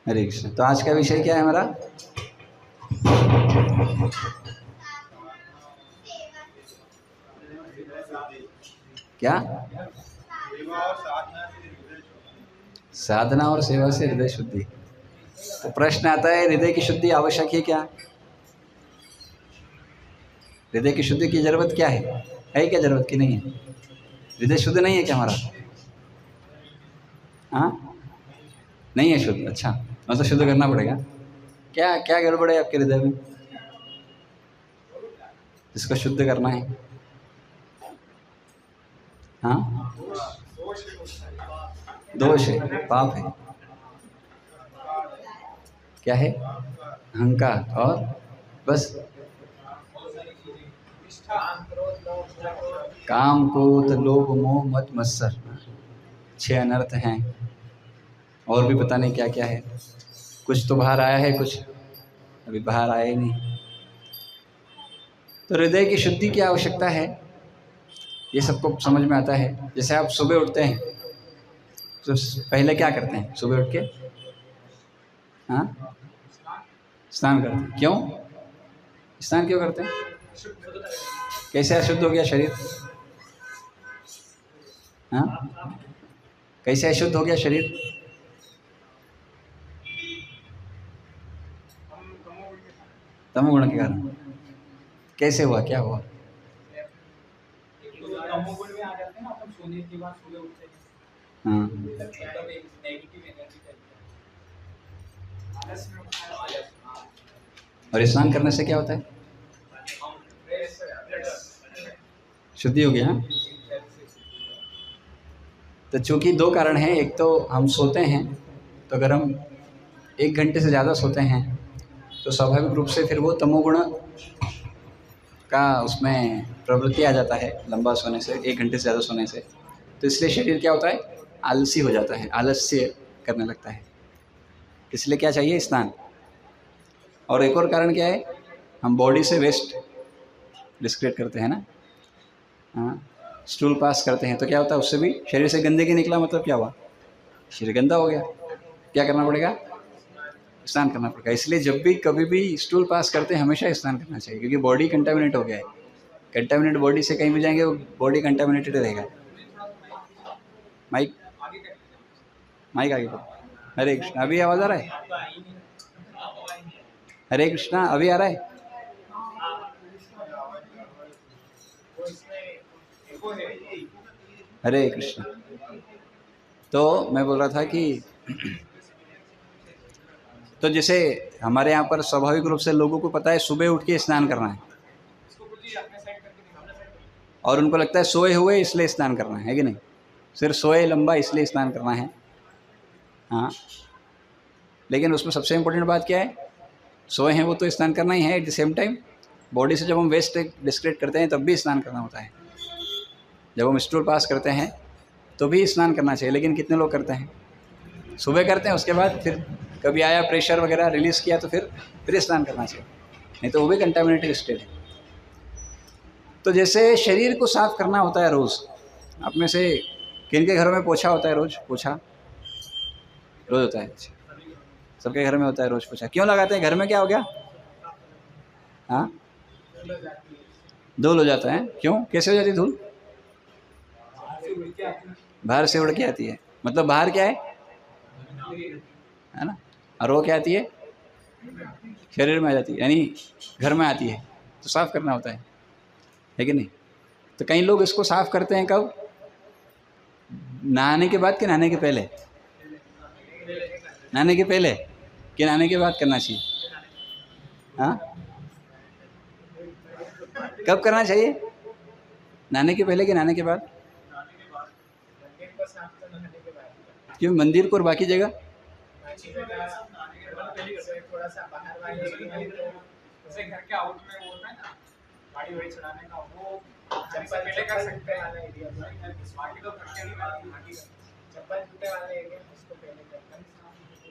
हरे कृष्ण। तो आज का विषय क्या है हमारा? क्या? साधना और सेवा से हृदय शुद्धि। तो प्रश्न आता है, हृदय की शुद्धि आवश्यक है क्या? हृदय की शुद्धि की जरूरत क्या है क्या जरूरत की नहीं है? हृदय शुद्ध नहीं है क्या हमारा? हाँ, नहीं है शुद्ध। अच्छा, मतलब शुद्ध करना पड़ेगा। क्या क्या गड़बड़ है आपके हृदय में जिसको शुद्ध करना है? हाँ, दोष है, पाप है। क्या है? अहंकार और बस काम, क्रोध, लोभ, मोह, मद, मत्सर, 6 अनर्थ हैं। और भी पता नहीं क्या क्या है। कुछ तो बाहर आया है, कुछ अभी बाहर आया ही नहीं। तो हृदय की शुद्धि की आवश्यकता है, ये सबको समझ में आता है। जैसे आप सुबह उठते हैं तो पहले क्या करते हैं? सुबह उठ के हाँ, स्नान करते हैं। क्यों स्नान क्यों करते हैं? कैसे अशुद्ध हो गया शरीर? हाँ, कैसे अशुद्ध हो गया शरीर? तमोगुण के कारण। कैसे हुआ, क्या हुआ? हाँ, और स्नान करने से क्या होता है? शुद्धि हो गया। हाँ? तो चूंकि 2 कारण हैं। एक तो हम सोते हैं, तो अगर हम 1 घंटे से ज़्यादा सोते हैं तो स्वाभाविक रूप से फिर वो तमोगुण का उसमें प्रवृत्ति आ जाता है लंबा सोने से, 1 घंटे से ज़्यादा सोने से। तो इसलिए शरीर क्या होता है? आलसी हो जाता है, आलस्य करने लगता है। इसलिए क्या चाहिए? स्नान। और एक और कारण क्या है? हम बॉडी से वेस्ट डिस्क्रेट करते हैं ना। हाँ, स्टूल पास करते हैं तो क्या होता है? उससे भी शरीर से गंदगी निकला, मतलब क्या हुआ? शरीर गंदा हो गया। क्या करना पड़ेगा? स्नान करना पड़ेगा। इसलिए जब भी कभी भी स्टूल पास करते हैं हमेशा स्नान करना चाहिए, क्योंकि बॉडी कंटामिनेट हो गया है। कंटामिनेट बॉडी से कहीं भी जाएंगे वो बॉडी कंटामिनेटेड रहेगा। माइक माइक आगे बढ़ो। हरे कृष्णा, अभी आवाज आ रहा है? हरे कृष्णा, अभी आ रहा है? हरे कृष्णा। तो मैं बोल रहा था कि तो जैसे हमारे यहाँ पर स्वाभाविक रूप से लोगों को पता है सुबह उठ के स्नान करना है, और उनको लगता है सोए हुए इसलिए स्नान करना है कि नहीं? सिर्फ सोए लंबा इसलिए स्नान करना है। हाँ, लेकिन उसमें सबसे इम्पोर्टेंट बात क्या है? सोए हैं वो तो स्नान करना ही है। At the same time body से जब हम वेस्ट डिस्क्रेट करते हैं तब भी स्नान करना होता है। जब हम स्टूल पास करते हैं तो भी स्नान करना चाहिए। लेकिन कितने लोग करते हैं? सुबह करते हैं, उसके बाद फिर कभी आया प्रेशर वगैरह रिलीज़ किया तो फिर स्नान करना चाहिए, नहीं तो वो भी कंटामिनेटेड स्टेट है। तो जैसे शरीर को साफ करना होता है रोज़। आप में से किन के घरों में पोछा होता है? रोज़ पोछा रोज़ होता है? सबके घर में होता है रोज़ पोछा। क्यों लगाते हैं? घर में क्या हो गया? हाँ, धूल हो जाता है। क्यों, कैसे हो जाती है धूल? बाहर से उड़ के आती है। मतलब बाहर क्या है ना? और वो क्या आती है? शरीर में आ जाती है, यानी घर में आती है। तो साफ़ करना होता है कि नहीं? तो कई लोग इसको साफ़ करते हैं कब? नहाने के बाद कि नहाने के पहले? नहाने के पहले कि नहाने के बाद करना चाहिए? हाँ, कब करना चाहिए? नहाने के पहले कि नहाने के बाद? क्यों, मंदिर को और बाकी जगह?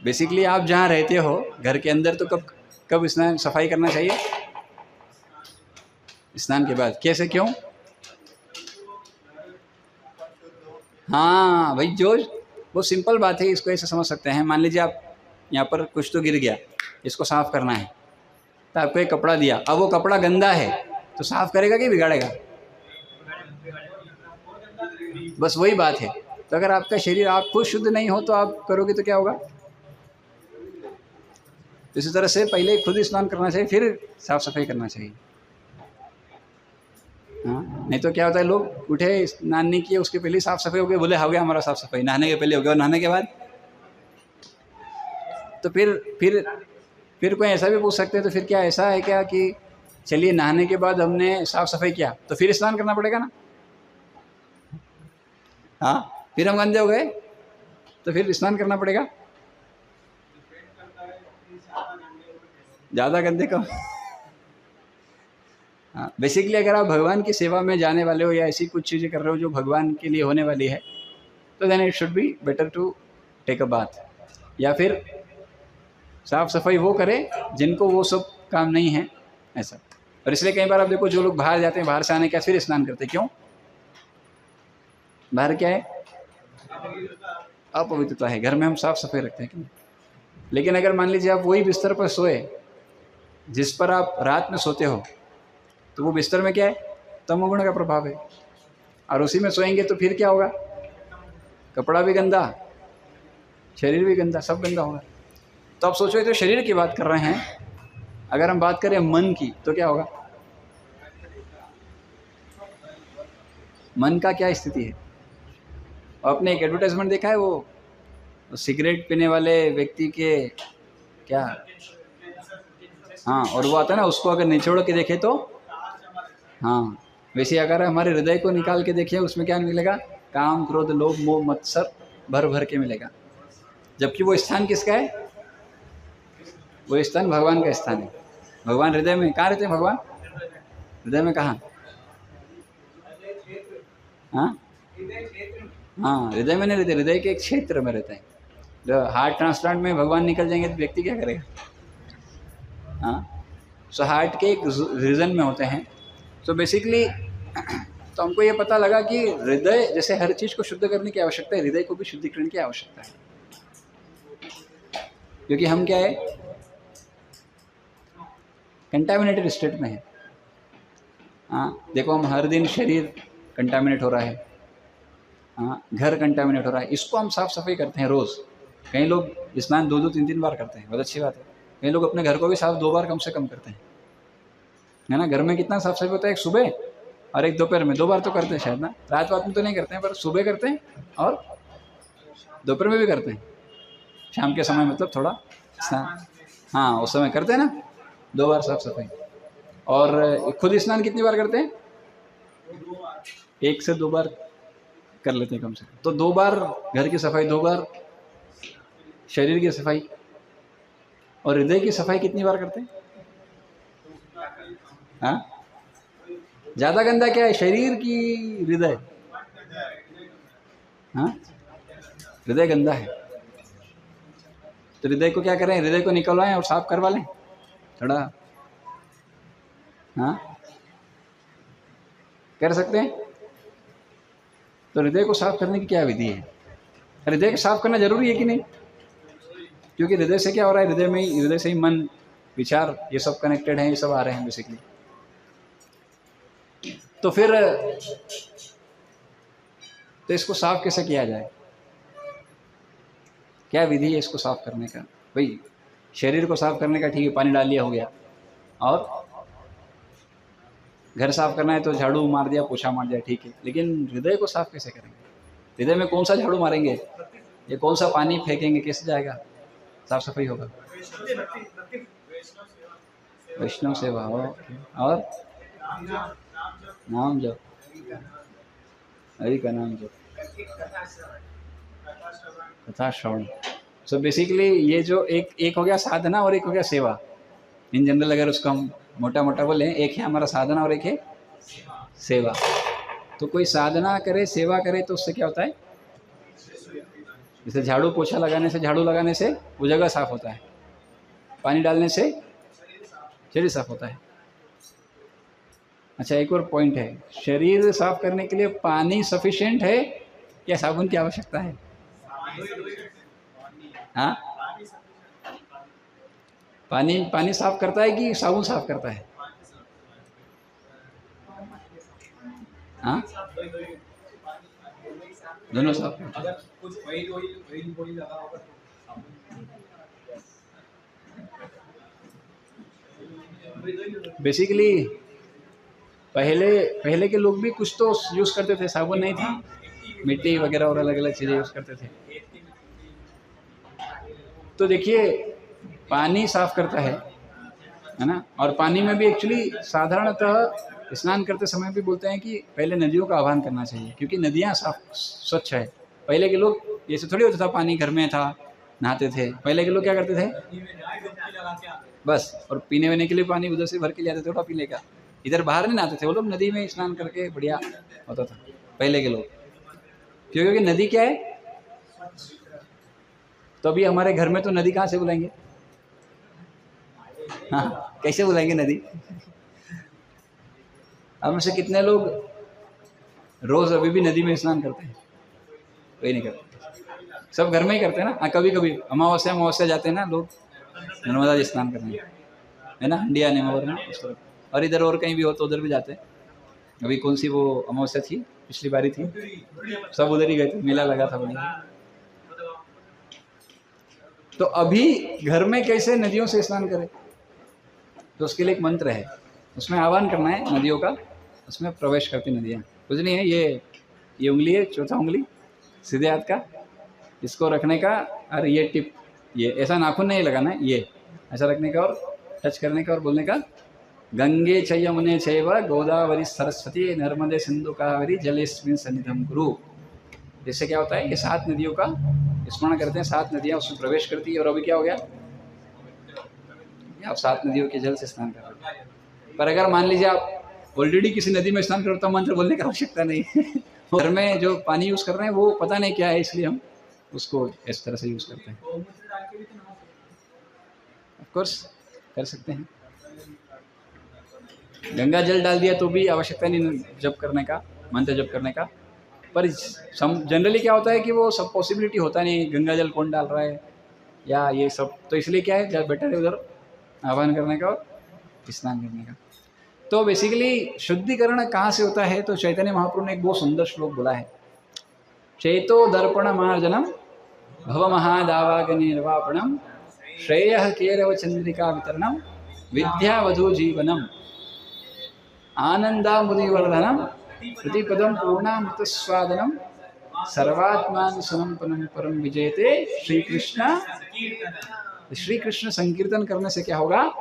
बेसिकली आप जहाँ रहते हो घर के अंदर, तो कब कब स्नान सफाई करना चाहिए? स्नान के बाद। कैसे, क्यों? हाँ भाई, जो वो सिंपल बात है, इसको ऐसे समझ सकते हैं। मान लीजिए आप यहाँ पर कुछ तो गिर गया, इसको साफ करना है, तो आपको एक कपड़ा दिया, अब वो कपड़ा गंदा है तो साफ करेगा कि बिगाड़ेगा? बस वही बात है। तो अगर आपका शरीर, आप खुद शुद्ध नहीं हो तो आप करोगे तो क्या होगा? इसी तरह से पहले खुद स्नान करना चाहिए, फिर साफ सफाई करना चाहिए। हाँ, नहीं तो क्या होता है, लोग उठे, स्नान नहीं किए, उसके पहले साफ सफाई हो गई, बोले हो गया हमारा साफ सफाई, नहाने के पहले हो गया, और नहाने के बाद तो फिर कोई ऐसा भी पूछ सकते हैं, तो फिर क्या ऐसा है क्या कि चलिए नहाने के बाद हमने साफ सफाई किया तो फिर स्नान करना पड़ेगा ना? हाँ, फिर हम गंदे हो गए तो फिर स्नान करना पड़ेगा? ज़्यादा गंदे कम। हाँ, बेसिकली अगर आप भगवान की सेवा में जाने वाले हो या ऐसी कुछ चीज़ें कर रहे हो जो भगवान के लिए होने वाली है, तो then it should be better to take a bath. या फिर साफ सफाई वो करें जिनको वो सब काम नहीं है, ऐसा। और इसलिए कई बार आप देखो, जो लोग बाहर जाते हैं, बाहर से आने के बाद फिर स्नान करते हैं, क्यों? बाहर क्या है? अपवित्रता है। घर में हम साफ सफाई रखते हैं क्यों? लेकिन अगर मान लीजिए आप वही बिस्तर पर सोए जिस पर आप रात में सोते हो, तो वो बिस्तर में क्या है? तमोगुण का प्रभाव है। और उसी में सोएंगे तो फिर क्या होगा? कपड़ा भी गंदा, शरीर भी गंदा, सब गंदा होगा। तो आप सोचो, तो शरीर की बात कर रहे हैं, अगर हम बात करें मन की तो क्या होगा? मन का क्या स्थिति है? आपने एक एडवर्टाइजमेंट देखा है, वो सिगरेट पीने वाले व्यक्ति के क्या, हाँ, और वो आता है ना, उसको अगर निचोड़ के देखे तो, हाँ, वैसे अगर हमारे हृदय को निकाल के देखिए, उसमें क्या मिलेगा? काम, क्रोध, लोभ, मोह, मत्सर भर भर के मिलेगा। जबकि वो स्थान किसका है? वो स्थान भगवान का स्थान है। भगवान हृदय में कहाँ रहते हैं? भगवान हृदय में कहाँ? हाँ हाँ, हृदय में नहीं रहते, हृदय के एक क्षेत्र में रहते हैं। जो हार्ट ट्रांसप्लांट में भगवान निकल जाएंगे तो व्यक्ति क्या करेगा? हाँ, सो हार्ट के एक रीजन में होते हैं। सो बेसिकली तो हमको ये पता लगा कि हृदय, जैसे हर चीज़ को शुद्ध करने की आवश्यकता है, हृदय को भी शुद्धिकरण की आवश्यकता है। क्योंकि हम क्या है? कंटामिनेटेड स्टेट में है। हाँ, देखो, हम हर दिन शरीर कंटामिनेट हो रहा है, हाँ, घर कंटामिनेट हो रहा है, इसको हम साफ सफाई करते हैं रोज़। कई लोग स्नान 2-2, 3-3 बार करते हैं, बहुत अच्छी बात है। कई लोग अपने घर को भी साफ 2 बार कम से कम करते हैं, है ना? घर में कितना साफ सफाई होता है? एक सुबह और एक दोपहर में, 2 बार तो करते हैं शायद ना, रात में तो नहीं करते हैं, पर सुबह करते हैं और दोपहर में भी करते हैं, शाम के समय, मतलब थोड़ा स्नान, हाँ, उस समय करते हैं ना 2 बार साफ सफाई। और खुद स्नान कितनी बार करते हैं? 1 से 2 बार कर लेते हैं कम से कम। तो 2 बार घर की सफाई, 2 बार शरीर की सफाई। और हृदय की सफाई कितनी बार करते हैं? हाँ, ज़्यादा गंदा क्या है, शरीर की हृदय? हाँ, हृदय गंदा है, तो हृदय को क्या करें? हृदय को निकलवाएं और साफ करवा लें थोड़ा। हाँ, कर सकते हैं। तो हृदय को साफ करने की क्या विधि है? हृदय को साफ करना जरूरी है कि नहीं? क्योंकि हृदय से क्या हो रहा है? हृदय से ही मन, विचार, ये सब कनेक्टेड हैं, ये सब आ रहे हैं बेसिकली। तो फिर तो इसको साफ कैसे किया जाए? क्या विधि है इसको साफ करने का? भाई, शरीर को साफ करने का ठीक है, पानी डाल लिया, हो गया। और घर साफ करना है तो झाड़ू मार दिया, पोछा मार दिया, ठीक है। लेकिन हृदय को साफ कैसे करेंगे? हृदय में कौन सा झाड़ू मारेंगे, ये कौन सा पानी फेंकेंगे, कैसे जाएगा साफ सफाई होगा? वैष्णव सेवा हो, और नाम जप, हरि का नाम जप, कथा श्रवण। सो बेसिकली ये जो एक हो गया साधना और एक हो गया सेवा। इन जनरल अगर उसको हम मोटा मोटा बोले, एक है हमारा साधना और एक है सेवा। तो कोई साधना करे, सेवा करे, तो उससे क्या होता है? जैसे झाड़ू पोछा लगाने से, झाड़ू लगाने से वो जगह साफ होता है, पानी डालने से शरीर साफ होता है। अच्छा, एक और पॉइंट है, शरीर साफ करने के लिए पानी सफिशिएंट है या साबुन की आवश्यकता है? हाँ, पानी पानी साफ करता है कि साबुन साफ करता है? हाँ, दोनों साफ करता है। बेसिकली पहले पहले के लोग भी कुछ तो यूज़ करते थे, साबुन नहीं था, मिट्टी वगैरह और अलग अलग चीज़ें यूज़ करते थे। तो देखिए पानी साफ करता है ना। और पानी में भी एक्चुअली साधारणतः स्नान करते समय भी बोलते हैं कि पहले नदियों का आह्वान करना चाहिए, क्योंकि नदियाँ साफ स्वच्छ है। पहले के लोग ऐसे थोड़ी होता था, पानी घर में था, नहाते थे। पहले के लोग क्या करते थे, बस, और पीने वीने के लिए पानी उधर से भर के ले आते थे, थोड़ा पीने का, इधर बाहर नहीं नहाते थे वो लोग, नदी में स्नान करके बढ़िया होता था पहले के लोग। क्योंकि नदी क्या है, तो अभी हमारे घर में तो नदी कहाँ से बुलाएंगे? हाँ, कैसे बुलाएंगे नदी? अब में से कितने लोग रोज अभी भी नदी में स्नान करते हैं? कोई नहीं करते, सब घर में ही करते हैं ना। हाँ, कभी कभी अमावस्या अमावस्या जाते हैं ना लोग नर्मदा जी स्नान करने, है ना, हंडिया नेमावर ना उस तरफ, और इधर और कहीं भी हो तो उधर भी जाते हैं। अभी कौन सी वो अमावस्या थी, पिछली बारी थी, सब उधर ही गए थे, मेला लगा था बढ़िया। तो अभी घर में कैसे नदियों से स्नान करें? तो उसके लिए एक मंत्र है, उसमें आह्वान करना है नदियों का, उसमें प्रवेश करती नदियाँ। कुछ नहीं है, ये उंगली है, चौथा उंगली सीधे हाथ का, इसको रखने का, और ये टिप, ये ऐसा नाखून नहीं लगाना है, ये ऐसा रखने का और टच करने का और बोलने का, गंगे च यमुने चैव गोदावरी सरस्वती नर्मदे सिंधु कावेरी जलेस्मिन् सन्निधं कुरु। इससे क्या होता है, ये 7 नदियों का स्मरण करते हैं, 7 नदियाँ उसमें प्रवेश करती है। और अभी क्या हो गया, आप 7 नदियों के जल से स्नान कर रहे हैं। पर अगर मान लीजिए आप ऑलरेडी किसी नदी में स्नान करते हो, मंत्र बोलने की आवश्यकता नहीं है। घर में जो पानी यूज़ कर रहे हैं वो पता नहीं क्या है, इसलिए हम उसको इस तरह से यूज़ करते हैं। ऑफ कोर्स कर सकते हैं, गंगा जल डाल दिया तो भी आवश्यकता नहीं जप करने का, मंत्र जप करने का। पर जनरली क्या होता है कि वो सब पॉसिबिलिटी होता नहीं, गंगा जल कौन डाल रहा है या ये सब, तो इसलिए क्या है, बेटर है उधर आह्वान करने का और स्नान करने का। तो बेसिकली शुद्धिकरण कहाँ से होता है, तो चैतन्य महाप्रभु ने एक बहुत सुंदर श्लोक बोला है, चेतो दर्पण मार्जनम भव महादावाग निर्वापणम श्रेय केरव चंद्रिका वितरणम विद्यावधु जीवनम आनंदामुदिवर्धनम प्रतिपदम पूर्णामृतस्वादनम सर्वात्मान परम विजयते श्री कृष्ण संकीर्तन करने से क्या होगा,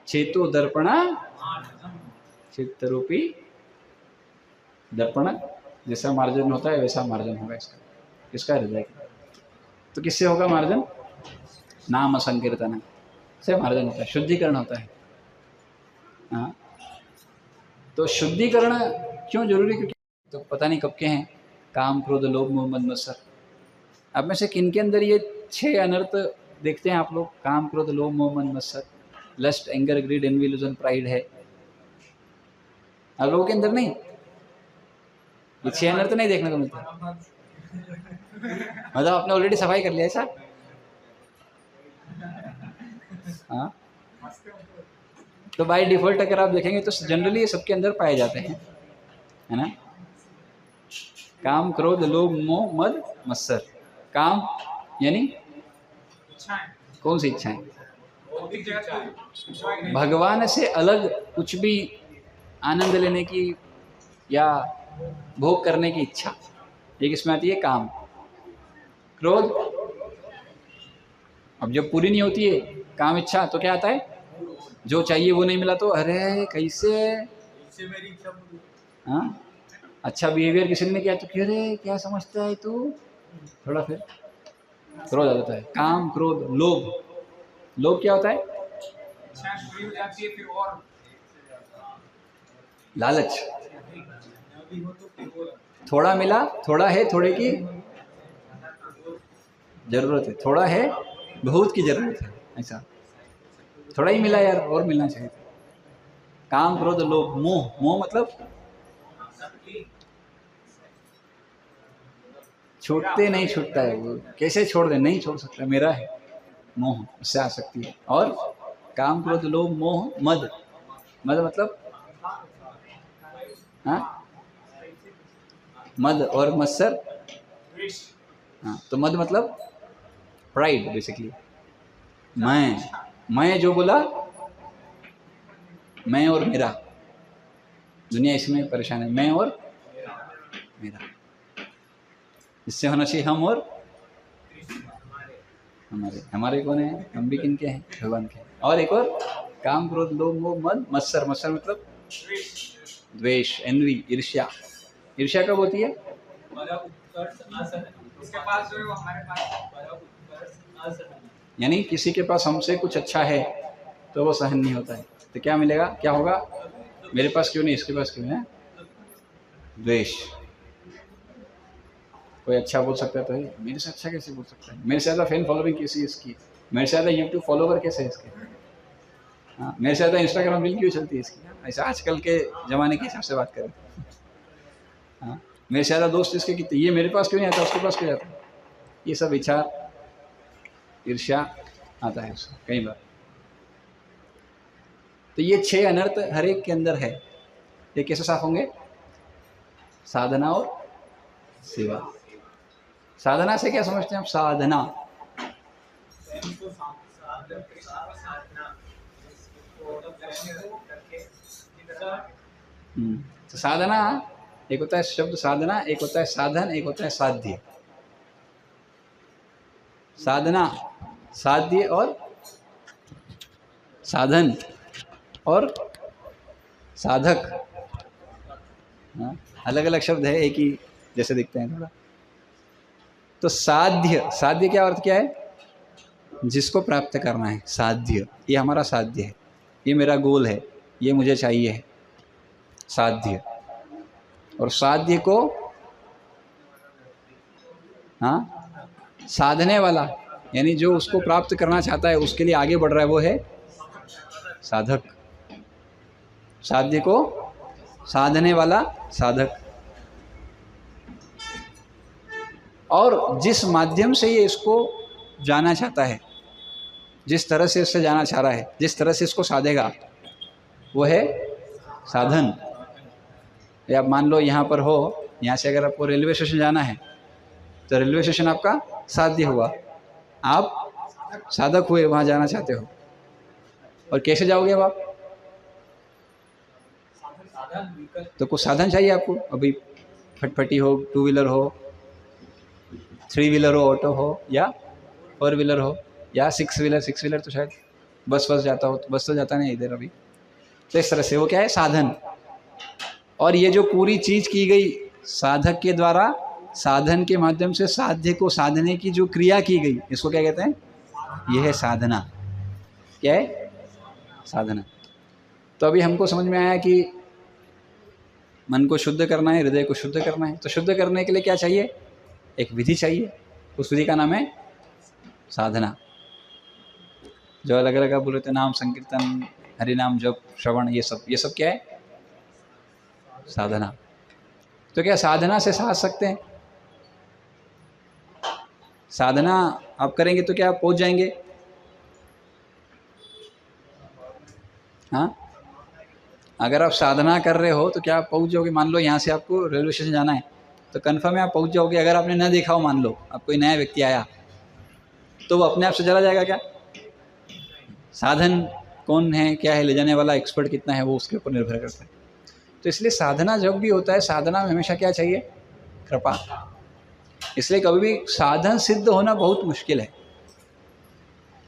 चेतो दर्पण, चित्त रूपी दर्पण जैसा मार्जन होता है वैसा मार्जन होगा इसका हृदय का। तो किससे होगा मार्जन? नाम संकीर्तन से मार्जन होता है, शुद्धिकरण होता है। हाँ, तो शुद्धिकरण क्यों जरूरी? क्योंकि तो पता नहीं कब के हैं, काम क्रोध लोभ मोह मद मत्सर। अब में से किन के अंदर ये 6 अनर्थ देखते हैं आप लोग? काम क्रोध लोभ मोह मद मत्सर, lust anger greed envy illusion pride है आप लोगों के अंदर नहीं? ये 6 अनर्थ नहीं देखने को मिलता, मतलब आपने ऑलरेडी सफाई कर लिया ऐसा? हाँ, तो बाय डिफॉल्ट अगर आप देखेंगे तो जनरली ये सबके अंदर पाए जाते हैं, है ना। काम क्रोध लोभ मोह मद मत्सर। काम यानी कौन सी इच्छाएं? भगवान से अलग कुछ भी आनंद लेने की या भोग करने की इच्छा, एक इसमें आती है काम। क्रोध, अब जब पूरी नहीं होती है काम इच्छा तो क्या आता है, जो चाहिए वो नहीं मिला तो अरे कैसे, हाँ, अच्छा बिहेवियर किसी ने किया तो कि अरे क्या समझता है तू, थोड़ा फिर क्रोध आ जाता है। काम क्रोध लोभ, लोभ क्या होता है? लालच, थोड़ा मिला, थोड़ा है, थोड़े की जरूरत है, थोड़ा है बहुत की जरूरत है, ऐसा थोड़ा ही मिला यार और मिलना चाहिए। काम क्रोध लोभ मोह, मोह मतलब छूटते नहीं, छूटता है वो, कैसे छोड़ दे, नहीं छोड़ सकता, मेरा है मोह, उससे आ सकती है। और काम क्रोध लोभ मोह मद। मद मतलब हाँ, मद और मत्सर। हाँ, तो मद मतलब प्राइड बेसिकली। मैं जो बोला, मैं और मेरा, दुनिया इसमें परेशान है, मैं और मेरा। इससे होना चाहिए हम और हमारे। हमारे कौन है? हम भी किनके हैं? भगवान के। और एक और काम क्रोध लोभ मोह मद मत्सर। मत्सर मतलब द्वेष, एनवी, ईर्ष्या। ईर्ष्या कब होती है? यानी किसी के पास हमसे कुछ अच्छा है तो वो सहन नहीं होता है, तो क्या मिलेगा, क्या होगा? मेरे पास क्यों नहीं, इसके पास क्यों है? द्वेष। कोई अच्छा बोल सकता है तो है, मेरे से अच्छा कैसे बोल सकता है? मेरे से ज़्यादा फैन फॉलोइंग कैसी है इसकी? मेरे से ज़्यादा यूट्यूब फॉलोवर कैसे है इसके? हाँ, मेरे से ज़्यादा इंस्टाग्राम रील क्यों चलती है इसकी? ऐसा आजकल के ज़माने के हिसाब से बात करें। हाँ, मेरे से ज़्यादा दोस्त इसके कितने, ये मेरे पास क्यों नहीं आता, उसके पास क्यों जाता है? ये सब विचार, ईर्ष्या आता है उसको कई बार। तो ये 6 अनर्थ हर एक के अंदर है। ये कैसे साफ होंगे? साधना और सेवा। साधना से क्या समझते हैं आप? साधना तो साधना एक होता है शब्द साधना, एक होता है साधन, एक होता है साध्य। साधना साध्य और साधन और साधक। हाँ, अलग अलग शब्द है, एक ही जैसे दिखते हैं थोड़ा। तो साध्य, साध्य क्या अर्थ क्या है? जिसको प्राप्त करना है, साध्य। ये हमारा साध्य है, ये मेरा गोल है, ये मुझे चाहिए है, साध्य। और साध्य को हाँ साधने वाला, यानी जो उसको प्राप्त करना चाहता है, उसके लिए आगे बढ़ रहा है, वो है साधक। साध्य को साधने वाला साधक। और जिस माध्यम से ये इसको जाना चाहता है, जिस तरह से इससे जाना चाह रहा है, जिस तरह से इसको साधेगा, वो है साधन। या आप मान लो यहाँ पर हो, यहाँ से अगर आपको रेलवे स्टेशन जाना है तो रेलवे स्टेशन आपका साध्य हुआ, आप साधक हुए, वहाँ जाना चाहते हो। और कैसे जाओगे अब आप? तो कुछ साधन चाहिए आपको। अभी फटफटी हो, 2 व्हीलर हो, 3 व्हीलर हो, ऑटो हो, या 4 व्हीलर हो, या 6 व्हीलर। 6 व्हीलर तो शायद बस जाता हो, तो बस तो जाता नहीं इधर अभी। तो इस तरह से वो क्या है? साधन। और ये जो पूरी चीज़ की गई साधक के द्वारा, साधन के माध्यम से साध्य को साधने की जो क्रिया की गई, इसको क्या कहते हैं? यह है साधना। क्या है? साधना। तो अभी हमको समझ में आया कि मन को शुद्ध करना है, हृदय को शुद्ध करना है। तो शुद्ध करने के लिए क्या चाहिए? एक विधि चाहिए। उस विधि का नाम है साधना। जो अलग अलग आप बोल रहे थे, नाम संकीर्तन, हरि नाम जप, श्रवण, ये सब क्या है? साधना। तो क्या साधना से साध सकते हैं? साधना आप करेंगे तो क्या आप पहुंच जाएंगे? हाँ, अगर आप साधना कर रहे हो तो क्या आप पहुंच जाओगे? मान लो यहाँ से आपको रेलवे स्टेशन जाना है तो कन्फर्म है आप पहुंच जाओगे। अगर आपने न देखा हो, मान लो आप कोई नया व्यक्ति आया, तो वो अपने आप से चला जाएगा क्या? साधन कौन है, क्या है, ले जाने वाला एक्सपर्ट कितना है, वो उसके ऊपर निर्भर करता है। तो इसलिए साधना जब भी होता है, साधना में हमेशा क्या चाहिए? कृपा। इसलिए कभी भी साधन सिद्ध होना बहुत मुश्किल है।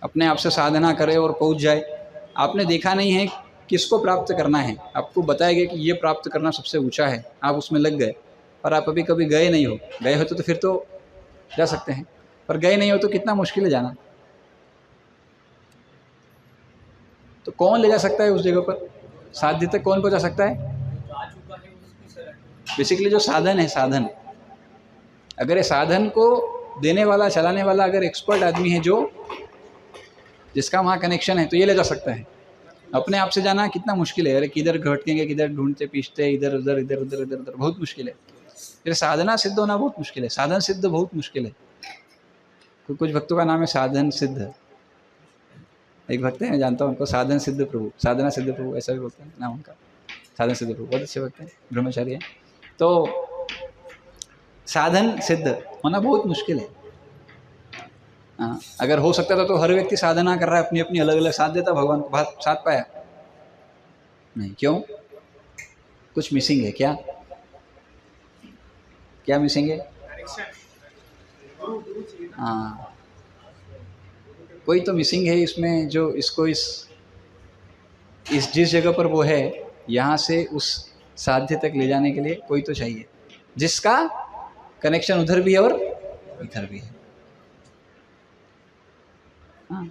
अपने आप से साधना करे और पहुंच जाए, आपने देखा नहीं है किसको प्राप्त करना है, आपको बताया गया कि ये प्राप्त करना सबसे ऊंचा है, आप उसमें लग गए, पर आप अभी कभी गए नहीं हो। गए हो तो फिर तो जा सकते हैं, पर गए नहीं हो तो कितना मुश्किल है जाना। तो कौन ले जा सकता है उस जगह पर? साध्य तक कौन पहुंचा सकता है? बेसिकली जो साधन है, साधन, अगर ये साधन को देने वाला, चलाने वाला अगर एक्सपर्ट आदमी है, जो जिसका वहाँ कनेक्शन है, तो ये ले जा सकता है। अपने आप से जाना कितना मुश्किल है। अरे किधर भटकेंगे, किधर ढूंढते पीछते, इधर उधर इधर उधर इधर उधर, बहुत मुश्किल है। फिर साधना सिद्ध होना बहुत मुश्किल है, साधन सिद्ध बहुत मुश्किल है। कुछ भक्तों का नाम है साधन सिद्ध। एक भक्त है, मैं जानता हूँ उनको, साधन सिद्ध प्रभु, साधना सिद्ध प्रभु ऐसा भी बोलते हैं नाम उनका, साधन सिद्ध प्रभु, बहुत अच्छे भक्त हैं, ब्रह्मचारी हैं। तो साधन सिद्ध होना बहुत मुश्किल है। हाँ, अगर हो सकता था तो हर व्यक्ति साधना कर रहा है, अपनी अपनी अलग अलग साथ देता, भगवान को साथ पाया नहीं। क्यों? कुछ मिसिंग है क्या? क्या मिसिंग है? हाँ, कोई तो मिसिंग है इसमें, जो इसको इस जिस जगह पर वो है, यहाँ से उस साध्य तक ले जाने के लिए कोई तो चाहिए, जिसका कनेक्शन उधर भी है और इधर भी है। हाँ,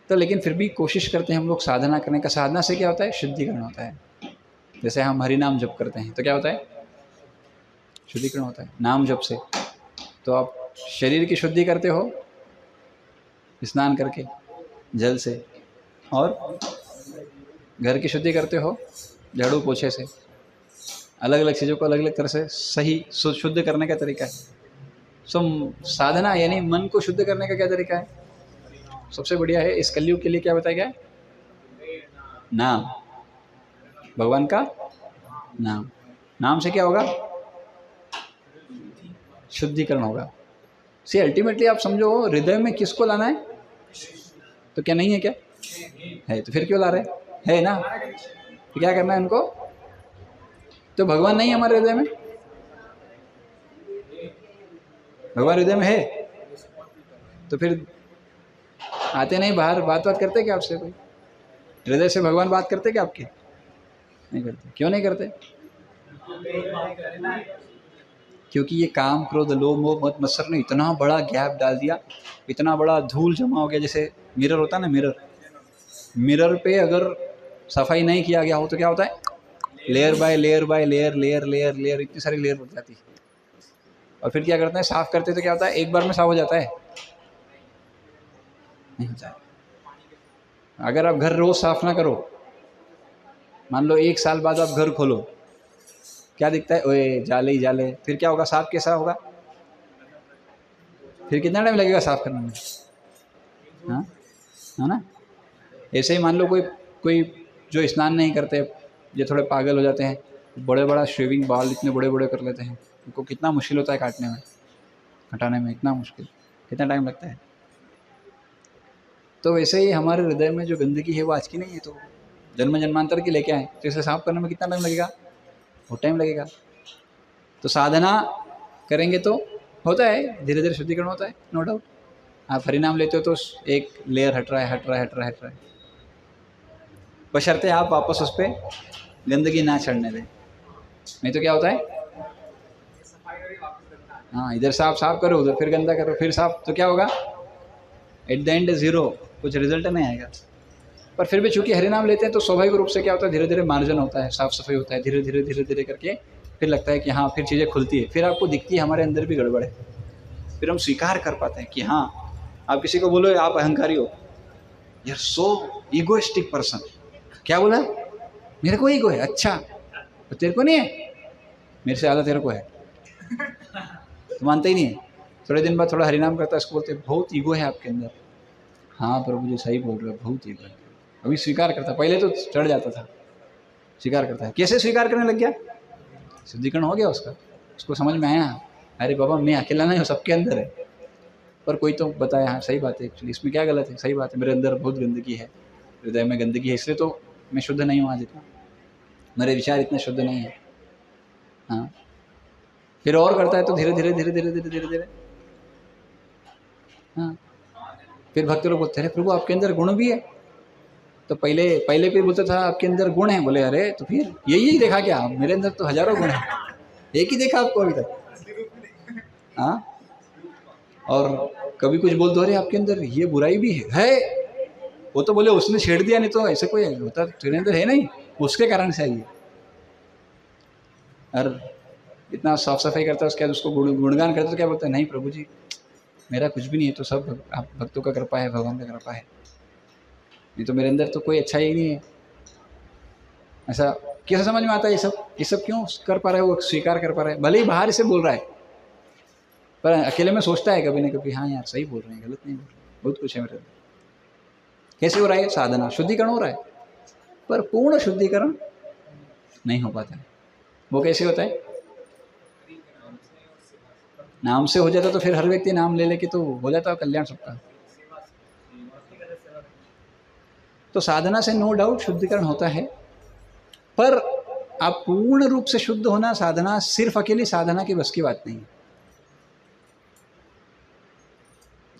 तो लेकिन फिर भी कोशिश करते हैं हम लोग साधना करने का। साधना से क्या होता है? शुद्धिकरण होता है। जैसे हम हरि नाम जप करते हैं तो क्या होता है? शुद्धिकरण होता है नाम जप से। तो आप शरीर की शुद्धि करते हो स्नान करके जल से, और घर की शुद्धि करते हो झाड़ू पोछे से। अलग अलग चीज़ों को अलग अलग तरह से सही शुद्ध करने का तरीका है। सो साधना यानी मन को शुद्ध करने का क्या तरीका है? सबसे बढ़िया है इस कलयुग के लिए, क्या बताया गया? नाम, भगवान का नाम। नाम से क्या होगा? शुद्धिकरण होगा। सी अल्टीमेटली आप समझो, हृदय में किसको लाना है? तो क्या नहीं है? क्या है? तो फिर क्यों ला रहे है ना? तो क्या करना है उनको? तो भगवान नहीं है हमारे हृदय में? भगवान हृदय में है तो फिर आते नहीं बाहर, बात करते क्या आपसे? कोई हृदय से भगवान बात करते क्या आपके? नहीं करते। क्यों नहीं करते? क्योंकि ये काम क्रोध लोभ मोह मत मत्सर ने इतना बड़ा गैप डाल दिया, इतना बड़ा धूल जमा हो गया। जैसे मिरर होता है ना, मिरर पे अगर सफाई नहीं किया गया हो तो क्या होता है? Layer by layer by layer layer layer layer, इतनी सारी लेयर बढ़ जाती है। और फिर क्या करते हैं? साफ करते तो क्या होता है? एक बार में साफ हो जाता है? नहीं होता है। अगर आप घर रोज साफ ना करो, मान लो 1 साल बाद आप घर खोलो, क्या दिखता है? ओए जाले ही जाले। फिर क्या होगा? साफ कैसा होगा? फिर कितना टाइम लगेगा साफ करने में? हाँ, है ना? ऐसे ही मान लो कोई कोई जो स्नान नहीं करते, ये थोड़े पागल हो जाते हैं, बड़े बड़ा शेविंग बाल इतने बड़े बड़े कर लेते हैं, उनको कितना मुश्किल होता है काटने में, हटाने में इतना मुश्किल, कितना टाइम लगता है। तो वैसे ही हमारे हृदय में जो गंदगी है वो आज की नहीं है, तो जन्म जन्मांतर की लेके आए, तो इसे साफ करने में कितना टाइम लगेगा? बहुत टाइम लगेगा। तो साधना करेंगे तो होता है, धीरे धीरे शुद्धिकरण होता है, नो डाउट। आप हरिनाम लेते हो तो एक लेयर हट रहा है, हट रहा है, हट रहा है, हट रहा है, बशर्ते आप वापस उस पर गंदगी ना चढ़ने दें। नहीं तो क्या होता है? हाँ, इधर साफ करो, उधर फिर गंदा करो, फिर साफ, तो क्या होगा? एट द एंड ज़ीरो, कुछ रिजल्ट नहीं आएगा। पर फिर भी चूंकि हरिनाम लेते हैं तो स्वाभाविक रूप से क्या होता है? धीरे धीरे मार्जन होता है, साफ सफाई होता है, धीरे धीरे धीरे धीरे करके फिर लगता है कि हाँ, फिर चीज़ें खुलती है, फिर आपको दिखती है हमारे अंदर भी गड़बड़ है, फिर हम स्वीकार कर पाते हैं कि हाँ। आप किसी को बोलो आप अहंकारी हो, you are so egoistic person. क्या बोला? मेरे को ईगो है। अच्छा, तो तेरे को नहीं है? मेरे से ज़्यादा तेरे को है। तो मानते ही नहीं है। थोड़े दिन बाद थोड़ा हरिनाम करता है, इसको बोलते हैं बहुत ईगो है आपके अंदर। हाँ प्रभु जी सही बोल रहे हो, बहुत ईगो है। अभी स्वीकार करता, पहले तो चढ़ जाता था, स्वीकार करता है। कैसे स्वीकार करने लग गया? शुद्धिकरण हो गया उसका, उसको समझ में आया, अरे बाबा मैं अकेला नहीं हूँ, सबके अंदर है। पर कोई तो बताया हाँ सही बात है, एक्चुअली इसमें क्या गलत है? सही बात है, मेरे अंदर बहुत गंदगी है, हृदय में गंदगी है, इसलिए तो मैं शुद्ध नहीं हूँ आज इतना, मेरे विचार इतने शुद्ध नहीं है। हाँ, फिर और करता है तो धीरे धीरे धीरे धीरे धीरे धीरे धीरे हाँ, फिर भक्त लोग बोलते हैं प्रभु आपके अंदर गुण भी है। तो पहले फिर बोलता था आपके अंदर गुण है, बोले अरे तो फिर यही देखा क्या? मेरे अंदर तो हजारों गुण है, एक ही देखा आपको अभी तक। हाँ, और कभी कुछ बोल दो अरे आपके अंदर ये बुराई भी है। वो तो बोले उसने छेड़ दिया, नहीं तो ऐसे कोई होता तेरे अंदर है नहीं, उसके कारण से आई है। और इतना साफ सफाई करता है, उसके बाद उसको गुणगान करता है तो क्या बोलता है? नहीं प्रभु जी मेरा कुछ भी नहीं है, तो सब आप भक्तों का कृपा है, भगवान का कृपा है, नहीं तो मेरे अंदर तो कोई अच्छा ही नहीं है। ऐसा कैसे समझ में आता है? ये सब क्यों कर पा रहा है? वो स्वीकार कर पा रहा है, भले ही बाहर से बोल रहा है, पर अकेले में सोचता है कभी ना कभी हाँ यार सही बोल रहे हैं, गलत नहीं बोल रहे, बहुत कुछ है मेरे अंदर। कैसे हो रहा है? साधना, शुद्धिकरण हो रहा है, पर पूर्ण शुद्धिकरण नहीं हो पाता है। वो कैसे होता है? नाम से हो जाता तो फिर हर व्यक्ति नाम ले लेके तो हो जाता कल्याण सबका। तो साधना से नो डाउट शुद्धिकरण होता है, पर आप पूर्ण रूप से शुद्ध होना, साधना सिर्फ अकेली साधना की बस की बात नहीं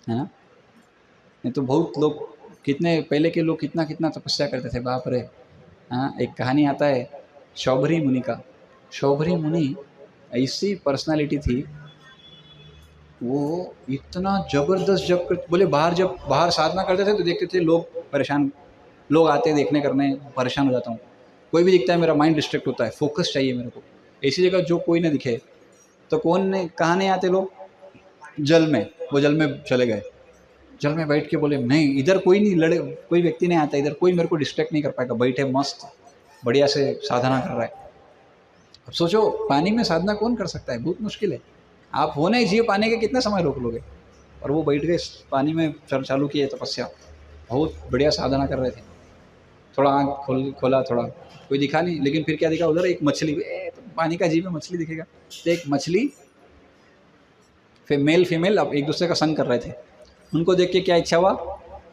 है ना। नहीं तो बहुत लोग, कितने पहले के लोग कितना कितना तपस्या करते थे, बाप रे। हाँ, एक कहानी आता है शौभरी मुनि का। शौभरी मुनि ऐसी पर्सनालिटी थी, वो इतना जबरदस्त जब बोले जब बाहर साधना करते थे तो देखते थे लोग परेशान, लोग आते हैं देखने करने, परेशान हो जाता हूँ। कोई भी दिखता है मेरा माइंड डिस्ट्रैक्ट होता है, फोकस चाहिए मेरे को। ऐसी जगह जो कोई ना दिखे तो कहाँ नहीं आते लोग? जल में। वो जल में चले गए, जल में बैठ के बोले नहीं इधर कोई नहीं लड़े, कोई व्यक्ति नहीं आता इधर, कोई मेरे को डिस्ट्रैक्ट नहीं कर पाएगा, बैठे मस्त बढ़िया से साधना कर रहा है। अब सोचो पानी में साधना कौन कर सकता है? बहुत मुश्किल है। आप हो नहीं जिए पाने के कितना समय रोक लोगे? और वो बैठ गए पानी में, चालू किए तपस्या, बहुत बढ़िया साधना कर रहे थे। थोड़ा आँख खोला, थोड़ा कोई दिखा नहीं, लेकिन फिर क्या दिखा उधर? एक मछली। तो पानी का जीव में मछली दिखेगा, तो एक मछली, फिर मेल फीमेल अब एक दूसरे का संग कर रहे थे। उनको देख के क्या इच्छा हुआ,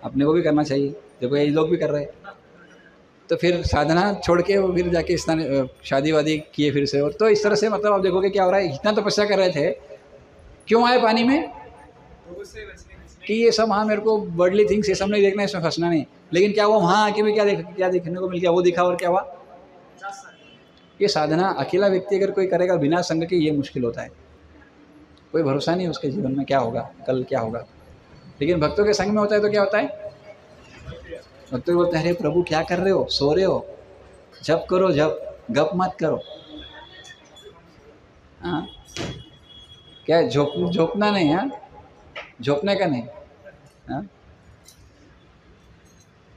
अपने को भी करना चाहिए, देखो ये लोग भी कर रहे हैं। तो फिर साधना छोड़ के वो फिर जाके स्नान, शादी वादी किए फिर से। और तो इस तरह से मतलब आप देखोगे क्या हो रहा है, इतना तपस्या कर रहे थे, क्यों आए पानी में? कि ये सब, हाँ मेरे को वर्ल्डली थिंग्स ये सब नहीं देखना, इसमें फंसना नहीं। लेकिन क्या हुआ वहाँ आके भी क्या देखने को मिल गया? वो दिखा और क्या हुआ? ये साधना अकेला व्यक्ति अगर कोई करेगा बिना संग के, ये मुश्किल होता है। कोई भरोसा नहीं उसके जीवन में क्या होगा, कल क्या होगा। लेकिन भक्तों के संग में होता है तो क्या होता है? भक्तों को बोलते हैं, अरे प्रभु क्या कर रहे हो, सो रहे हो, जप करो जप, गप मत करो। हाँ, क्या झोंकना नहीं, हाँ झोंकने का नहीं। हाँ,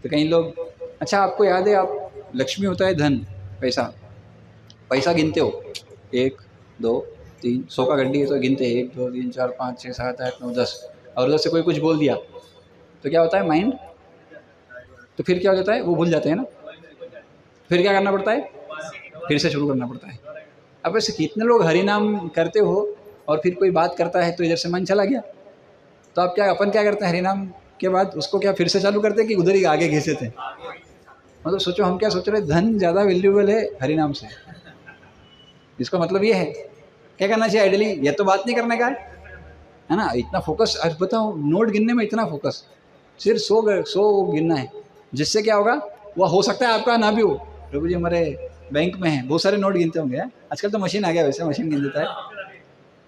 तो कई लोग, अच्छा आपको याद है, आप लक्ष्मी होता है धन, पैसा, पैसा गिनते हो 1 2 3, 100 का गड्डी है तो गिनते हैं 1 2 3 4 5 6 7 8 9 10, और उधर से कोई कुछ बोल दिया तो क्या होता है? माइंड, तो फिर क्या हो जाता है? वो भूल जाते हैं ना। फिर क्या करना पड़ता है? फिर से शुरू करना पड़ता है। अब ऐसे कितने लोग हरि नाम करते हो और फिर कोई बात करता है तो इधर से मन चला गया, तो आप क्या, अपन क्या करते हैं हरि नाम के बाद उसको क्या फिर से चालू करते हैं कि उधर ही आगे घिसे थे? मतलब सोचो हम क्या सोच रहे, धन ज़्यादा वैल्यूबल है हरि नाम से। इसका मतलब ये है क्या करना चाहिए आइडियली? ये तो बात नहीं करने का है ना, इतना फोकस। आज बताओ नोट गिनने में इतना फोकस, सिर्फ 100 गिनना है, जिससे क्या होगा? वह हो सकता है आपका ना भी हो। प्रभु जी हमारे बैंक में है, बहुत सारे नोट गिनते होंगे, आजकल तो मशीन आ गया, वैसे मशीन गिन देता है।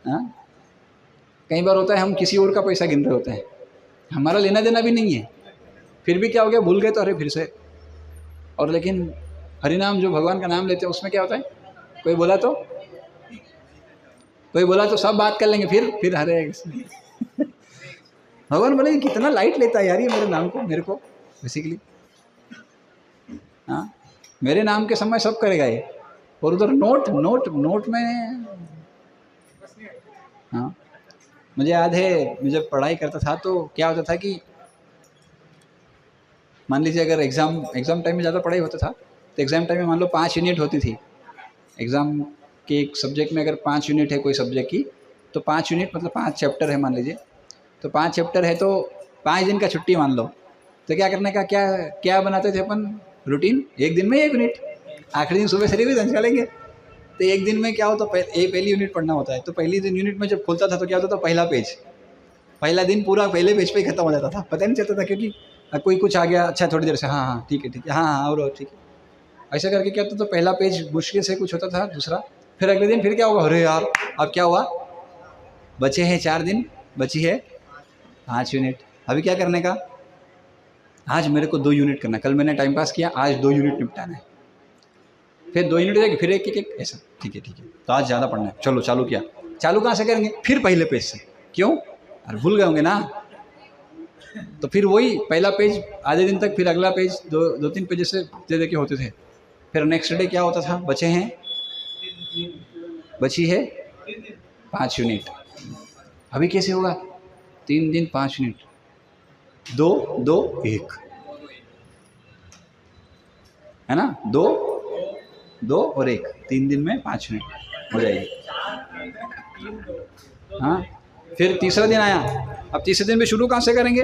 हाँ, कई बार होता है हम किसी और का पैसा गिन रहे होते हैं, हमारा लेना देना भी नहीं है, फिर भी क्या हो गया, भूल गए तो अरे फिर से। और लेकिन हरिनाम जो भगवान का नाम लेते हैं उसमें क्या होता है? कोई बोला तो सब बात कर लेंगे, फिर हरे भगवान बोले कितना लाइट लेता है यार ये मेरे नाम को, मेरे को बेसिकली। हाँ, मेरे नाम के समय सब करेगा ये, और उधर नोट में। हाँ, मुझे याद है मैं जब पढ़ाई करता था तो क्या होता था कि मान लीजिए अगर एग्ज़ाम टाइम में ज़्यादा पढ़ाई होता था, तो एग्ज़ाम टाइम में मान लो 5 यूनिट होती थी एग्ज़ाम के, एक सब्जेक्ट में अगर 5 यूनिट है कोई सब्जेक्ट की, तो 5 यूनिट मतलब 5 चैप्टर है मान लीजिए, तो 5 चैप्टर है तो 5 दिन का छुट्टी मान लो, तो क्या करने का, क्या बनाते थे अपन रूटीन? एक दिन में 1 यूनिट, आखिरी दिन सुबह से रिवीजन चलेंगे। तो एक दिन में क्या होता, पहली यूनिट पढ़ना होता है, तो पहली दिन यूनिट में जब खोलता था तो क्या होता था, पहला दिन पूरा पहले पेज पे ही खत्म हो जाता था, पता नहीं चलता था, क्योंकि कोई कुछ आ गया, अच्छा थोड़ी देर से हाँ ठीक है हाँ और ठीक है, ऐसा करके क्या होता। तो पहला पेज मुश्किल से कुछ होता था, दूसरा, फिर अगले दिन फिर क्या होगा, अरे यार अब क्या हुआ, बचे हैं 4 दिन, बची है 5 यूनिट, अभी क्या करने का, आज मेरे को 2 यूनिट करना, कल मैंने टाइम पास किया, आज 2 यूनिट निपटाना है, फिर 2 यूनिट देंगे, फिर एक ऐसा, ठीक है तो आज ज़्यादा पढ़ना है, चलो चालू किया, चालू कहाँ से करेंगे, फिर पहले पेज से, क्यों? अरे भूल गए होंगे ना, तो फिर वही पहला पेज आधे दिन तक, फिर अगला पेज 2-3 पेज से दे के होते थे। फिर नेक्स्ट डे क्या होता था, बची है 5 यूनिट, अभी कैसे होगा, 3 दिन 5 यूनिट, 2 2 1, है ना, 2 2 और 1, 3 दिन में 5 मिनट हो जाएगी। हाँ, फिर तीसरा दिन आया, अब तीसरे दिन भी शुरू कहाँ से करेंगे?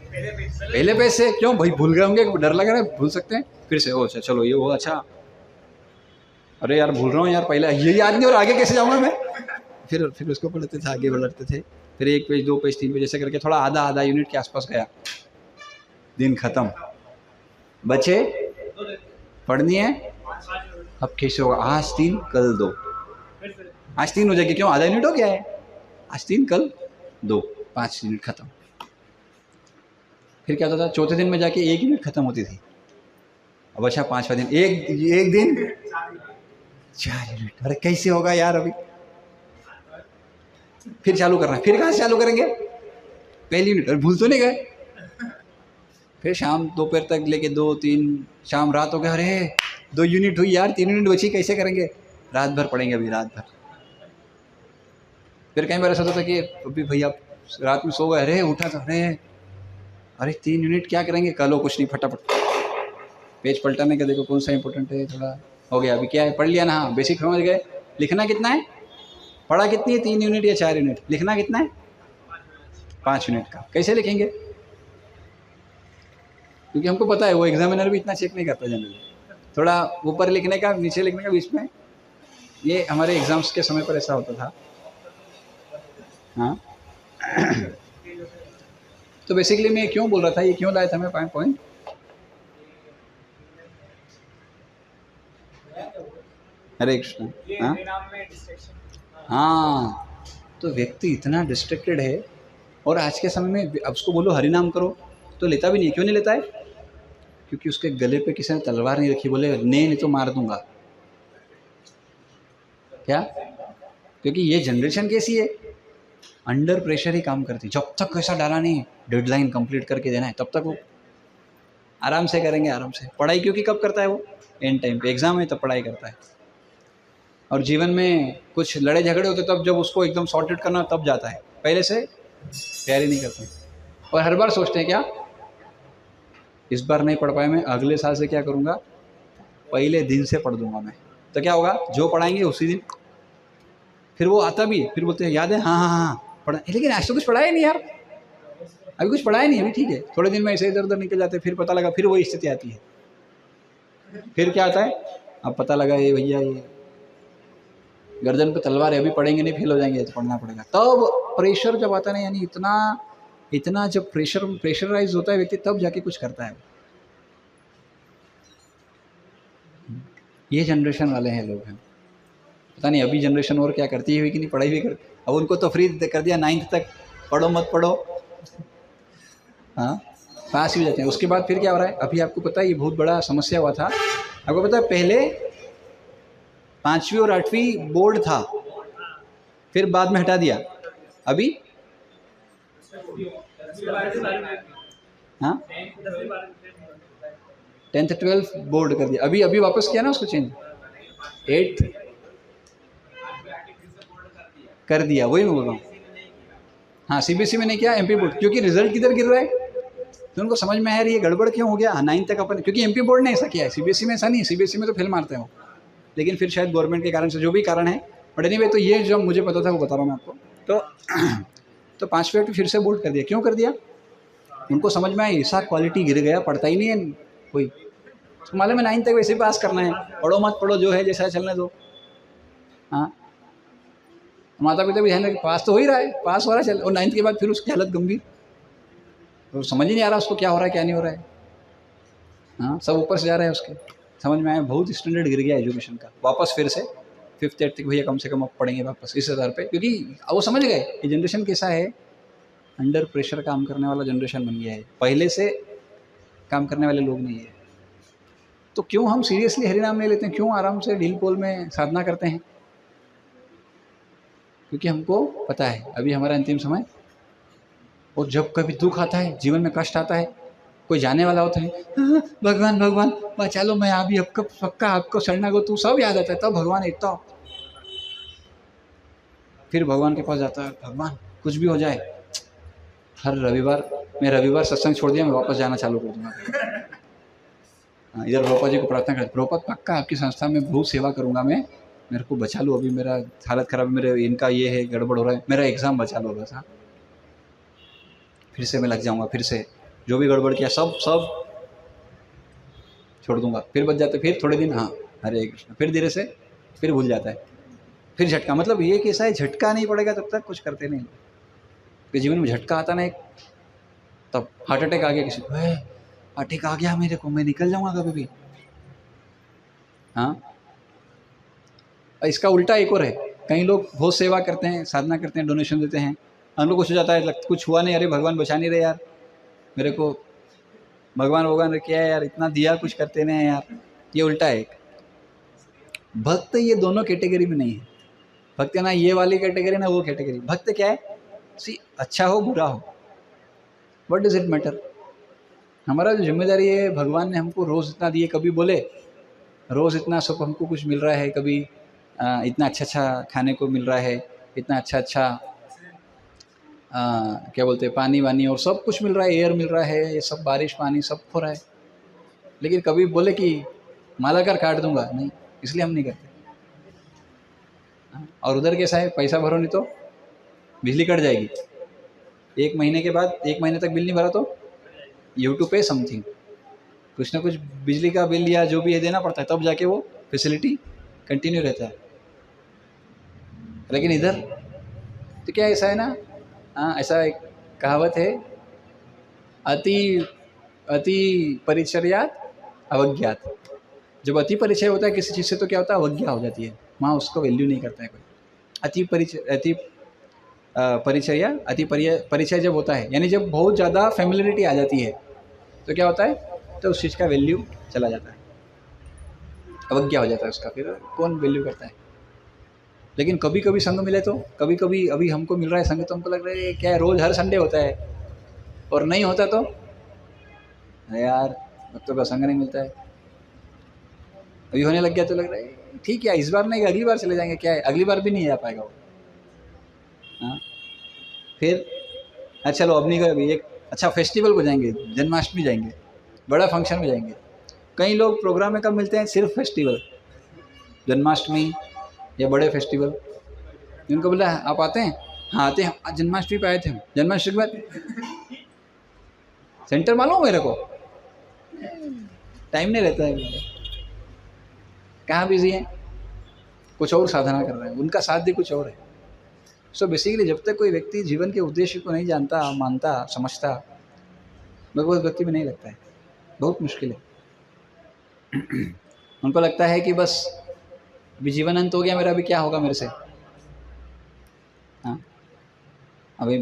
पहले पेज से। क्यों भाई, भूल गए होंगे, डर लग रहा है, भूल सकते हैं फिर से। ओ अच्छा, चलो ये वो, अच्छा अरे यार भूल रहा हूँ यार, पहले ये याद नहीं और आगे कैसे जाऊँगा मैं? फिर उसको पढ़ते थे, आगे बढ़ते थे, फिर 1 पेज 2 पेज 3 पेज ऐसे करके थोड़ा आधा यूनिट के आसपास गया, दिन खत्म। बचे पढ़नी है, अब कैसे होगा? आज 3 कल 2, आज 3 हो जाएगी, क्यों? आधा यूनिट हो गया है, आज 3 कल 2, 5 यूनिट खत्म। फिर क्या होता था? चौथे दिन में जाके 1 यूनिट खत्म होती थी। अब अच्छा 5वां दिन, एक दिन 4 यूनिट। अरे कैसे होगा यार अभी? फिर चालू करना है, फिर कहाँ से चालू करेंगे? पहली यूनिट। अरे भूल तो नहीं गए? फिर शाम दोपहर तक लेके 2-3, शाम रात हो गया, अरे 2 यूनिट हुई यार, 3 यूनिट बची, कैसे करेंगे? रात भर पढ़ेंगे अभी, रात भर। फिर कई बार ऐसा होता था कि अभी भैया रात में सो गए, अरे उठा था, अरे 3 यूनिट क्या करेंगे? कल हो, कुछ नहीं, फटाफट पेज पलटाने का, देखो कौन सा इंपॉर्टेंट है, थोड़ा हो गया। अभी क्या है, पढ़ लिया ना, हाँ बेसिक समझ गए। लिखना कितना है? पढ़ा कितनी है? 3 यूनिट या 4 यूनिट? लिखना कितना है? 5 यूनिट का। कैसे लिखेंगे? क्योंकि हमको पता है वो एग्जामिनर भी इतना चेक नहीं करता जनरली, थोड़ा ऊपर लिखने का, नीचे लिखने का, बीच में। ये हमारे एग्जाम्स के समय पर ऐसा होता था। हाँ तो बेसिकली मैं क्यों बोल रहा था, ये क्यों लाया था मैं पॉइंट? हरे कृष्ण। हाँ, तो व्यक्ति इतना डिस्ट्रैक्टेड है, और आज के समय में अब उसको बोलो हरि नाम करो तो लेता भी नहीं। क्यों नहीं लेता है? क्योंकि उसके गले पे किसी ने तलवार नहीं रखी, बोले नहीं तो मार दूंगा। क्या? क्योंकि ये जनरेशन कैसी है, अंडर प्रेशर ही काम करती। जब तक ऐसा डाला नहीं डेडलाइन कंप्लीट करके देना है, तब तक वो आराम से करेंगे, आराम से। पढ़ाई क्योंकि कब करता है वो? एंड टाइम पे, एग्जाम है तब पढ़ाई करता है। और जीवन में कुछ लड़े झगड़े होते तब, जब उसको एकदम सॉर्टेड करना तब जाता है, पहले से तैयारी नहीं करते। और हर बार सोचते हैं क्या, इस बार नहीं पढ़ पाए मैं, अगले साल से क्या करूँगा, पहले दिन से पढ़ दूंगा मैं। तो क्या होगा, जो पढ़ाएंगे उसी दिन फिर वो आता भी है, फिर बोलते हैं याद है, हाँ हाँ हाँ पढ़ा, लेकिन आज तो कुछ पढ़ाया नहीं यार, अभी कुछ पढ़ाया नहीं, अभी ठीक है। थोड़े दिन में ऐसे इधर उधर निकल जाते, फिर पता लगा, फिर वही स्थिति आती है। फिर क्या आता है, अब पता लगा ये भैया ये गर्दन पे तलवार है, अभी पढ़ेंगे नहीं, फेल हो जाएंगे, तो पढ़ना पड़ेगा। तब प्रेशर जब आता है ना, यानी इतना जब प्रेशराइज होता है व्यक्ति, तब जाके कुछ करता है। ये जनरेशन वाले हैं लोग हैं, पता नहीं अभी जनरेशन और क्या करती है कि नहीं, पढ़ाई भी कर। अब उनको तो फ्री कर दिया 9th तक, पढ़ो मत पढ़ो, हाँ पास ही हो जाते हैं। उसके बाद फिर क्या हो रहा है, अभी आपको पता है ये बहुत बड़ा समस्या हुआ था। आपको पता है पहले 5वीं और 8वीं बोर्ड था, फिर बाद में हटा दिया। अभी हाँ 10th 12th बोर्ड कर दिया, अभी वापस किया ना उसको चेंज, 8th कर दिया, वही मैं बोल रहा हूँ। हाँ सीबीएसई में नहीं किया, एमपी बोर्ड, क्योंकि रिजल्ट किधर गिर रहा है, तो उनको समझ में आ रही है गड़बड़ क्यों हो गया। 9th तक अपन, क्योंकि एमपी बोर्ड ने ऐसा किया है, सीबीएसई में ऐसा नहीं है, सीबीएसई में तो फेल मारते हो, लेकिन फिर शायद गवर्नमेंट के कारण से, जो भी कारण है, बट एनीवे, तो ये जो मुझे पता था वो बता रहा हूँ मैं आपको। तो 5वीं 8वीं फिर से बोर्ड कर दिया, क्यों कर दिया? उनको समझ में आया ऐसा क्वालिटी गिर गया, पढ़ता ही नहीं है कोई, तो मालूम है 9th तक वैसे ही पास करना है, पढ़ो मत पढ़ो, जो है जैसा चलने दो। हाँ माता पिता भी ध्यान रखें, पास तो हो ही रहा है, पास हो रहा है चल, और 9th के बाद फिर उसकी हालत गंभीर, तो समझ ही नहीं आ रहा उसको क्या हो रहा है क्या नहीं हो रहा है। हाँ सब ऊपर से जा रहा है उसके, समझ में आया बहुत स्टैंडर्ड गिर गया एजुकेशन का। वापस फिर से 5th 8th तक भैया कम से कम अब पढ़ेंगे वापस इस आधार पे, क्योंकि वो समझ गए ये जनरेशन कैसा है, अंडर प्रेशर काम करने वाला जनरेशन बन गया है, पहले से काम करने वाले लोग नहीं है। तो क्यों हम सीरियसली हरिनाम नहीं लेते हैं, क्यों आराम से ढील पोल में साधना करते हैं? क्योंकि हमको पता है अभी हमारा अंतिम समय, और जब कभी दुख आता है, जीवन में कष्ट आता है, कोई जाने वाला होता है, हाँ, भगवान भगवान बचा लो, मैं अभी आपका पक्का आपको शरणागत हूँ, सब याद आता है, तब भगवान इतना, फिर भगवान के पास जाता है, भगवान कुछ भी हो जाए, हर रविवार, मैं रविवार सत्संग छोड़ दिया, मैं वापस जाना चालू कर दूंगा। इधर प्रभुपाद जी को प्रार्थना करते, प्रभुपाद पक्का आपकी संस्था में बहुत सेवा करूँगा मैं, मेरे को बचा लो, अभी मेरा हालत ख़राब है, मेरे इनका ये है, गड़बड़ हो रहा है, मेरा एग्ज़ाम बचा लो बस। हाँ, फिर से मैं लग जाऊँगा, फिर से जो भी गड़बड़ किया सब छोड़ दूंगा, फिर बच जाते, फिर थोड़े दिन हाँ हरे कृष्ण, फिर धीरे से फिर भूल जाता है, फिर झटका। मतलब ये कैसा है, झटका नहीं पड़ेगा तब तक कुछ करते नहीं। फिर जीवन में झटका आता ना एक, तब हार्ट अटैक आ गया किसी को, हार्ट अटैक आ गया मेरे को, मैं निकल जाऊंगा कभी भी। हाँ, इसका उल्टा एक और है, कई लोग बहुत सेवा करते हैं, साधना करते हैं, डोनेशन देते हैं, हम लोग कुछ हो जाता है, कुछ हुआ नहीं, अरे भगवान बचा नहीं रहे यार मेरे को, भगवान ने किया है यार, इतना दिया, कुछ करते नहीं यार। ये उल्टा है। भक्त ये दोनों कैटेगरी में नहीं है। भक्त ना ये वाली कैटेगरी ना वो कैटेगरी। भक्त क्या है, सी अच्छा हो बुरा हो, व्हाट डज इट मैटर। हमारा जो जिम्मेदारी है, भगवान ने हमको रोज़ इतना दिए, कभी बोले रोज़ इतना सब हमको कुछ मिल रहा है, कभी इतना अच्छा खाने को मिल रहा है, इतना अच्छा क्या बोलते हैं पानी वानी और सब कुछ मिल रहा है, एयर मिल रहा है, ये सब बारिश पानी सब हो रहा है, लेकिन कभी बोले कि मालाकार काट दूंगा, नहीं, इसलिए हम नहीं करते। और उधर कैसा है, पैसा भरो नहीं तो बिजली कट जाएगी, एक महीने के बाद, एक महीने तक बिल नहीं भरा तो यू टू पे समथिंग, कुछ ना कुछ बिजली का बिल या जो भी है देना पड़ता है, तब जाके वो फैसिलिटी कंटिन्यू रहता है। लेकिन इधर तो क्या ऐसा है ना, हाँ ऐसा एक कहावत है, अति परिचर्यात अवज्ञात। जब अति परिचय होता है किसी चीज़ से तो क्या होता है, अवज्ञा हो जाती है, वहाँ उसको वैल्यू नहीं करता है कोई। अति परिचय जब होता है, यानी जब बहुत ज़्यादा फैमिलियरिटी आ जाती है तो क्या होता है, तो उस चीज़ का वैल्यू चला जाता है, अवज्ञा हो जाता है उसका, फिर कौन वैल्यू करता है। लेकिन कभी कभी संग मिले तो, कभी कभी अभी हमको मिल रहा है संग तो हमको लग रहा है क्या है, रोज़ हर संडे होता है, और नहीं होता तो अरे यार भक्तों का संग नहीं मिलता है, अभी होने लग गया तो लग रहा है ठीक है, इस बार नहीं अगली बार चले जाएंगे, क्या है अगली बार भी नहीं आ पाएगा वो। हाँ, फिर अच्छा चलो अब नहीं गए, अभी एक अच्छा फेस्टिवल को जाएंगे, जन्माष्टमी जाएंगे, बड़ा फंक्शन में जाएंगे। कई लोग प्रोग्राम में कब मिलते हैं, सिर्फ फेस्टिवल, जन्माष्टमी या बड़े फेस्टिवल। उनको बोला आप आते हैं, हाँ आते हैं, आज जन्माष्टमी पे आए थे हम, जन्माष्टमी के बाद सेंटर मालूम मेरे को, टाइम नहीं रहता है, कहाँ बिजी हैं, कुछ और साधना कर रहे हैं, उनका साध्य कुछ और है। सो बेसिकली जब तक कोई व्यक्ति जीवन के उद्देश्य को नहीं जानता, मानता, समझता, भगवत भक्ति में नहीं लगता है, बहुत मुश्किल है। उनको लगता है कि बस अभी जीवन अंत हो गया मेरा, अभी क्या होगा मेरे से। हाँ, अभी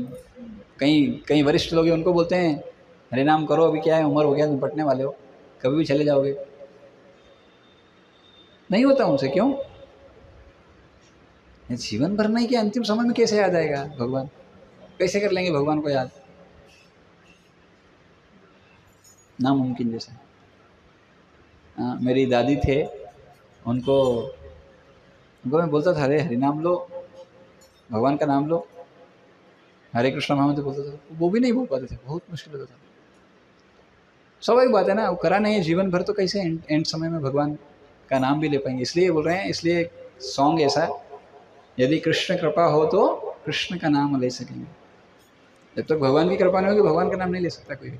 कई वरिष्ठ लोग हैं, उनको बोलते हैं हरे नाम करो, अभी क्या है उम्र हो गया, निपटने वाले हो, कभी भी चले जाओगे, नहीं होता उनसे। क्यों, जीवन भर नहीं, कि अंतिम समय में कैसे याद आएगा भगवान, कैसे कर लेंगे भगवान को याद, नामुमकिन जैसा। मेरी दादी थे, उनको मैं बोलता था, अरे हरि नाम लो, भगवान का नाम लो, हरे कृष्ण महामंत्र बोलता था, वो भी नहीं बोल पाते थे, बहुत मुश्किल होता था। स्वाभाविक बात है ना, वो करा नहीं है जीवन भर, तो कैसे एंड समय में भगवान का नाम भी ले पाएंगे। इसलिए बोल रहे हैं, इसलिए सॉन्ग ऐसा, यदि कृष्ण कृपा हो तो कृष्ण का नाम ले सकेंगे। जब तक भगवान की कृपा नहीं होगी, भगवान का नाम नहीं ले सकता कोई भी।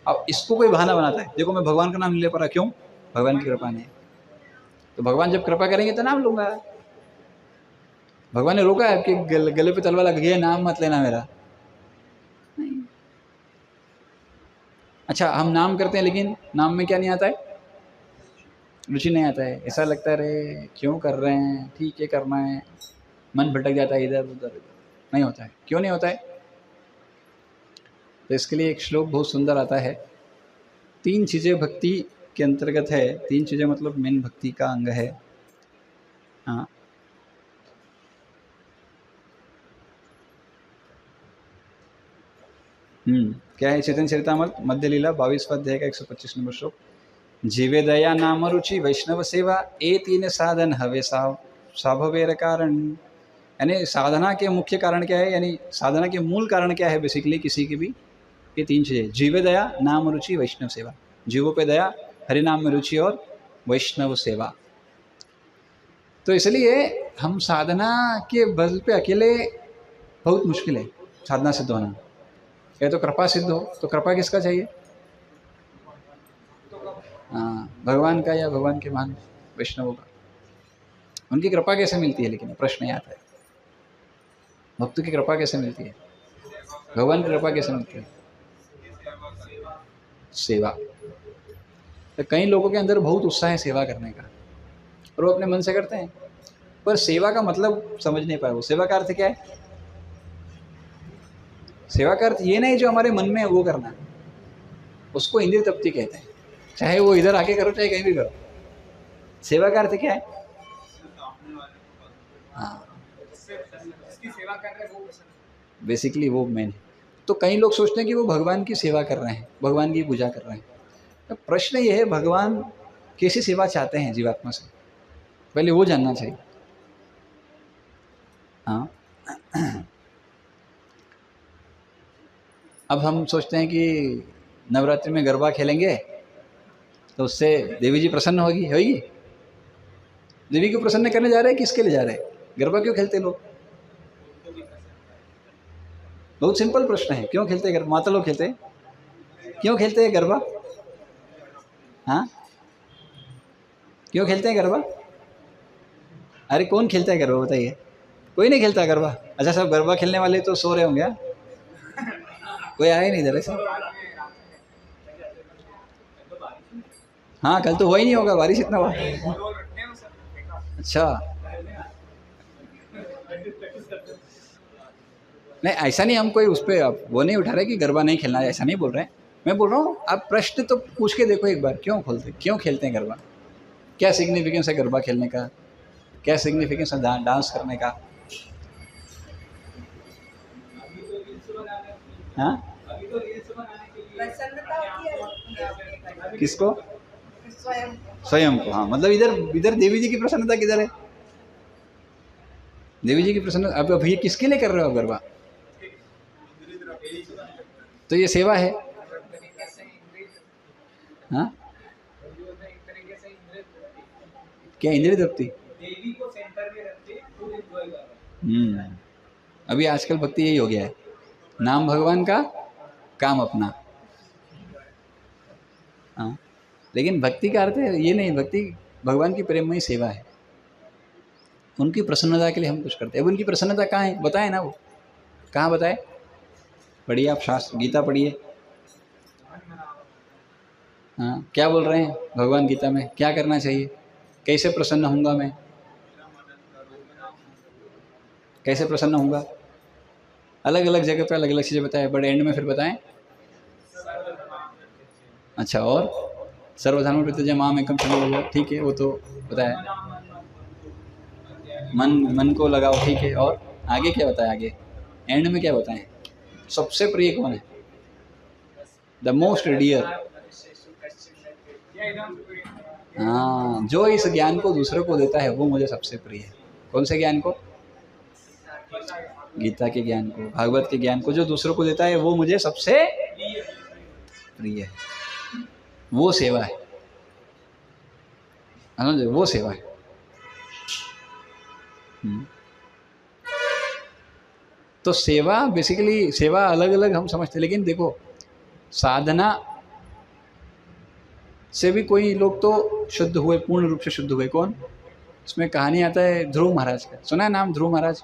अब इसको कोई बहाना बनाता है, देखो मैं भगवान का नाम नहीं ले पा रहा, क्यों, भगवान की कृपा नहीं है। तो भगवान जब कृपा करेंगे तो नाम लूंगा। भगवान ने रोका है कि गले पे तलवार लग गया, नाम मत लेना मेरा, नहीं। अच्छा, हम नाम करते हैं लेकिन नाम में क्या नहीं आता है, रुचि नहीं आता है, ऐसा लगता है रे क्यों कर रहे हैं, ठीक है करना है, मन भटक जाता है इधर उधर, नहीं होता है। क्यों नहीं होता है, तो इसके लिए एक श्लोक बहुत सुंदर आता है, 3 चीज़ें भक्ति के अंतर्गत है, 3 चीज़ें मतलब मेन भक्ति का अंग है। हाँ, क्या है, चैतन्य चरितामृत मध्य लीला 22वां अध्याय का 125 नंबर श्लोक, जीवे दया नाम रुचि वैष्णव सेवा, ए 3 साधन हवे साभवेर कारण। यानी साधना के मुख्य कारण क्या है, यानी साधना के मूल कारण क्या है बेसिकली किसी की भी, ये 3 चीज़ें, जीवे दया नाम रुचि वैष्णव सेवा, जीवों पे दया हरिनाम में रुचि और वैष्णव सेवा। तो इसलिए हम साधना के बल पे अकेले बहुत मुश्किल है साधना सिद्ध होना। या तो कृपा सिद्ध हो, तो कृपा किसका चाहिए? हाँ, भगवान का या भगवान के महान वैष्णवों का। उनकी कृपा कैसे मिलती है, लेकिन प्रश्न ये आता है, भक्तों की कृपा कैसे मिलती है, भगवान की कृपा कैसे मिलती है? सेवा। तो कई लोगों के अंदर बहुत उत्साह है सेवा करने का और वो अपने मन से करते हैं, पर सेवा का मतलब समझ नहीं पाए। वो सेवा का अर्थ क्या है? सेवा का अर्थ ये नहीं जो हमारे मन में है वो करना, उसको इंद्रिय तृप्ति कहते हैं। चाहे वो इधर आके करो चाहे कहीं भी करो, सेवा का अर्थ क्या है? हाँ, बेसिकली वो मेन है। तो कई लोग सोचते हैं कि वो भगवान की सेवा कर रहे हैं, भगवान की पूजा कर रहे हैं। तो प्रश्न ये है, भगवान कैसी सेवा चाहते हैं जीवात्मा से, पहले वो जानना चाहिए। हाँ, अब हम सोचते हैं कि नवरात्रि में गरबा खेलेंगे तो उससे देवी जी प्रसन्न होगी। देवी को प्रसन्न करने जा रहे हैं, किसके लिए जा रहे हैं? गरबा क्यों खेलते लोग? बहुत सिंपल प्रश्न है, क्यों खेलते हैं गरबा? माता लोग खेलते हैं, क्यों खेलते हैं गरबा? हाँ, क्यों खेलते हैं गरबा? अरे कौन खेलता है गरबा, बताइए? कोई नहीं खेलता गरबा। अच्छा, सब गरबा खेलने वाले तो सो रहे होंगे, कोई आया नहीं इधर ऐसा। हाँ, कल तो हुआ ही नहीं होगा, बारिश इतना हुआ। अच्छा, नहीं ऐसा नहीं, हम कोई उस पर आप वो नहीं उठा रहे कि गरबा नहीं खेलना है, ऐसा नहीं बोल रहे हैं। मैं बोल रहा हूँ आप प्रश्न तो पूछ के देखो एक बार, क्यों खेलते हैं गरबा? क्या सिग्निफिकेंस है गरबा खेलने का? क्या सिग्निफिकेंस है डांस करने का? हाँ, किसको? स्वयं को। हाँ, मतलब इधर देवी जी की प्रसन्नता किधर है? देवी जी की प्रसन्नता। अब ये किसके लिए कर रहे हो गरबा? तो ये सेवा है। हाँ, क्या इंद्रिय तृप्ति? अभी आजकल भक्ति यही हो गया है, नाम भगवान का, काम अपना। हाँ, लेकिन भक्ति का अर्थ है ये नहीं, भक्ति भगवान की प्रेममयी सेवा है। उनकी प्रसन्नता के लिए हम कुछ करते हैं। अब उनकी प्रसन्नता कहाँ है बताए ना, वो कहाँ बताए? पढ़िए आप शास्त्र, गीता पढ़िए। हाँ, क्या बोल रहे हैं भगवान गीता में? क्या करना चाहिए? कैसे प्रसन्न होऊंगा मैं? कैसे प्रसन्न होऊंगा? अलग अलग जगह पे अलग अलग चीज़ें बताए, बट एंड में फिर बताएं। अच्छा, और सर्वधर्म परित्यज्य माम एकम शरणं, ठीक है, वो तो बताया। मन को लगाओ, ठीक है, और आगे क्या बताया? आगे एंड में क्या बताएं? सबसे प्रिय कौन है? The most dear. हाँ, जो इस ज्ञान को दूसरे को देता है वो मुझे सबसे प्रिय है। कौन से ज्ञान को? गीता के ज्ञान को, भागवत के ज्ञान को जो दूसरों को देता है वो मुझे सबसे प्रिय है। वो सेवा है, वो सेवा है। तो सेवा बेसिकली, सेवा अलग अलग हम समझते हैं, लेकिन देखो साधना से भी कोई लोग तो शुद्ध हुए, पूर्ण रूप से शुद्ध हुए। कौन? इसमें कहानी आता है ध्रुव महाराज का, सुना है नाम? ध्रुव महाराज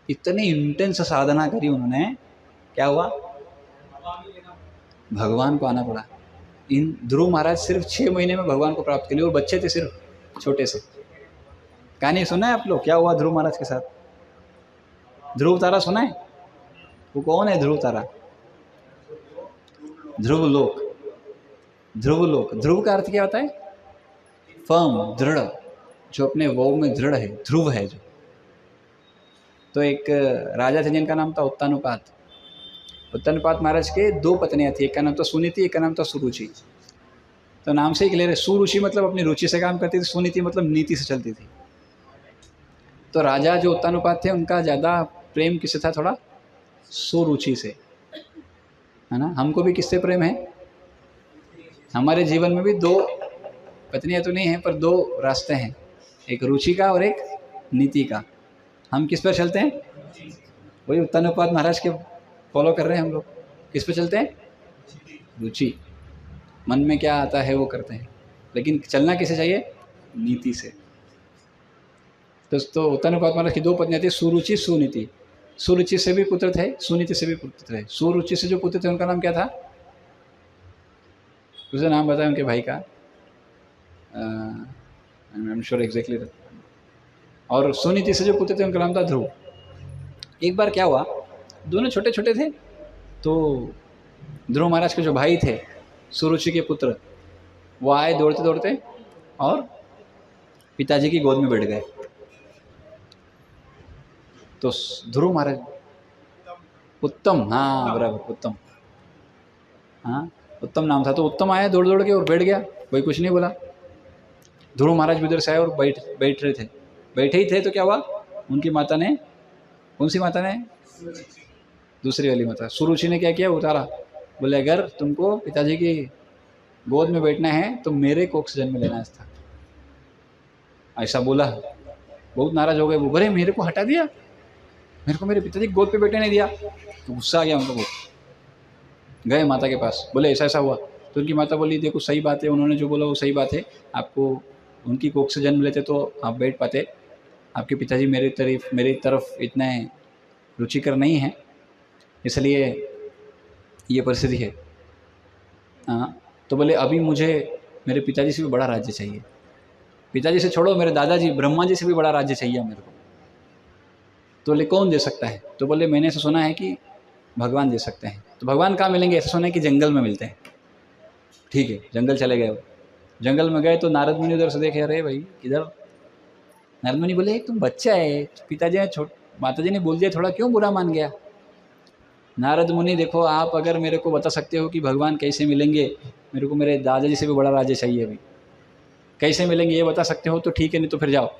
इतनी इंटेंस साधना करी उन्होंने, क्या हुआ? भगवान को आना पड़ा। इन ध्रुव महाराज सिर्फ 6 महीने में भगवान को प्राप्त कर लिए, और बच्चे थे सिर्फ, छोटे से। कहानी सुना है आप लोग, क्या हुआ ध्रुव महाराज के साथ? ध्रुव तारा सुना है? वो कौन है ध्रुव तारा? ध्रुव लोक। ध्रुव लोक, ध्रुव का अर्थ क्या होता है? फर्म, दृढ़, जो अपने वो में दृढ़ है, ध्रुव है जो। तो एक राजा थे जिनका नाम था उत्तानुपात। उत्तानुपात महाराज के 2 पत्नियां थी, एक का नाम था सुनीति, एक का नाम था सुरुचि। तो नाम से ही क्लियर है, सुरुचि मतलब अपनी रुचि से काम करती थी, सुनीति मतलब नीति से चलती थी। तो राजा जो उत्तानुपात थे उनका ज़्यादा प्रेम किससे था? थोड़ा सुरुचि से, है ना। हमको भी किससे प्रेम है? हमारे जीवन में भी दो पत्नियां तो नहीं हैं, पर दो रास्ते हैं, एक रुचि का और एक नीति का। हम किस पर चलते हैं? वही उत्तानपाद महाराज के फॉलो कर रहे हैं हम लोग। किस पे चलते हैं? रुचि। मन में क्या आता है वो करते हैं, लेकिन चलना किसे चाहिए? नीति से। तो उत्तानपाद महाराज की दो पत्नियां थी, सुरुचि सुनीति। सुरुचि से भी पुत्र थे, सुनीति से भी पुत्र थे। सुरुचि से जो पुत्र थे उनका नाम क्या था? उसे नाम बताया उनके भाई का, आई एम श्योर एग्जैक्टली। और सुनीति से जो पुत्र थे उनका नाम था ध्रुव। एक बार क्या हुआ, दोनों छोटे छोटे थे, तो ध्रुव महाराज के जो भाई थे, सुरुचि के पुत्र, वो आए दौड़ते दौड़ते और पिताजी की गोद में बैठ गए। तो ध्रुव महाराज, उत्तम, हाँ बराबर, उत्तम, हाँ उत्तम नाम था। तो उत्तम आया दौड़ दौड़ के और बैठ गया, कोई कुछ नहीं बोला। ध्रुव महाराज भी उधर से आए और बैठ रहे थे, बैठे ही थे तो क्या हुआ, उनकी माता ने, कौन सी माता ने? दूसरी वाली माता सुरुचि ने क्या किया, उतारा। बोले अगर तुमको पिताजी की गोद में बैठना है तो मेरे कोख से जन्म लेना था, ऐसा बोला। बहुत नाराज हो गए वो, बोले मेरे को हटा दिया, मेरे को मेरे पिताजी की गोद पे बैठने नहीं दिया। तो गुस्सा आ गया उनको बहुत। गए माता के पास, बोले ऐसा ऐसा हुआ। तो उनकी माता बोली देखो सही बात है, उन्होंने जो बोला वो सही बात है, आपको उनकी कोख से जन्म लेते तो आप बैठ पाते, आपके पिताजी मेरी तरफ इतने रुचिकर नहीं है, इसलिए ये परिस्थिति है। हाँ, तो बोले अभी मुझे मेरे पिताजी से भी बड़ा राज्य चाहिए। पिताजी से छोड़ो, मेरे दादाजी ब्रह्मा जी से भी बड़ा राज्य चाहिए मेरे को। तो बोले कौन दे सकता है? तो बोले मैंने ऐसा सुना है कि भगवान दे सकते हैं। तो भगवान कहाँ मिलेंगे? ऐसा सुना है कि जंगल में मिलते हैं। ठीक है, जंगल चले गए। जंगल में गए तो नारद मुनि उधर से देखे, अरे भाई किधर? नारद मुनि बोले तुम बच्चा है, पिताजी ने माता जी ने बोल दिया, थोड़ा क्यों बुरा मान गया? नारद मुनि देखो, आप अगर मेरे को बता सकते हो कि भगवान कैसे मिलेंगे, मेरे को मेरे दादाजी से भी बड़ा राज्य चाहिए, अभी कैसे मिलेंगे ये बता सकते हो तो ठीक है, नहीं तो फिर जाओ।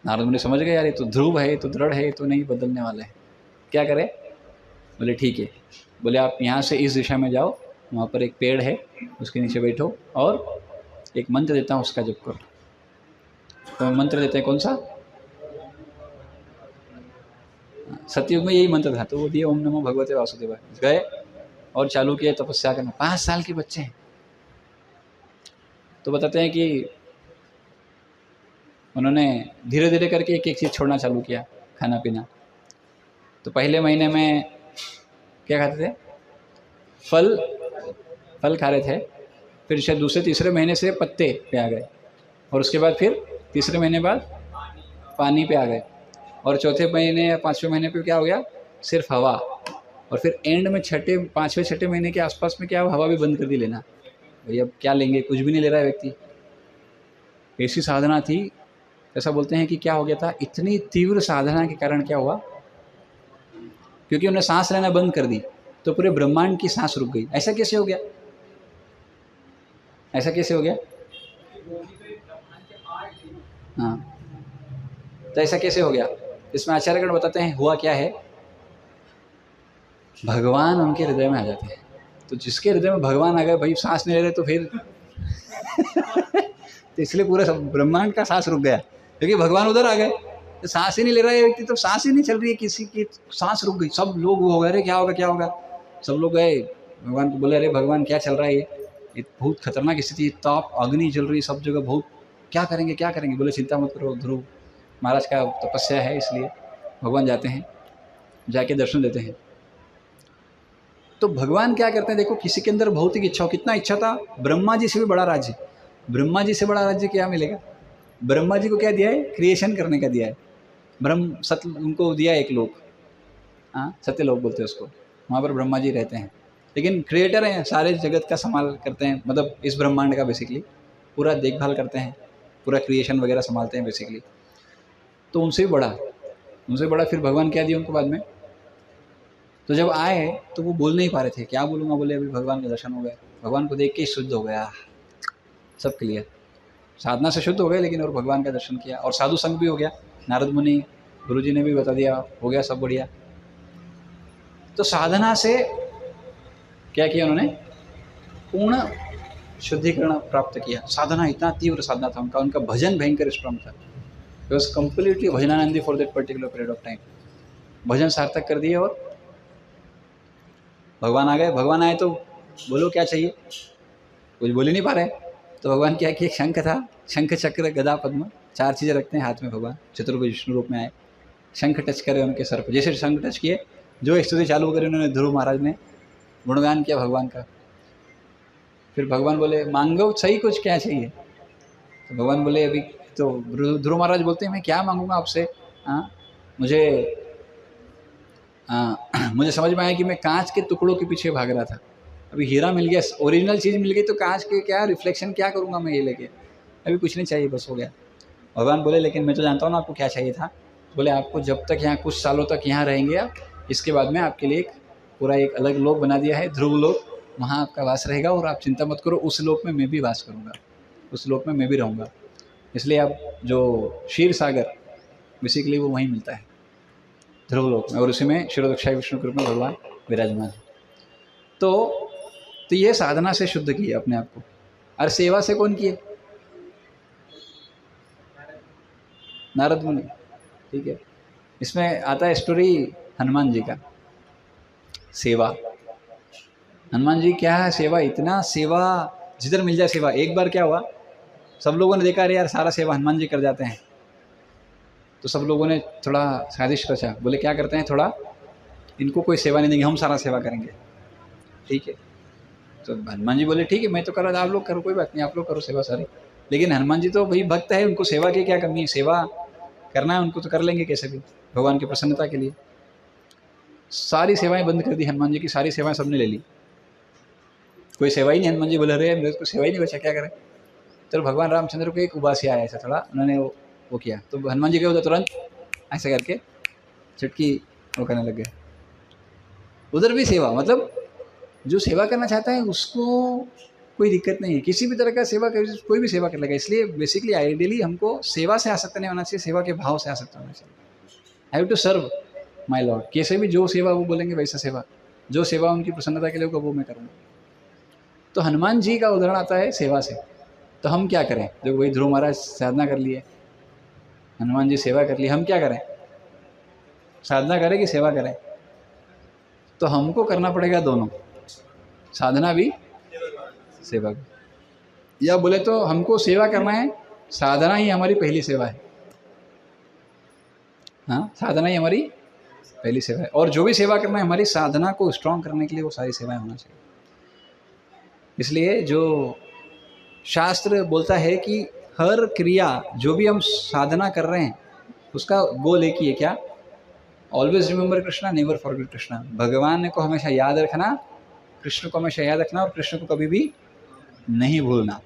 नारद मुनि समझ गए, यार ये तो ध्रुव है, ये तो दृढ़ है, ये तो नहीं बदलने वाला है, क्या करे? बोले ठीक है। बोले आप यहाँ से इस दिशा में जाओ, वहाँ पर एक पेड़ है, उसके नीचे बैठो और एक मंत्र देता हूँ, उसका जप करो। तो मंत्र देते हैं, कौन सा? सतयुग में यही मंत्र था, तो वो दिए ओम नमो भगवते वासुदेवाय। गए और चालू किए तपस्या करना। 5 साल के बच्चे हैं। तो बताते हैं कि उन्होंने धीरे धीरे करके एक एक चीज़ छोड़ना चालू किया, खाना पीना। तो पहले महीने में क्या खाते थे? फल खा रहे थे। फिर शायद दूसरे तीसरे महीने से पत्ते पे आ गए, और उसके बाद फिर तीसरे महीने बाद पानी पे आ गए, और चौथे महीने या 5वें महीने पे क्या हो गया? सिर्फ हवा। और फिर एंड में 5वें 6ठे महीने के आसपास में क्या, हवा भी बंद कर दी लेना। भाई अब क्या लेंगे, कुछ भी नहीं ले रहा है व्यक्ति। ऐसी साधना थी, ऐसा बोलते हैं कि क्या हो गया था, इतनी तीव्र साधना के कारण क्या हुआ, क्योंकि उन्हें सांस लेना बंद कर दी तो पूरे ब्रह्मांड की सांस रुक गई। ऐसा कैसे हो गया? ऐसा कैसे हो गया? हाँ, तो ऐसा कैसे हो गया? इसमें आचार्यगण बताते हैं हुआ क्या है, भगवान उनके हृदय में आ जाते हैं। तो जिसके हृदय में भगवान आ गए, भाई सांस नहीं ले रहे तो फिर तो इसलिए पूरा ब्रह्मांड का सांस रुक गया, क्योंकि भगवान उधर आ गए। तो सांस ही नहीं ले रहा है व्यक्ति, तो सांस ही नहीं चल रही है, किसी की सांस रुक गई। सब लोग वो हो गए, अरे क्या होगा क्या होगा। सब लोग गए भगवान को, बोले अरे भगवान क्या चल रहा है, ये बहुत खतरनाक स्थिति, ताप अग्नि जल रही सब जगह, बहुत क्या करेंगे क्या करेंगे। बोले चिंता मत करो, ध्रुव महाराज का तपस्या है, इसलिए भगवान जाते हैं, जाके दर्शन देते हैं। तो भगवान क्या करते हैं, देखो किसी के अंदर भौतिक इच्छा हो, कितना इच्छा था, ब्रह्मा जी से भी बड़ा राज्य। ब्रह्मा जी से बड़ा राज्य क्या मिलेगा? ब्रह्मा जी को क्या दिया है? क्रिएशन करने का दिया है। ब्रह्म सत्य उनको दिया एक लोक, हाँ सत्य लोक बोलते हैं उसको, वहाँ पर ब्रह्मा जी रहते हैं। लेकिन क्रिएटर हैं, सारे जगत का संभाल करते हैं, मतलब इस ब्रह्मांड का बेसिकली पूरा देखभाल करते हैं, पूरा क्रिएशन वगैरह संभालते हैं बेसिकली। तो उनसे भी बड़ा फिर भगवान क्या दिया उनको बाद में। तो जब आए तो वो बोल नहीं पा रहे थे, क्या बोलूँगा। बोले अभी भगवान का दर्शन हो गया, भगवान को देख के ही शुद्ध हो गया, सब क्लियर। साधना से शुद्ध हो गए, लेकिन और भगवान का दर्शन किया, और साधु संग भी हो गया। नारद मुनि गुरु जी ने भी बता दिया, हो गया सब बढ़िया। तो साधना से क्या किया उन्होंने, पूर्ण शुद्धिकरण प्राप्त किया। साधना, इतना तीव्र साधना था उनका, उनका भजन भयंकर स्ट्रॉन्ग था। ही वॉज कम्प्लीटली भजनानंदी for that particular period of time. भजन सार्थक कर दिए और भगवान आ गए। भगवान आए तो बोलो क्या चाहिए, कुछ बोल ही नहीं पा रहे। तो भगवान क्या कि एक शंख था, शंख चक्र गदा पद्म, 4 चीज़ें रखते हैं हाथ में भगवान, चतुर्भुज विष्णु रूप में आए। शंख टच करे उनके सर पर, जैसे शंख टच किए, जो स्तुति चालू करी उन्होंने, ध्रुव महाराज ने गुणगान किया भगवान का। फिर भगवान बोले मांगो सही, कुछ क्या चाहिए। तो भगवान बोले अभी तो ध्रुव महाराज बोलते हैं मैं क्या मांगूंगा आपसे, हाँ मुझे मुझे समझ में आया कि मैं कांच के टुकड़ों के पीछे भाग रहा था, अभी हीरा मिल गया, ओरिजिनल चीज़ मिल गई, तो कांच के क्या रिफ्लेक्शन क्या करूँगा मैं ये लेके, अभी कुछ नहीं चाहिए, बस हो गया। भगवान बोले लेकिन मैं तो जानता हूँ ना आपको क्या चाहिए था। बोले आपको जब तक यहाँ कुछ सालों तक यहाँ रहेंगे आप, इसके बाद में आपके लिए एक पूरा एक अलग लोक बना दिया है, ध्रुव लोक, वहाँ आपका वास रहेगा और आप चिंता मत करो, उस लोक में मैं भी वास करूँगा, उस लोक में मैं भी रहूँगा। इसलिए आप जो क्षीर सागर बेसिकली वो वहीं मिलता है, ध्रुव लोक में, और उसी में क्षीरोदक्षाय विष्णु के रूप में भगवान विराजमान है। तो ये साधना से शुद्ध किए अपने आप को। और सेवा से कौन किए? नारद मुनि, ठीक है। इसमें आता है स्टोरी हनुमान जी का, सेवा। हनुमान जी क्या है, सेवा, इतना सेवा, जिधर मिल जाए सेवा। एक बार क्या हुआ, सब लोगों ने देखा अरे यार सारा सेवा हनुमान जी कर जाते हैं, तो सब लोगों ने थोड़ा साजिश रचा, बोले क्या करते हैं, थोड़ा इनको कोई सेवा नहीं देंगे, हम सारा सेवा करेंगे, ठीक है। तो हनुमान जी बोले ठीक है मैं तो कर रहा था, आप लोग करो, कोई बात नहीं, आप लोग करो सेवा सारी। लेकिन हनुमान जी तो भाई भक्त है, उनको सेवा की क्या कमी है, सेवा करना है उनको तो कर लेंगे कैसे भी, भगवान की प्रसन्नता के लिए। सारी सेवाएं बंद कर दी हनुमान जी की, सारी सेवाएं सबने ले ली, कोई सेवा ही नहीं। हनुमान जी बोले अरे मेरे को सेवा ही नहीं बचा, क्या करें। तो भगवान रामचंद्र को एक उबासी आया ऐसा थोड़ा, उन्होंने वो किया, तो हनुमान जी क्या होता तुरंत ऐसे करके चुटकी वो करने लग गए। उधर भी सेवा, मतलब जो सेवा करना चाहता है उसको कोई दिक्कत नहीं है, किसी भी तरह का सेवा कर, कोई भी सेवा कर लेगा। इसलिए बेसिकली आइडियली हमको सेवा से आसक्त नहीं होना चाहिए, सेवा के भाव से आसक्त होना चाहिए। I have to serve my lord, कैसे भी जो सेवा वो बोलेंगे वैसा सेवा, जो सेवा उनकी प्रसन्नता के लिए होगा वो मैं करूँगा। तो हनुमान जी का उदाहरण आता है सेवा से। तो हम क्या करें, जो वही ध्रुव महाराज साधना कर लिए, हनुमान जी सेवा कर ली, हम क्या करें, साधना करें कि सेवा करें? तो हमको करना पड़ेगा दोनों, साधना भी सेवा भी। या बोले तो हमको सेवा करना है, साधना ही हमारी पहली सेवा है। हाँ, साधना ही हमारी पहली सेवा है, और जो भी सेवा करना है हमारी साधना को स्ट्रॉन्ग करने के लिए वो सारी सेवाएं होना चाहिए। इसलिए जो शास्त्र बोलता है कि हर क्रिया जो भी हम साधना कर रहे हैं उसका गोल एक ही है, क्या? Always remember Krishna, never forget Krishna. भगवान को हमेशा याद रखना, कृष्ण को हमेशा याद रखना, और कृष्ण को कभी भी नहीं भूलना।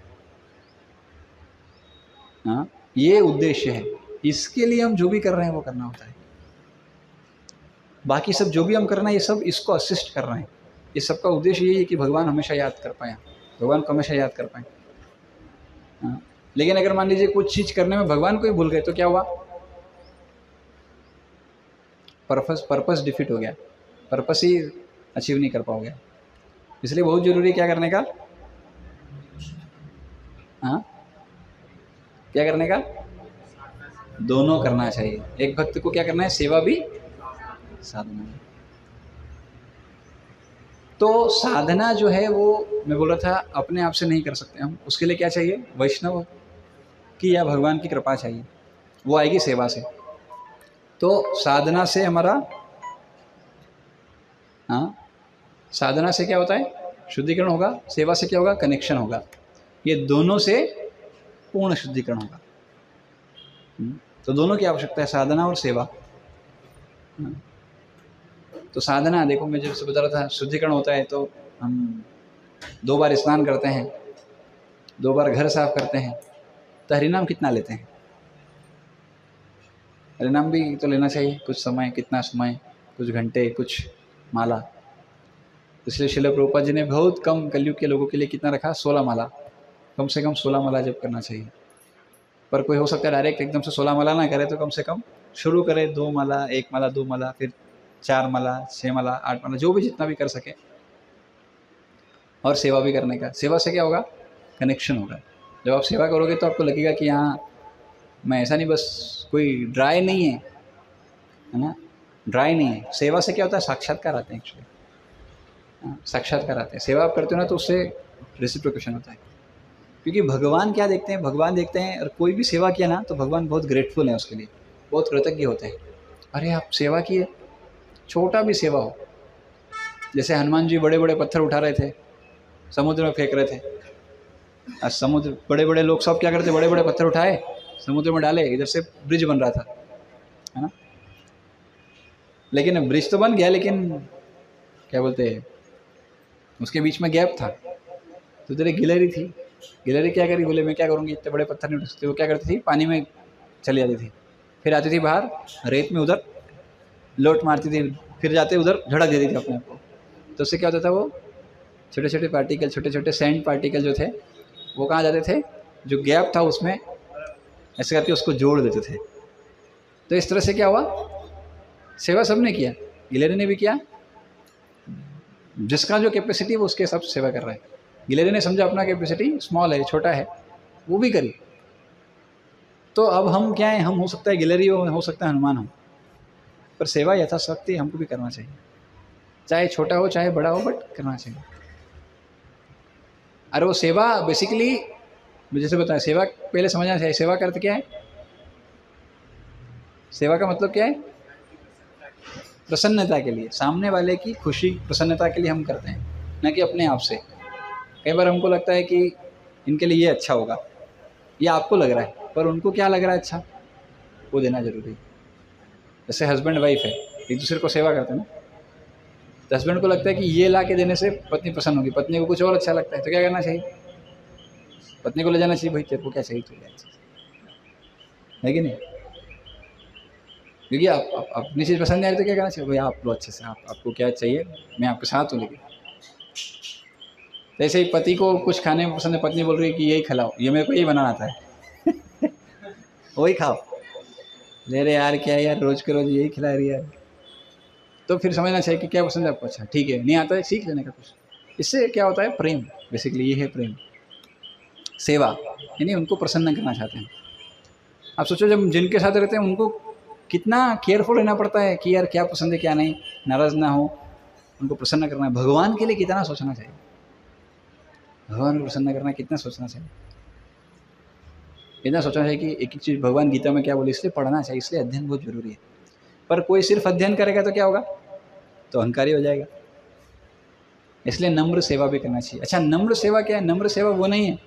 हाँ, ये उद्देश्य है। इसके लिए हम जो भी कर रहे हैं वो करना होता है। बाकी सब जो भी हम कर रहे हैं ये सब इसको असिस्ट कर रहे हैं। इस सब का उद्देश्य यही है कि भगवान हमेशा याद कर पाए, भगवान को हमेशा याद कर पाए। हाँ, लेकिन अगर मान लीजिए कुछ चीज़ करने में भगवान को ही भूल गए तो क्या हुआ? पर्पस डिफीट हो गया, पर्पस ही अचीव नहीं कर पाओगे। इसलिए बहुत जरूरी क्या करने का? हाँ, क्या करने का? दोनों करना चाहिए। एक भक्त को क्या करना है? सेवा भी, साधना भी। तो साधना जो है वो मैं बोल रहा था अपने आप से नहीं कर सकते हम, उसके लिए क्या चाहिए? वैष्णव की या भगवान की कृपा चाहिए, वो आएगी सेवा से। तो साधना से हमारा, हाँ, साधना से क्या होता है? शुद्धिकरण होगा। सेवा से क्या होगा? कनेक्शन होगा। ये दोनों से पूर्ण शुद्धिकरण होगा। तो दोनों की आवश्यकता है, साधना और सेवा। तो साधना देखो, मैं जैसे बता रहा था शुद्धिकरण होता है तो हम 2 बार स्नान करते हैं, 2 बार घर साफ करते हैं, तो हरिनाम कितना लेते हैं? हरिनाम भी तो लेना चाहिए कुछ समय, कितना समय, कुछ घंटे, कुछ माला। इसलिए श्रील प्रभुपाद जी ने बहुत कम कलयुग के लोगों के लिए कितना रखा? 16 माला, कम से कम 16 माला जप करना चाहिए। पर कोई हो सकता है डायरेक्ट एकदम से 16 माला ना करे, तो कम से कम शुरू करे 2 माला, 1 माला, 2 माला, फिर 4 माला, 6 माला, 8 माला, जो भी जितना भी कर सके। और सेवा भी करने का। सेवा से क्या होगा, कनेक्शन होगा। जब आप सेवा करोगे तो आपको लगेगा कि हाँ मैं ऐसा नहीं, बस कोई ड्राई नहीं है ना, ड्राई नहीं है। सेवा से क्या होता है, साक्षात्कार आते हैं एक्चुअली, साक्षात्कार आते हैं। सेवा आप करते हो ना तो उससे रेसिप्रोकेशन होता है। क्योंकि भगवान क्या देखते हैं, भगवान देखते हैं और कोई भी सेवा किया ना तो भगवान बहुत ग्रेटफुल है उसके लिए, बहुत कृतज्ञ होते हैं। अरे आप सेवा किए, छोटा भी सेवा हो, जैसे हनुमान जी बड़े बड़े पत्थर उठा रहे थे, समुद्र में फेंक रहे थे। आज समुद्र, बड़े बड़े लोग सब क्या करते, बड़े बड़े पत्थर उठाए समुद्र में डाले, इधर से ब्रिज बन रहा था, है ना। लेकिन ब्रिज तो बन गया, लेकिन क्या बोलते हैं, उसके बीच में गैप था। तो इधर एक गिलहरी थी, गिलहरी क्या करी, बोले मैं क्या करूँगी, इतने बड़े पत्थर नहीं उठा सकती। वो क्या करती थी, पानी में चली जाती थी, फिर आती थी बाहर रेत में, उधर लोट मारती थी, फिर जाते उधर झड़क देती थी अपने आप को। तो उससे क्या होता था, वो छोटे छोटे पार्टिकल, छोटे छोटे सैंड पार्टिकल जो थे वो कहाँ जाते थे, जो गैप था उसमें ऐसे करके उसको जोड़ देते थे। तो इस तरह से क्या हुआ, सेवा सबने किया, गिलहरी ने भी किया, जिसका जो कैपेसिटी वो उसके हिसाब से सेवा कर रहा है। गिलहरी ने समझा अपना कैपेसिटी स्मॉल है, छोटा है, वो भी करी। तो अब हम क्या है, हम हो सकता है गिलहरी हो सकता है हनुमान हो, पर सेवा यथाशक्ति हमको भी करना चाहिए, चाहे छोटा हो चाहे बड़ा हो, बट करना चाहिए। अरे वो सेवा बेसिकली जैसे बताया, सेवा पहले समझना चाहिए, सेवा का अर्थ क्या है, सेवा का मतलब क्या है, प्रसन्नता के लिए, सामने वाले की खुशी प्रसन्नता के लिए हम करते हैं, न कि अपने आप से। कई बार हमको लगता है कि इनके लिए ये अच्छा होगा, ये आपको लग रहा है, पर उनको क्या लग रहा है अच्छा, वो देना जरूरी है। जैसे हस्बैंड वाइफ है, एक दूसरे को सेवा करते हैं ना, तो हस्बैंड को लगता है कि ये ला के देने से पत्नी प्रसन्न होगी, पत्नी को कुछ और अच्छा लगता है, तो क्या करना चाहिए, पत्नी को ले जाना चाहिए, भाई तेरे को क्या चाहिए तो क्या है कि नहीं। क्योंकि आप अपनी चीज़ पसंद नहीं आ रही तो क्या करना चाहिए, भाई आप लो अच्छे से, आपको क्या चाहिए, मैं आपके साथ हूँ। लेकिन तो ऐसे ही पति को कुछ खाने में पसंद है, पत्नी बोल रही है कि यही खिलाओ, ये मेरे को यही बनाना आता है वही खाओ, ले रे यार क्या यार रोज के रोज यही खिला रही है यार। तो फिर समझना चाहिए कि क्या पसंद है आपको, अच्छा ठीक है, नहीं आता है सीख लेने का कुछ। इससे क्या होता है, प्रेम, बेसिकली ये है प्रेम। सेवा यानी उनको प्रसन्न करना चाहते हैं। आप सोचो जब जिनके साथ रहते हैं उनको कितना केयरफुल रहना पड़ता है कि यार क्या पसंद है क्या नहीं, नाराज़ ना हो, उनको प्रसन्न करना है। भगवान के लिए कितना सोचना चाहिए, भगवान को प्रसन्न करना कितना सोचना चाहिए, इतना सोचना चाहिए कि एक एक चीज़ भगवान गीता में क्या बोले, इसलिए पढ़ना चाहिए, इसलिए अध्ययन बहुत जरूरी है। पर कोई सिर्फ अध्ययन करेगा तो क्या होगा, तो अहंकारी हो जाएगा। इसलिए नम्र सेवा भी करना चाहिए। अच्छा नम्र सेवा क्या है, नम्र सेवा वो नहीं है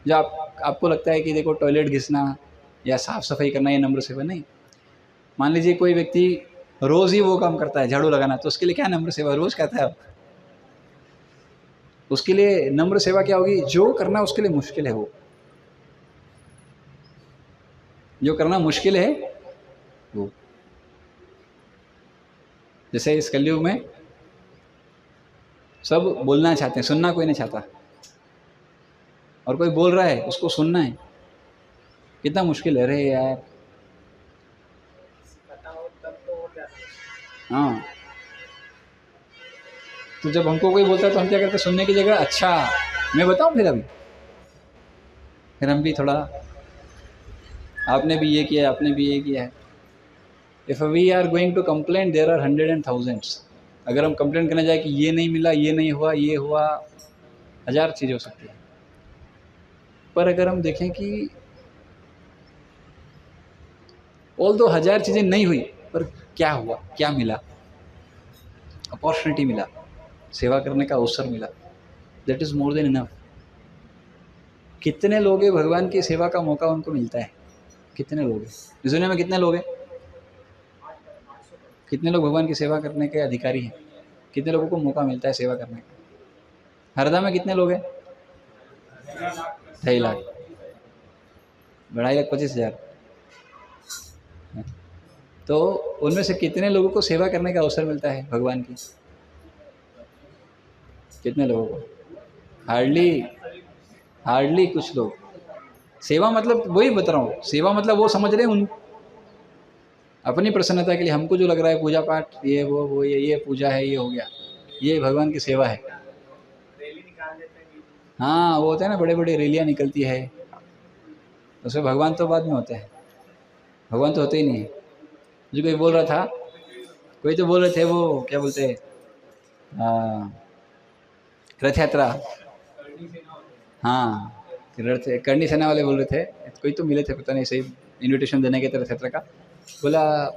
जो आपको लगता है कि देखो टॉयलेट घिसना या साफ सफाई करना ये नम्र सेवा नहीं। मान लीजिए कोई व्यक्ति रोज ही वो काम करता है, झाड़ू लगाना, तो उसके लिए क्या नम्र सेवा, रोज कहता है उसके लिए नम्र सेवा क्या होगी, जो करना उसके लिए मुश्किल है, वो जो करना मुश्किल है वो। जैसे इस कलयुग में सब बोलना चाहते हैं, सुनना कोई नहीं चाहता, और कोई बोल रहा है उसको सुनना है, कितना मुश्किल है। अरे यार हाँ, तो जब हमको कोई बोलता है तो हम क्या करते हैं, सुनने की जगह अच्छा मैं बताऊं फिर अभी, फिर हम भी थोड़ा, आपने भी ये किया है, आपने भी ये किया है। If we are going to complain there are 100 and thousands। अगर हम कंप्लेन करने जाए कि ये नहीं मिला, ये नहीं हुआ, ये हुआ, 1000 चीज़ें हो सकती है। पर अगर हम देखें कि ऑल दो 1000 चीज़ें नहीं हुई, पर क्या हुआ, क्या मिला, अपॉर्चुनिटी मिला, सेवा करने का अवसर मिला, that is more than enough. कितने लोग हैं भगवान की सेवा का मौका उनको मिलता है, कितने लोग हैं इस दुनिया में, कितने लोग हैं, कितने लोग भगवान की सेवा करने के अधिकारी हैं, कितने लोगों को मौका मिलता है सेवा करने का। हरदा में कितने लोग हैं, 2.5 लाख, 2.25 लाख तो उनमें से कितने लोगों को सेवा करने का अवसर मिलता है भगवान की, कितने लोगों को, हार्डली कुछ लोग। सेवा मतलब वही बता रहा हूँ, सेवा मतलब वो समझ रहे हैं उन अपनी प्रसन्नता के लिए, हमको जो लग रहा है पूजा पाठ ये वो ये पूजा है, ये हो गया, ये भगवान की सेवा है। हाँ, वो होता है ना, बड़े बड़े रैलियाँ निकलती है, उसमें भगवान तो बाद में होते हैं, भगवान तो होते ही नहीं है। जो कोई बोल रहा था, कोई तो बोल रहे थे वो क्या बोलते हैं, रथ यात्रा। हाँ, रथ करनी सेना वाले बोल रहे थे, कोई तो मिले थे, पता नहीं, सही इनविटेशन देने के थे रथ यात्रा का।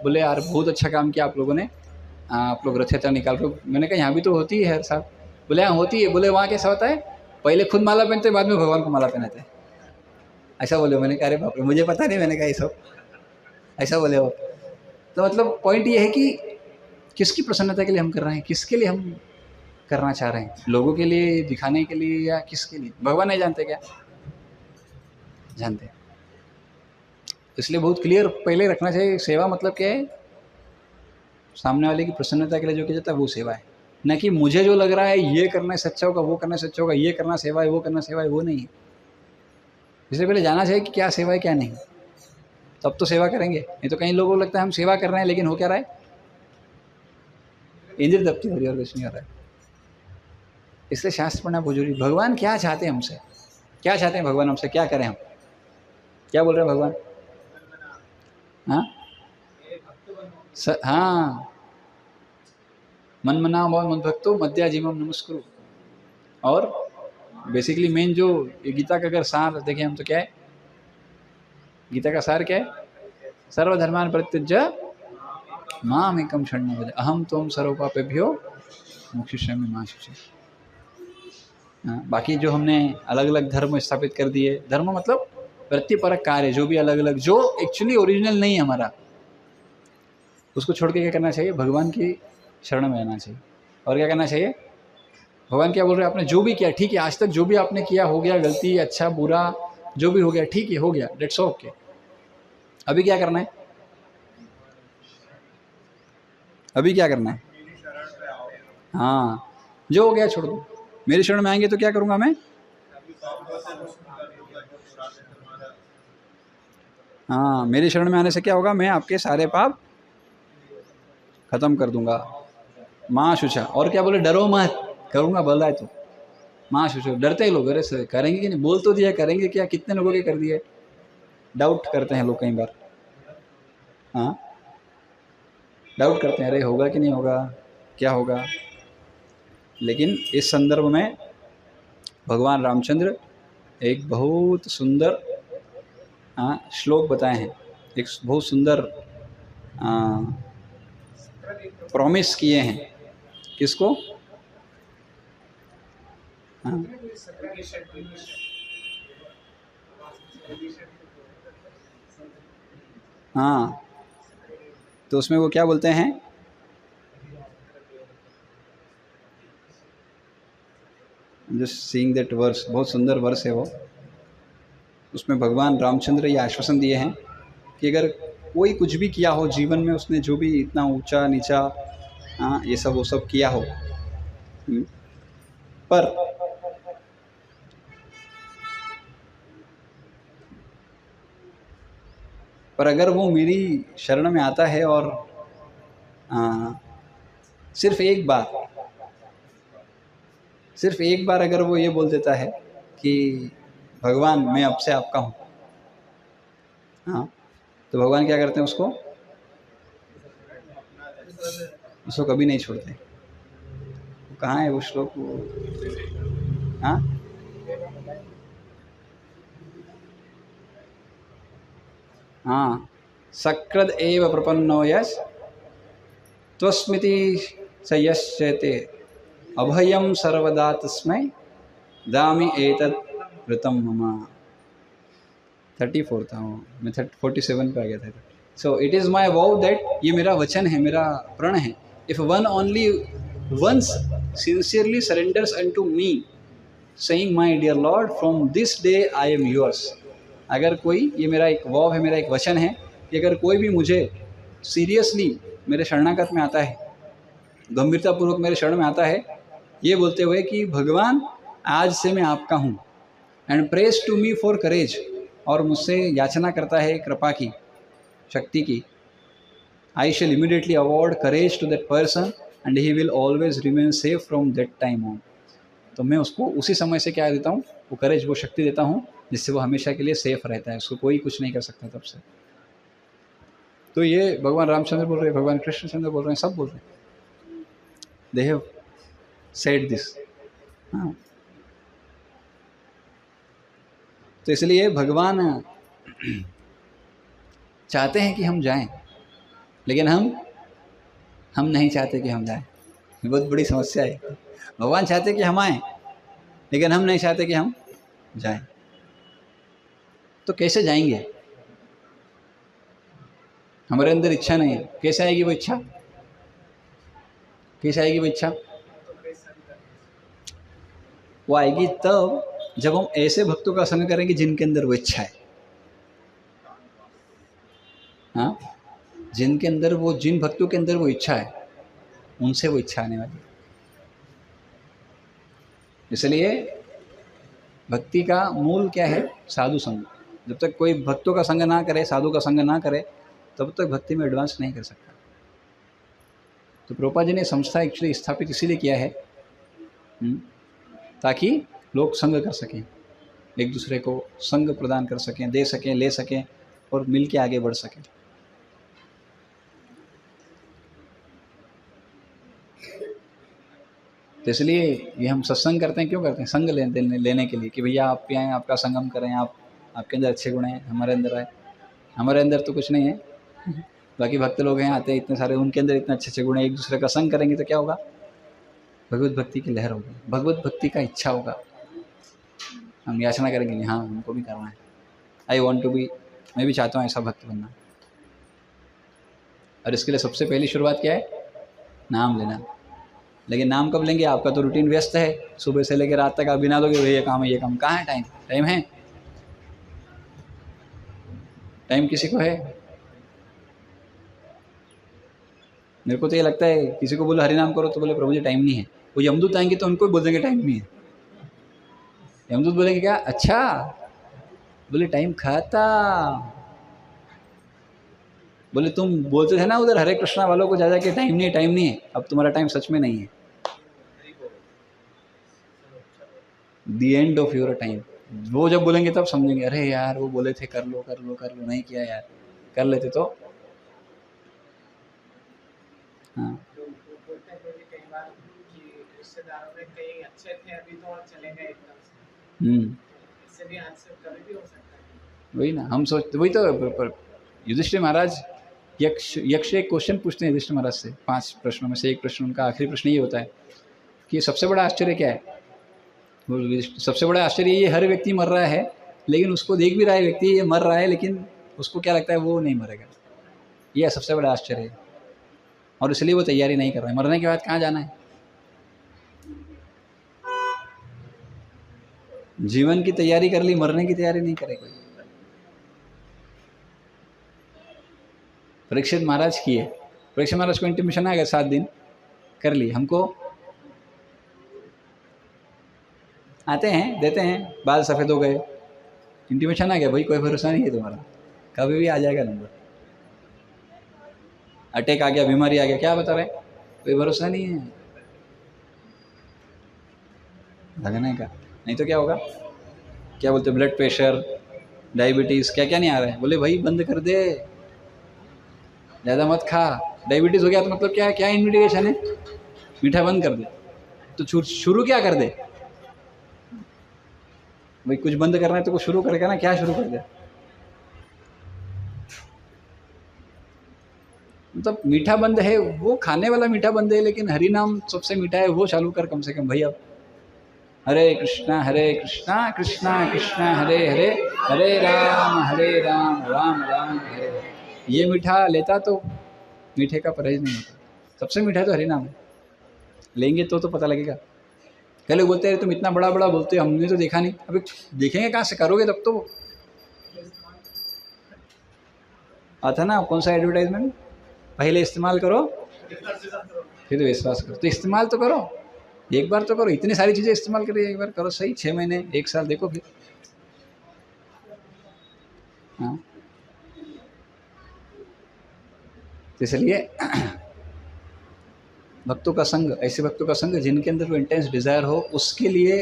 बोले यार बहुत अच्छा काम किया आप लोगों ने, आप लोग रथ यात्रा निकाल रहे हो। मैंने कहा यहाँ भी तो होती है हर साल। बोले हाँ होती है। बोले वहाँ कैसा होता है, पहले खुद माला पहनते बाद में भगवान को माला पहनाते हैं, ऐसा बोले। मैंने कहा अरे बाप रे, मुझे पता नहीं। मैंने कहा ये सब ऐसा बोले वो। तो मतलब पॉइंट ये है कि किसकी प्रसन्नता के लिए हम कर रहे हैं, किसके लिए हम करना चाह रहे हैं, लोगों के लिए, दिखाने के लिए, या किसके लिए? भगवान नहीं जानते क्या? जानते। इसलिए बहुत क्लियर पहले रखना चाहिए, सेवा मतलब क्या है, सामने वाले की प्रसन्नता के लिए जो किया जाता है वो सेवा है, न कि मुझे जो लग रहा है ये करना सच्चा होगा, वो करना सच्चा होगा, ये करना सेवा है, वो करना सेवा है, वो नहीं है। इसलिए पहले जाना चाहिए कि क्या सेवा है क्या नहीं, तब तो सेवा करेंगे। नहीं तो कई लोगों को लगता है हम सेवा कर रहे हैं लेकिन हो क्या रहा है, इंद्रिय तृप्ति हो रही है और कुछ नहीं हो रहा है। इसलिए शास्त्र पढ़ना बहुत जरूरी। भगवान क्या चाहते हैं हमसे, क्या चाहते हैं भगवान हमसे, क्या करें हम, क्या बोल रहे हैं भगवान? हाँ हाँ, मन मना भाव मद भक्तो मध्याजीवम नमस्कुरु। और बेसिकली मेन जो गीता का अगर सार देखें हम तो क्या है, गीता का सार क्या है, सर्वधर्मान परित्यज्य माम एकम शरणं व्रज अहम त्वं सर्वपापेभ्यो मोक्षयिष्यामि मा शुचि। बाकी जो हमने अलग अलग धर्म स्थापित कर दिए, धर्म मतलब वृत्तिपरक कार्य, जो भी अलग अलग, जो एक्चुअली ओरिजिनल नहीं है हमारा, उसको छोड़ के क्या करना चाहिए, भगवान की शरण में आना चाहिए। और क्या करना चाहिए, भगवान क्या बोल रहे हैं, आपने जो भी किया ठीक है, आज तक जो भी आपने किया हो गया, गलती अच्छा बुरा जो भी हो गया ठीक है, हो गया, डेट्स ओके। अभी क्या करना है, अभी क्या करना है? हाँ, जो हो गया छोड़ दो, मेरी शरण में आएंगे तो क्या करूँगा मैं? हाँ, मेरी शरण में आने से क्या होगा, मैं आपके सारे पाप खत्म कर दूंगा। माँ शुचा, और क्या बोले, डरो मत, करूँगा बोल रहा है तो माँ शुचो। डरते हैं लोग, अरे सर करेंगे कि नहीं, बोल तो दिया, करेंगे क्या, कितने लोगों के कर दिए। डाउट करते हैं लोग कई बार, हाँ डाउट करते हैं, अरे होगा कि नहीं होगा, क्या होगा। लेकिन इस संदर्भ में भगवान रामचंद्र एक बहुत सुंदर श्लोक बताए हैं, एक बहुत सुंदर प्रॉमिस किए हैं। किसको? हाँ, तो उसमें वो क्या बोलते हैं, जस्ट सीइंग दैट वर्स, बहुत सुंदर वर्स है वो। उसमें भगवान रामचंद्र ये आश्वासन दिए हैं कि अगर कोई कुछ भी किया हो जीवन में, उसने जो भी इतना ऊंचा नीचा ये सब वो सब किया हो, पर अगर वो मेरी शरण में आता है और सिर्फ एक बार अगर वो ये बोल देता है कि भगवान मैं अब से आपका हूँ, हाँ, तो भगवान क्या करते हैं, उसको कभी नहीं छोड़ते। कहाँ है वो श्लोक? हाँ, हाँ, सकृद एव प्रपन्नो यस् त्वस्मिति स यस्यते अभयम सर्वदा तस्मै दामि एतत् व्रतम मम। 34 था वो, मैं 47 पे आ गया था। So it is my vow that, ये मेरा वचन है, मेरा प्रण है, if one only once sincerely surrenders unto me saying my dear lord from this day I am yours. अगर कोई, ये मेरा एक वाव है, मेरा एक वचन है कि अगर कोई भी मुझे सीरियसली मेरे शरणागत में आता है, गंभीरतापूर्वक मेरे शरण में आता है, ये बोलते हुए कि भगवान आज से मैं आपका हूँ, and praise to me for courage, और मुझसे याचना करता है कृपा की, शक्ति की, I shall immediately award courage to that person and he will always remain safe from that time on. तो मैं उसको उसी समय से क्या देता हूँ, वो करेज, वो शक्ति देता हूँ जिससे वो हमेशा के लिए सेफ रहता है, उसको कोई कुछ नहीं कर सकता तब से। तो ये भगवान रामचंद्र बोल रहे हैं, भगवान कृष्णचंद्र बोल रहे हैं, सब बोल रहे हैं, दे हैव सेड दिस। हाँ, तो इसलिए भगवान चाहते हैं कि हम जाएं, लेकिन हम नहीं चाहते कि हम जाएं। बहुत बड़ी समस्या है। भगवान चाहते कि हम आए, लेकिन हम नहीं चाहते कि हम जाएं। तो कैसे जाएंगे? हमारे अंदर इच्छा नहीं है, कैसे आएगी वो इच्छा? कैसे आएगी वो इच्छा? वो आएगी तब जब हम ऐसे भक्तों का संग करेंगे जिनके अंदर वो इच्छा है। हाँ, जिनके अंदर वो, जिन भक्तों के अंदर वो इच्छा है, उनसे वो इच्छा आने वाली है। इसलिए भक्ति का मूल क्या है? साधु संग। जब तक कोई भक्तों का संग ना करे, साधु का संग ना करे, तब तक भक्ति में एडवांस नहीं कर सकता। तो प्रभुपाद जी ने संस्था एक्चुअली स्थापित इसीलिए किया है ताकि लोग संग कर सकें, एक दूसरे को संग प्रदान कर सकें, दे सकें, ले सकें और मिल के आगे बढ़ सकें। तो इसलिए ये हम सत्संग करते हैं, क्यों करते हैं? संग लेने के लिए, कि भैया आप भी आएँ, आपका संगम करें, आप, आपके अंदर अच्छे गुण हैं, हमारे अंदर आए। हमारे अंदर तो कुछ नहीं है, बाकी भक्त लोग हैं, आते हैं इतने सारे, उनके अंदर इतने अच्छे अच्छे गुण हैं। एक दूसरे का संग करेंगे तो क्या होगा? भगवत भक्ति की लहर होगी, भगवत भक्ति का इच्छा होगा। हम याचना करेंगे नहीं, हाँ हमको भी करना है, आई वॉन्ट टू बी, मैं भी चाहता हूँ ऐसा भक्त बनना। और इसके लिए सबसे पहली शुरुआत क्या है? नाम लेना। लेकिन नाम कब लेंगे? आपका तो रूटीन व्यस्त है, सुबह से लेकर रात तक आप बिना दोगे ये काम है, ये काम, कहाँ है टाइम? टाइम है? टाइम किसी को है? मेरे को तो ये लगता है, किसी को बोलो हरि नाम करो तो बोले प्रभु जी टाइम नहीं है। वो यमदूत आएंगे तो उनको भी बोल देंगे टाइम नहीं है। यमदूत बोलेंगे क्या? अच्छा, बोले टाइम खाता। बोले तुम बोलते थे ना उधर हरे कृष्णा वालों को जा जाके टाइम नहीं है, टाइम नहीं है, अब तुम्हारा टाइम सच में नहीं है। The end of your time. वो जब बोलेंगे तब समझेंगे, अरे यार वो बोले थे कर लो कर लो कर लो, नहीं किया यार, कर लेते तो। हाँ, वही ना हम सोचते, वही तो युधिष्ठिर महाराज, यक्ष एक क्वेश्चन पूछते हैं युधिष्ठिर महाराज से, 5 प्रश्नों में से एक प्रश्न उनका आखिरी प्रश्न ये होता है कि सबसे बड़ा आश्चर्य क्या है? सबसे बड़ा आश्चर्य ये, हर व्यक्ति मर रहा है, लेकिन उसको देख भी रहा है व्यक्ति ये मर रहा है, लेकिन उसको क्या लगता है वो नहीं मरेगा। ये सबसे बड़ा आश्चर्य है, और इसलिए वो तैयारी नहीं कर रहा है। मरने के बाद कहाँ जाना है? जीवन की तैयारी कर ली, मरने की तैयारी नहीं करे कोई। परीक्षित महाराज की है, परीक्षित महाराज को इंटीमेशन आ गया 7 दिन कर ली, हमको आते हैं देते हैं, बाल सफ़ेद हो गए, इंटीमेशन आ गया, भाई कोई भरोसा नहीं है तुम्हारा, कभी भी आ जाएगा नंबर, अटैक आ गया, बीमारी आ गया, क्या बता रहे, कोई भरोसा नहीं है भगने का। नहीं तो क्या होगा? क्या बोलते, ब्लड प्रेशर, डायबिटीज़, क्या क्या नहीं आ रहा है? बोले भाई बंद कर दे, ज़्यादा मत खा। डायबिटीज़ हो गया तो मतलब क्या है, क्या इंडिकेशन है? मीठा बंद कर दे। तो शुरू क्या कर दे भाई? कुछ बंद करना है तो कुछ शुरू करेगा ना, क्या शुरू कर दे? मतलब मीठा बंद है, वो खाने वाला मीठा बंद है, लेकिन हरि नाम सबसे मीठा है, वो चालू कर कम से कम भाई। अब हरे कृष्णा कृष्णा कृष्णा हरे हरे, हरे राम राम राम हरे हरे। ये मीठा लेता तो मीठे का परहेज नहीं होता। सबसे मीठा तो हरि नाम है, लेंगे तो पता लगेगा। कई लोग बोलते हैं तुम इतना बड़ा बड़ा बोलते हो, हमने तो देखा नहीं। अभी देखेंगे कहाँ से, करोगे तब तो आता ना। कौन सा एडवर्टाइजमेंट? पहले इस्तेमाल करो फिर विश्वास करो। तो इस्तेमाल तो करो, एक बार तो करो, इतनी सारी चीज़ें इस्तेमाल करिए, एक बार करो सही, 6 महीने 1 साल देखो फिर। हाँ, तो इसलिए भक्तों का संग, ऐसे भक्तों का संग जिनके अंदर वो इंटेंस डिज़ायर हो, उसके लिए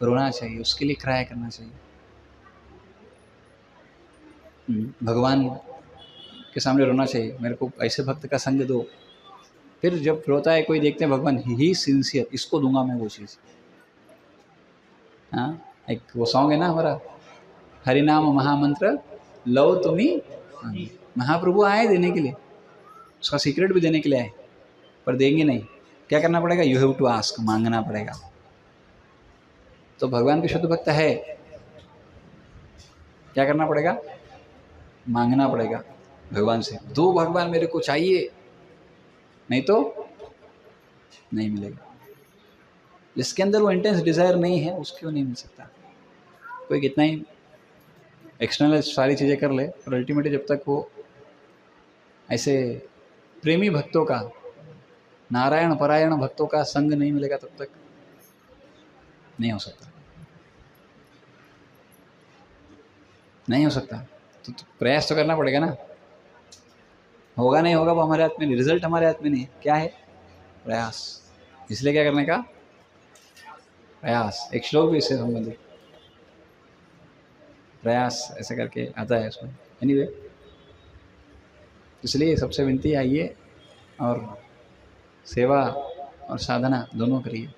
रोना चाहिए, उसके लिए क्राई करना चाहिए। भगवान के सामने रोना चाहिए, मेरे को ऐसे भक्त का संग दो। फिर जब रोता है कोई, देखते हैं भगवान ही सिंसियर, इसको दूंगा मैं वो चीज़। हाँ, एक वो सॉन्ग है ना हमारा, हरिनाम महामंत्र लो तुम्हें। महाप्रभु आए देने के लिए, उसका सीक्रेट भी देने के लिए आए, पर देंगे नहीं। क्या करना पड़ेगा? यू हैव टू आस्क, मांगना पड़ेगा। तो भगवान के शुद्ध भक्त है, क्या करना पड़ेगा? मांगना पड़ेगा भगवान से, दो भगवान मेरे को चाहिए, नहीं तो नहीं मिलेगा। जिसके अंदर वो इंटेंस डिज़ायर नहीं है उसको नहीं मिल सकता। कोई कितना ही एक्सटर्नल सारी चीज़ें कर ले, और अल्टीमेटली जब तक वो ऐसे प्रेमी भक्तों का, नारायण परायण भक्तों का संग नहीं मिलेगा, तब तक नहीं हो सकता, नहीं हो सकता। तो प्रयास तो करना पड़ेगा ना। होगा नहीं होगा वो हमारे हाथ में नहीं, रिजल्ट हमारे हाथ में नहीं है। क्या है? प्रयास। इसलिए क्या करने का? प्रयास। एक श्लोक भी इससे संबंधित, प्रयास ऐसे करके आता है उसमें। एनीवे, इसलिए सबसे विनती आइए और सेवा और साधना दोनों करिए।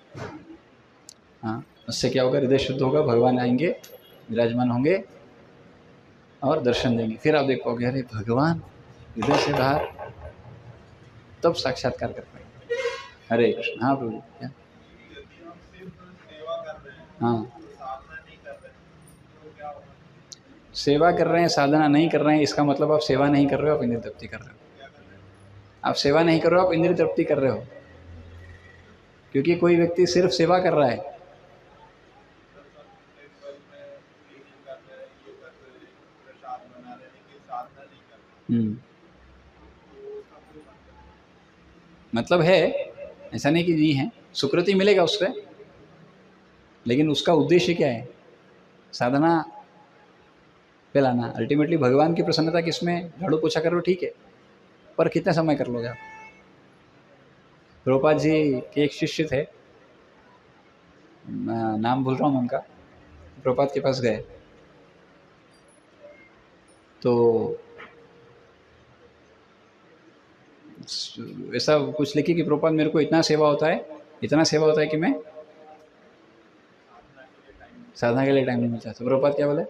हाँ, उससे क्या होगा? हृदय शुद्ध होगा, भगवान आएंगे, विराजमान होंगे और दर्शन देंगे। फिर आप देख पाओगे अरे भगवान हृदय से बाहर, तब साक्षात्कार कर पाएंगे। हरे कृष्ण। हाँ प्रभु, क्या? हाँ, सेवा कर रहे हैं, साधना नहीं कर रहे हैं, इसका मतलब आप सेवा नहीं कर रहे हो, आप इंद्रिय तृप्ति कर रहे हो। आप सेवा नहीं कर रहे हो, आप इंद्रिय तृप्ति कर रहे हो। क्योंकि कोई व्यक्ति सिर्फ सेवा कर रहा है, मतलब है ऐसा नहीं कि नहीं है, सुकृति मिलेगा उससे, लेकिन उसका उद्देश्य क्या है? साधना पे लाना। अल्टीमेटली भगवान की प्रसन्नता किसमें? झाड़ू पोछा करो ठीक है, पर कितने समय कर लोगे आप? प्रभुपाद जी के एक शिष्य थे, नाम भूल रहा हूँ उनका, प्रभुपाद के पास गए तो ऐसा कुछ लिखी कि प्रभुपाद मेरे को इतना सेवा होता है, इतना सेवा होता है कि मैं साधना के लिए टाइम नहीं मिलता। तो प्रभुपाद क्या बोले?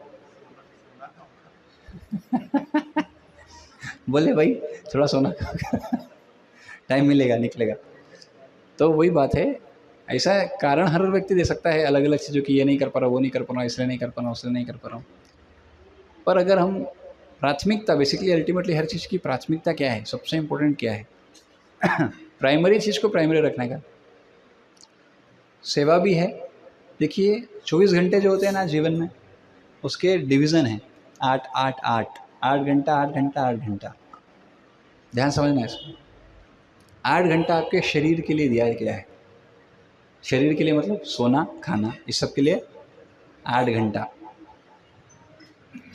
बोले भाई थोड़ा सोना टाइम मिलेगा, निकलेगा। तो वही बात है, ऐसा कारण हर व्यक्ति दे सकता है अलग अलग चीज़ों की, ये नहीं कर पा रहा, वो नहीं कर पा रहा, इसलिए नहीं कर पा रहा, उसलिए नहीं कर पा रहा हूँ। पर अगर हम प्राथमिकता, बेसिकली अल्टीमेटली हर चीज़ की प्राथमिकता क्या है, सबसे इम्पोर्टेंट क्या है? प्राइमरी चीज़ को प्राइमरी रखने का। सेवा भी है। देखिए 24 घंटे जो होते हैं ना जीवन में, उसके डिवीज़न है 8 8 8, 8 घंटा 8 घंटा 8 घंटा। ध्यान समझना है इसको। 8 घंटा आपके शरीर के लिए दिया गया है। शरीर के लिए मतलब सोना, खाना, इस सब के लिए 8 घंटा।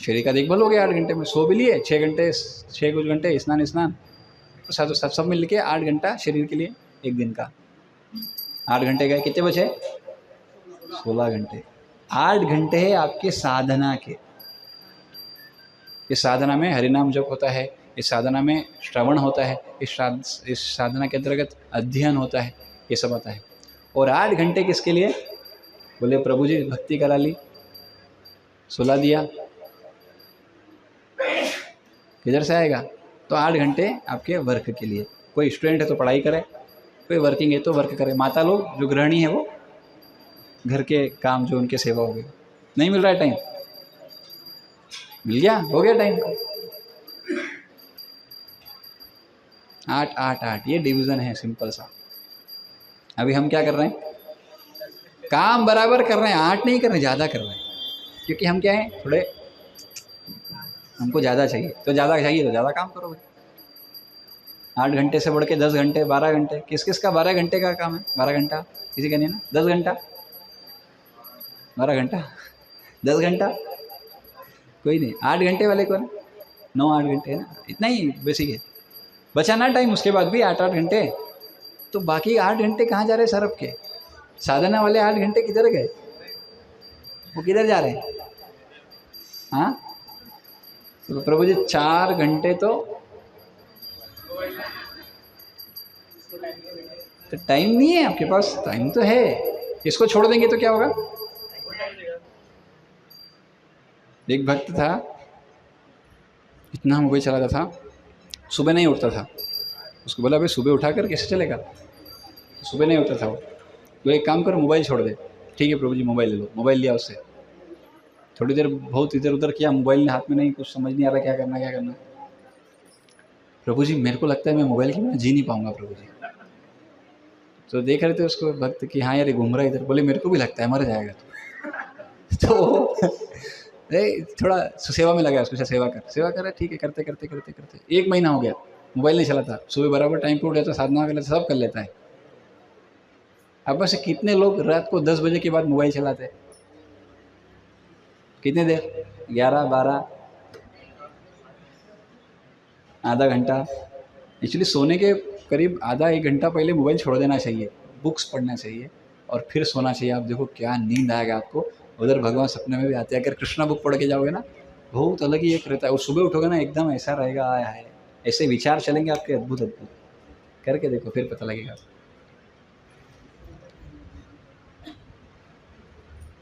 शरीर का देखभाल हो गया 8 घंटे में, सो भी लिए 6 घंटे, 6 कुछ घंटे स्नान तो सब मिल के 8 घंटा शरीर के लिए एक दिन का। 8 घंटे गए, कितने बचे? 16 घंटे। 8 घंटे है आपके साधना के। इस साधना में हरिनाम जप होता है, इस साधना में श्रवण होता है, इस साधना के अंतर्गत अध्ययन होता है, ये सब आता है। और 8 घंटे किसके लिए? बोले प्रभु जी भक्ति करा ली, सुला दिया, किधर से आएगा? तो 8 घंटे आपके वर्क के लिए। कोई स्टूडेंट है तो पढ़ाई करे, कोई वर्किंग है तो वर्क करे। माता लोग जो गृहिणी है वो घर के काम, जो उनके सेवा हो गई। नहीं मिल रहा है टाइम, मिल गया, हो गया टाइम का। 8 8 8 ये डिवीज़न है सिंपल सा। अभी हम क्या कर रहे हैं? काम बराबर कर रहे हैं, 8 नहीं कर रहे, ज़्यादा कर रहे हैं। क्योंकि हम क्या हैं, थोड़े हमको ज़्यादा चाहिए, तो ज़्यादा चाहिए तो ज़्यादा काम करो भाई। 8 घंटे से बढ़ के 10 घंटे 12 घंटे, किस किस का 12 घंटे का काम है? 12 घंटा किसी का नहीं ना, 10 घंटा 12 घंटा 10 घंटा कोई नहीं। 8 घंटे वाले कौन है? 9 8 घंटे है ना, इतना ही बेसिक है। बचा ना टाइम उसके बाद भी 8 8 घंटे, तो बाकी 8 घंटे कहाँ जा रहे सरब के? साधना वाले 8 घंटे किधर गए? वो किधर जा रहे हैं? हाँ, तो प्रभु जी 4 घंटे तो टाइम नहीं है आपके पास? टाइम तो है, इसको छोड़ देंगे तो क्या होगा? एक भक्त था, इतना मोबाइल चलाता था, सुबह नहीं उठता था। उसको बोला भाई सुबह उठा कर कैसे चलेगा? सुबह नहीं उठता था वो। तो एक काम करो, मोबाइल छोड़ दे। ठीक है प्रभु जी, मोबाइल ले लो। मोबाइल लिया उससे, थोड़ी देर बहुत इधर उधर किया, मोबाइल ने हाथ में नहीं, कुछ समझ नहीं आ रहा क्या करना क्या करना। प्रभु जी मेरे को लगता है मैं मोबाइल के बिना जी नहीं पाऊंगा प्रभु जी। तो देख रहे थे उसको भक्त कि हाँ यार ये घूम रहा है इधर। बोले मेरे को भी लगता है मर जाएगा तो थोड़ा सेवा में लगा, उसको सेवा कर। ठीक है, करते करते करते करते 1 महीना हो गया, मोबाइल नहीं चलाता, सुबह बराबर टाइम पे उठ जाता, साधना कर लेता, सब कर लेता है। अब बस कितने लोग रात को 10 बजे के बाद मोबाइल चलाते हैं? कितने देर? 11, 12, आधा घंटा। एक्चुअली सोने के करीब आधा 1 घंटा पहले मोबाइल छोड़ देना चाहिए, बुक्स पढ़ना चाहिए और फिर सोना चाहिए। आप देखो क्या नींद आएगा आपको। उधर भगवान सपने में भी आते हैं। अगर कृष्णा बुक पढ़ के जाओगे ना, बहुत अलग ही एक रहता है। और सुबह उठोगे ना, एकदम ऐसा रहेगा, आया है ऐसे विचार चलेंगे आपके अद्भुत अद्भुत। करके देखो फिर पता लगेगा।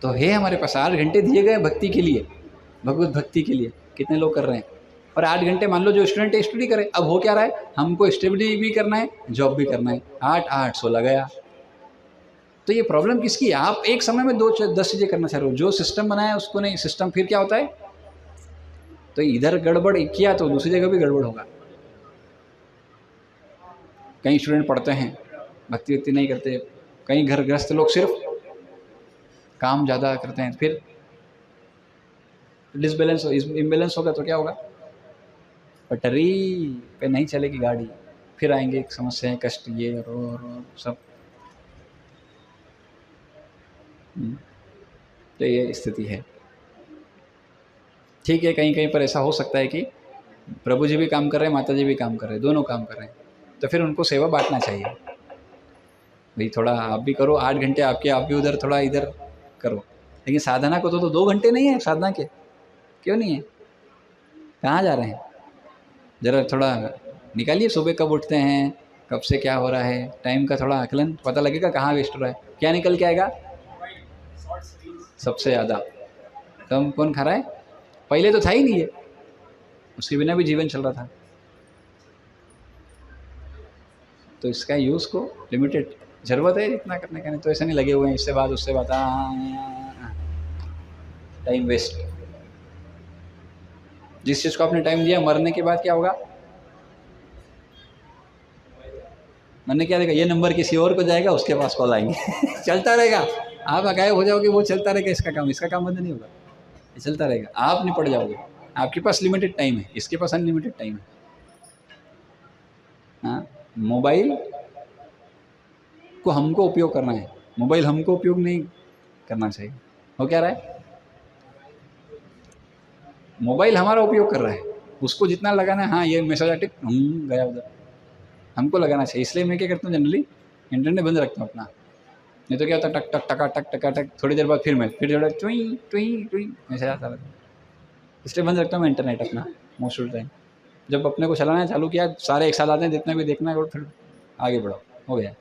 तो है हमारे पास 8 घंटे दिए गए भक्ति के लिए, भगवत भक्ति के लिए। कितने लोग कर रहे हैं? और 8 घंटे मान लो जो स्टूडेंट है स्टडी करे। अब हो क्या रहा है, हमको स्टडी भी करना है, जॉब भी करना है। 8 8 16 गया। तो ये प्रॉब्लम किसकी है? आप एक समय में 10 चीज़ें करना चाह रहे हो। जो सिस्टम बनाया उसको नहीं, सिस्टम फिर क्या होता है, तो इधर गड़बड़ किया तो दूसरी जगह भी गड़बड़ होगा। कई स्टूडेंट पढ़ते हैं, भक्ति वक्ति नहीं करते। कई घर गृहस्थ लोग सिर्फ काम ज़्यादा करते हैं, फिर डिसबैलेंस इम्बैलेंस होगा तो क्या होगा? पटरी पे नहीं चलेगी गाड़ी, फिर आएंगे समस्याएं, कष्ट, ये और सब। तो ये स्थिति है। ठीक है, कहीं कहीं पर ऐसा हो सकता है कि प्रभु जी भी काम कर रहे हैं, माता जी भी काम कर रहे हैं, दोनों काम कर रहे हैं, तो फिर उनको सेवा बांटना चाहिए। भाई थोड़ा आप भी करो, 8 घंटे आपके, आप भी उधर थोड़ा इधर करो। लेकिन साधना को तो 2 घंटे नहीं है साधना के। क्यों नहीं है? कहाँ जा रहे हैं? ज़रा थोड़ा निकालिए, सुबह कब उठते हैं, कब से क्या हो रहा है, टाइम का थोड़ा आकलन, पता लगेगा कहाँ वेस्ट हो रहा है। क्या निकल के आएगा? सबसे ज़्यादा कम कौन खा रहा है? पहले तो था ही नहीं है, उसके बिना भी जीवन चल रहा था। तो इसका यूज़ को लिमिटेड ज़रूरत है इतना करने का, नहीं तो ऐसे नहीं लगे हुए हैं इससे बात उससे बात, टाइम वेस्ट। जिस चीज़ को आपने टाइम दिया, मरने के बाद क्या होगा? मरने क्या देगा? ये नंबर किसी और को जाएगा, उसके पास कॉल आएंगे चलता रहेगा। आप गायब हो जाओगे, वो चलता रहेगा। इसका काम बंद नहीं होगा, ये चलता रहेगा। आप निपट जाओगे। आपके पास लिमिटेड टाइम है, इसके पास अनलिमिटेड टाइम है। हाँ, मोबाइल को हमको उपयोग करना है, मोबाइल हमको उपयोग नहीं करना चाहिए। हो क्या रहा है? मोबाइल हमारा उपयोग कर रहा है, उसको जितना लगाना है, हाँ ये मैसेज आ टिक गया उधर, हमको लगाना चाहिए। इसलिए मैं क्या करता हूँ, जनरली इंटरनेट बंद रखता हूँ अपना। नहीं तो क्या होता है, टक टक टका टक टका टक, थोड़ी देर बाद फिर थोड़ा टुई टुई टुई मैसेज आता रहता है। इसलिए बंद रखता हूँ मैं इंटरनेट अपना मोस्ट ऑफ द टाइम। जब अपने को चलाना है चालू किया, सारे एक साथ आते हैं, जितना भी देखना है और फिर आगे बढ़ो, हो गया।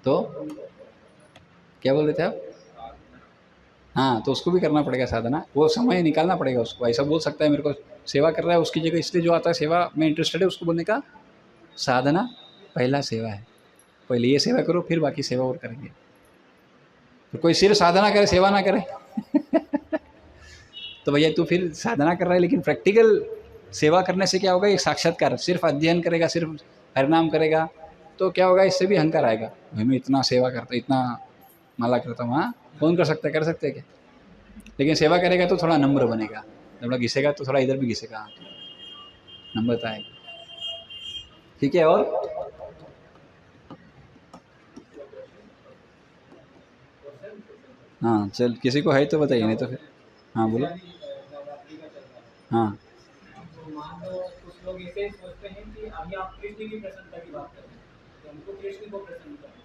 तो क्या बोल रहे थे आप? हाँ, तो उसको भी करना पड़ेगा साधना, वो समय निकालना पड़ेगा उसको। ऐसा बोल सकता है मेरे को सेवा कर रहा है उसकी जगह, इसलिए जो आता है सेवा में इंटरेस्टेड है, उसको बोलने का साधना पहला सेवा है। पहले ये सेवा करो, फिर बाकी सेवा और करेंगे। तो कोई सिर्फ साधना करे, सेवा ना करे तो भैया तू फिर साधना कर रहा है, लेकिन प्रैक्टिकल सेवा करने से क्या होगा? एक साक्षात्कार। सिर्फ अध्ययन करेगा, सिर्फ हरिनाम करेगा, तो क्या होगा? इससे भी अहंकार आएगा, भाई मैं इतना सेवा करता, इतना माला करता हूँ। हाँ, कौन कर सकता है? कर सकते हैं क्या? लेकिन सेवा करेगा तो थोड़ा नम्र बनेगा, थोड़ा घिसेगा तो थोड़ा इधर भी घिसेगा, नम्रता आएगी। ठीक है। और हाँ, चल किसी को है तो बताइए, नहीं तो फिर हाँ बोलो। हाँ ऐसे सोचते हैं कि अभी आप कृष्ण की प्रसन्नता की बात कर रहे हैं तो हमको कृष्ण को प्रसन्न करना है।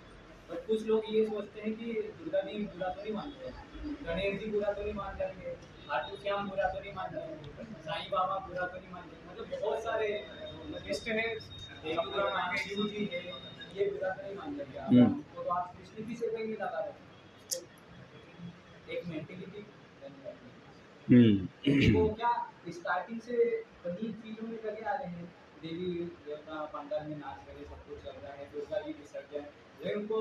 बट कुछ लोग ये सोचते हैं कि दुर्गा जी बुरा तो नहीं मानते हैं, गणेश जी बुरा तो नहीं मान जाएंगे, खाटू श्याम बुरा तो नहीं मान जाएंगे, साईं बाबा बुरा तो नहीं मान जाएंगे, मतलब बहुत सारे लिस्ट है, देवी बुरा मान शिव जी है, ये बुरा तो नहीं मान जाएंगे आप, तो आप कृष्ण की सेवा में लगा रहे हैं। तो एक मेंटेलिटी तो क्या स्टार्टिंग से कहीं चीजों में लगे आ रहे हैं, देवी देवता पंडाल में नाच करे, सब कुछ चल रहा है, दुर्गा जी विसर्जन, वे उनको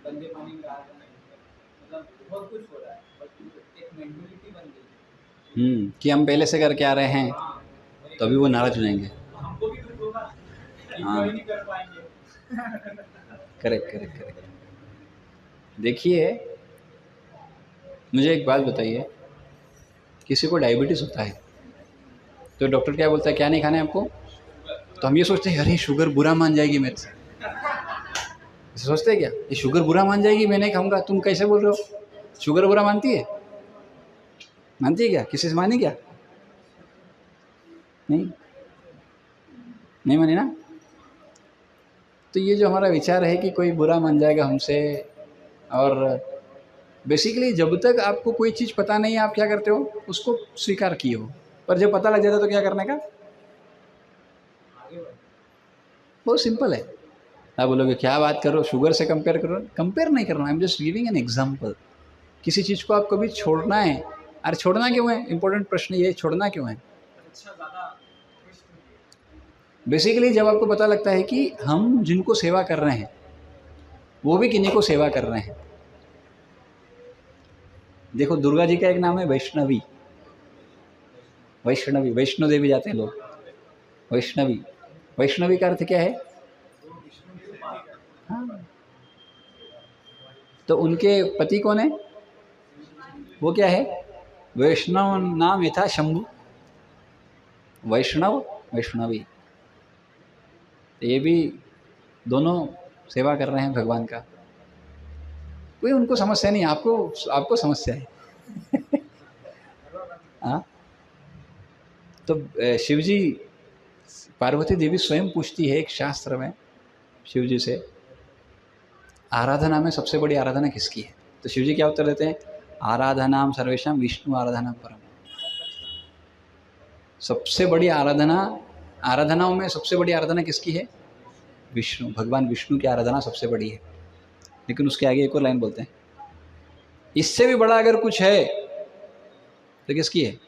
गंदे पानी में डाल रहे हैं, मतलब बहुत कुछ हो रहा है, बट एक मेंटेलिटी बन गई कि हम पहले से करके आ रहे हैं, हाँ, तो अभी वो नाराज हो जाएंगे। हमको भी दुख होगा, हाँ, नहीं कर पाएंगे। Correct correct correct. देखिए, मुझे एक बात बताइए, किसी को डायबिटीज़ होता है तो डॉक्टर क्या बोलता है, क्या नहीं खाना है आपको? तो हम ये सोचते हैं अरे शुगर बुरा मान जाएगी मेरे से, ऐसे सोचते हैं क्या? ये शुगर बुरा मान जाएगी, मैं नहीं खाऊंगा। तुम कैसे बोल रहे हो? शुगर बुरा मानती है? मानती है क्या? किसी से मानी क्या? नहीं, नहीं मानी ना। तो ये जो हमारा विचार है कि कोई बुरा मान जाएगा हमसे, और बेसिकली जब तक आपको कोई चीज़ पता नहीं है आप क्या करते हो, उसको स्वीकार किए हो, पर जब पता लग जाता तो क्या करने का? बहुत सिंपल है। आप बोलोगे क्या बात करो, शुगर से कंपेयर करो? कंपेयर नहीं करना, I am just giving an example. किसी चीज़ को आपको भी छोड़ना है, अरे छोड़ना क्यों है? इंपॉर्टेंट प्रश्न ये, छोड़ना क्यों है? बेसिकली जब आपको पता लगता है कि हम जिनको सेवा कर रहे हैं वो भी किन्हीं को सेवा कर रहे हैं। देखो, दुर्गा जी का एक नाम है वैष्णवी, वैष्णवी, वैष्णो देवी जाते हैं लोग, वैष्णवी। वैष्णवी का अर्थ क्या है? हाँ, तो उनके पति कौन है? वो क्या है? वैष्णव नाम यथा शंभु, वैष्णव वैष्णवी। ये भी दोनों सेवा कर रहे हैं भगवान का। कोई उनको समस्या नहीं, आपको आपको समस्या है। हाँ, तो शिवजी, पार्वती देवी स्वयं पूछती है एक शास्त्र में शिवजी से, आराधना में सबसे बड़ी आराधना किसकी है? तो शिवजी क्या उत्तर देते हैं? आराधनाम सर्वेशम विष्णु आराधना परम। सबसे बड़ी आराधना, आराधनाओं में सबसे बड़ी आराधना किसकी है? विष्णु, भगवान विष्णु की आराधना सबसे बड़ी है। लेकिन उसके आगे एक और लाइन बोलते हैं, इससे भी बड़ा अगर कुछ है तो किसकी है?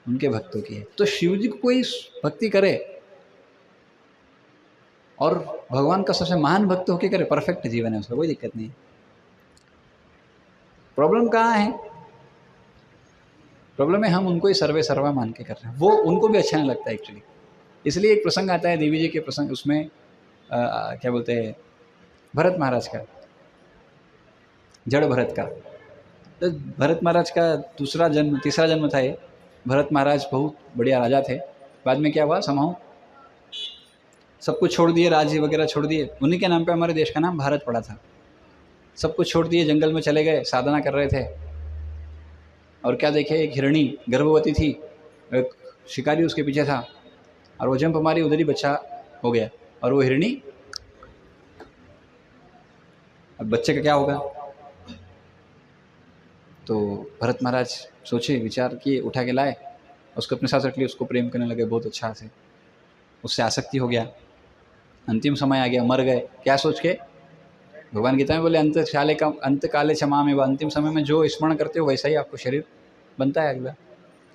उनके भक्तों की है। तो शिव जी को कोई भक्ति करे और भगवान का सबसे महान भक्त होके करे, परफेक्ट जीवन है उसका, कोई दिक्कत नहीं है। प्रॉब्लम कहाँ है? प्रॉब्लम है हम उनको ही सर्वे सर्वा मान के कर रहे हैं, वो उनको भी अच्छा नहीं लगता एक्चुअली। इसलिए एक प्रसंग आता है देवी जी के प्रसंग, उसमें क्या बोलते हैं, भरत महाराज का, जड़ भरत का। तो भरत महाराज का दूसरा जन्म, तीसरा जन्म था ये। भरत महाराज बहुत बढ़िया राजा थे। बाद में क्या हुआ, समाओ सब कुछ छोड़ दिए, राज्य वगैरह छोड़ दिए, उन्हीं के नाम पे हमारे देश का नाम भारत पड़ा था। सब कुछ छोड़ दिए, जंगल में चले गए, साधना कर रहे थे। और क्या देखे, एक हिरणी गर्भवती थी, एक शिकारी उसके पीछे था, और वो जंप मारी, उधर ही बच्चा हो गया। और वो हिरणी, अब बच्चे का क्या होगा? तो भरत महाराज सोचे, विचार किए, उठा के लाए, उसको अपने साथ रख लिया, उसको प्रेम करने लगे बहुत अच्छा से, उससे आसक्ति हो गया। अंतिम समय आ गया, मर गए, क्या सोच के? भगवान गीता में बोले अंत काले क्षमा में, अंतिम समय में जो स्मरण करते हो वैसा ही आपको शरीर बनता है अगला।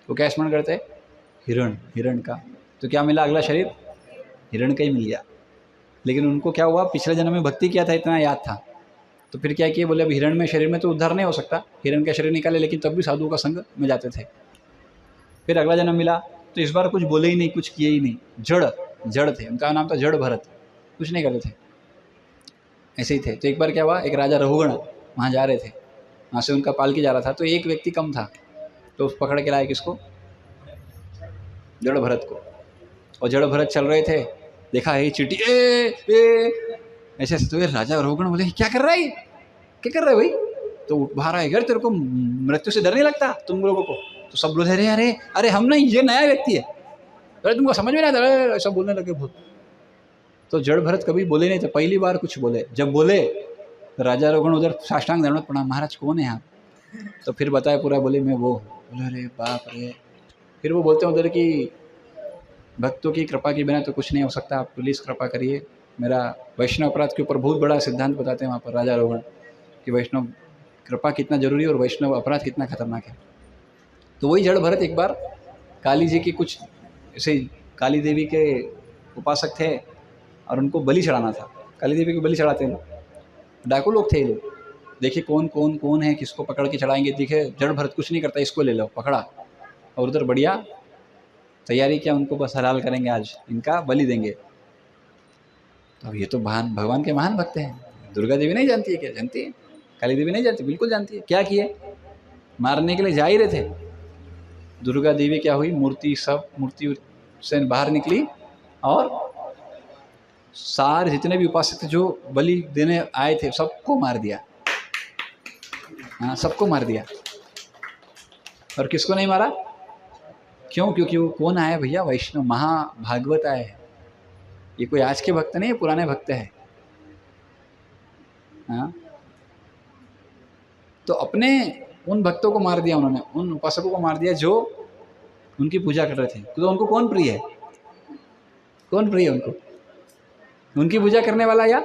वो क्या स्मरण करते हैं? हिरण का। तो क्या मिला? अगला शरीर हिरण का ही मिल गया। लेकिन उनको क्या हुआ, पिछले जन्म में भक्ति किया था, इतना याद था, तो फिर क्या किए, बोले अब हिरण में शरीर में तो उद्धार नहीं हो सकता, हिरण का शरीर निकाले, लेकिन तब भी साधुओं का संग में जाते थे। फिर अगला जन्म मिला, तो इस बार कुछ बोले ही नहीं, कुछ किए ही नहीं, जड़ थे, उनका नाम था जड़ भरत, कुछ नहीं करते थे, ऐसे ही थे। तो एक बार क्या हुआ, एक राजा रघुगण वहाँ जा रहे थे, वहाँ से उनका पालकी जा रहा था, तो एक व्यक्ति कम था, तो पकड़ के लाए किसको? जड़ भरत को। और जड़ भरत चल रहे थे, देखा है चींटी, ऐसे ऐसे। तो ये राजा रघुगण बोले, क्या कर रहा है, क्या कर रहा है भाई? तो बाहर आए, घर तेरे को मृत्यु से डर नहीं लगता तुम लोगों को? तो सब लोग, अरे अरे अरे हम नहीं, ये नया व्यक्ति है, अरे तुमको समझ में नहीं आता, अरे ऐसा बोलने लगे बहुत। तो जड़ भरत कभी बोले नहीं थे, पहली बार कुछ बोले। जब बोले तो राजा रोगण उधर साष्टांग दंडवत प्रणाम, महाराज कौन है आप? तो फिर बताया पूरा, बोले मैं वो। बोले अरे बाप रे। फिर वो बोलते हैं उधर की भक्तों की कृपा के बिना तो कुछ नहीं हो सकता, आप प्लीज़ कृपा करिए। मेरा वैष्णव अपराध के ऊपर बहुत बड़ा सिद्धांत बताते हैं वहाँ पर राजा रोगण, कि वैष्णव कृपा कितना जरूरी है और वैष्णव अपराध कितना खतरनाक है। तो वही जड़ भरत एक बार काली जी की कुछ ऐसे, काली देवी के उपासक थे और उनको बलि चढ़ाना था। काली देवी को बलि चढ़ाते हैं, डाकू लोग थे ये लोग। देखिए कौन कौन कौन है, किसको पकड़ के चढ़ाएंगे। देखे जड़ भरत कुछ नहीं करता, इसको ले लो, पकड़ा और उधर बढ़िया तैयारी किया, उनको बस हलाल करेंगे, आज इनका बलि देंगे। तो ये तो भगवान के महान भक्त हैं। दुर्गा देवी नहीं जानती है क्या? जानती है। काली देवी नहीं जानती, बिल्कुल जानती है। क्या किए? मारने के लिए जा ही रहे थे, दुर्गा देवी क्या हुई, मूर्ति से बाहर निकली और सारे जितने भी उपासक थे जो बलि देने आए थे सबको मार दिया। हाँ, सबको मार दिया। और किसको नहीं मारा? क्यों? क्योंकि वो कौन आया भैया? वैष्णव महाभागवत आए हैं। ये कोई आज के भक्त नहीं है, पुराने भक्त हैं। हाँ, तो अपने उन भक्तों को मार दिया उन्होंने, उन उपासकों को मार दिया जो उनकी पूजा कर रहे थे। तो उनको कौन प्रिय है? कौन प्रिय है उनको? उनकी पूजा करने वाला या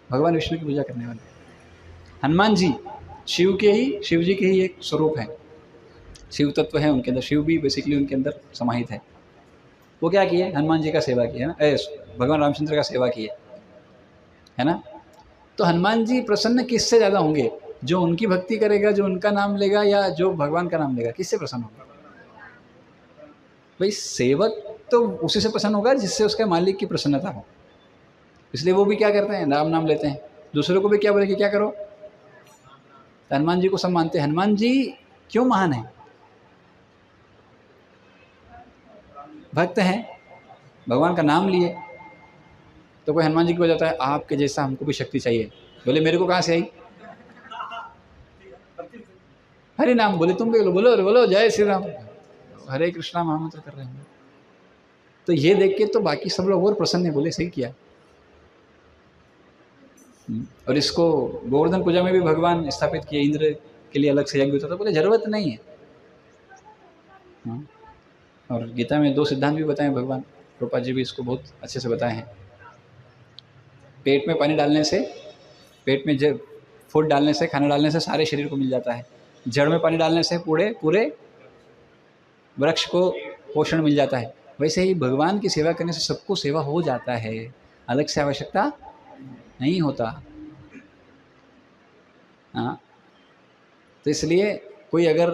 भगवान विष्णु की पूजा करने वाला? हनुमान जी शिव जी के ही एक स्वरूप है, शिव तत्व है उनके अंदर। शिव भी बेसिकली उनके अंदर समाहित है। वो क्या किए? हनुमान जी का सेवा किया ना, भगवान रामचंद्र का सेवा किया है ना। तो हनुमान जी प्रसन्न किससे ज़्यादा होंगे? जो उनकी भक्ति करेगा, जो उनका नाम लेगा, या जो भगवान का नाम लेगा? किससे प्रसन्न होगा? भाई सेवक तो उसी से प्रसन्न होगा जिससे उसके मालिक की प्रसन्नता हो। इसलिए वो भी क्या करते हैं? राम नाम लेते हैं। दूसरों को भी क्या बोले कि क्या करो? तो हनुमान जी को सब मानते हैं। हनुमान जी क्यों महान है? भक्त हैं, भगवान का नाम लिए। तो कोई हनुमान जी को बताता है आपके जैसा हमको भी शक्ति चाहिए। बोले मेरे को कहाँ से आई? हरे नाम बोले, तुम भी बोलो, बोलो बोलो जय श्री राम, हरे कृष्णा महामंत्र कर रहे हैं। तो ये देख के तो बाकी सब लोग और प्रसन्न है, बोले सही किया। और इसको गोवर्धन पूजा में भी भगवान स्थापित किए, इंद्र के लिए अलग से यज्ञ होता था। बोले जरूरत नहीं है। हाँ। और गीता में 2 सिद्धांत भी बताए भगवान, प्रभुपाद जी भी इसको बहुत अच्छे से बताए हैं। पेट में पानी डालने से, पेट में जब फूड डालने से, खाना डालने से सारे शरीर को मिल जाता है। जड़ में पानी डालने से पूरे वृक्ष को पोषण मिल जाता है। वैसे ही भगवान की सेवा करने से सबको सेवा हो जाता है, अलग से आवश्यकता नहीं होता। हाँ, तो इसलिए कोई अगर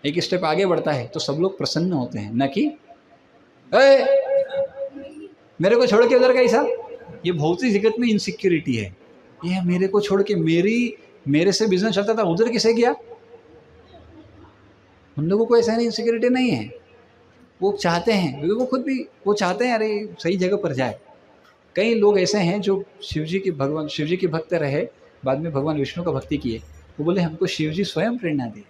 एक स्टेप आगे बढ़ता है तो सब लोग प्रसन्न होते हैं, न कि मेरे को छोड़ के उधर गई साहब। ये भौतिक जगत में इनसिक्योरिटी है। ये मेरे को छोड़ के मेरे से बिजनेस चलता था, उधर किसे गया? उन लोगों को ऐसा नहीं, इनसिक्योरिटी नहीं है। वो चाहते हैं, क्योंकि वो खुद भी वो चाहते हैं अरे सही जगह पर जाए। कई लोग ऐसे हैं जो शिव जी के भक्त रहे, बाद में भगवान विष्णु का भक्ति किए। वो बोले हमको शिव जी स्वयं प्रेरणा दिए,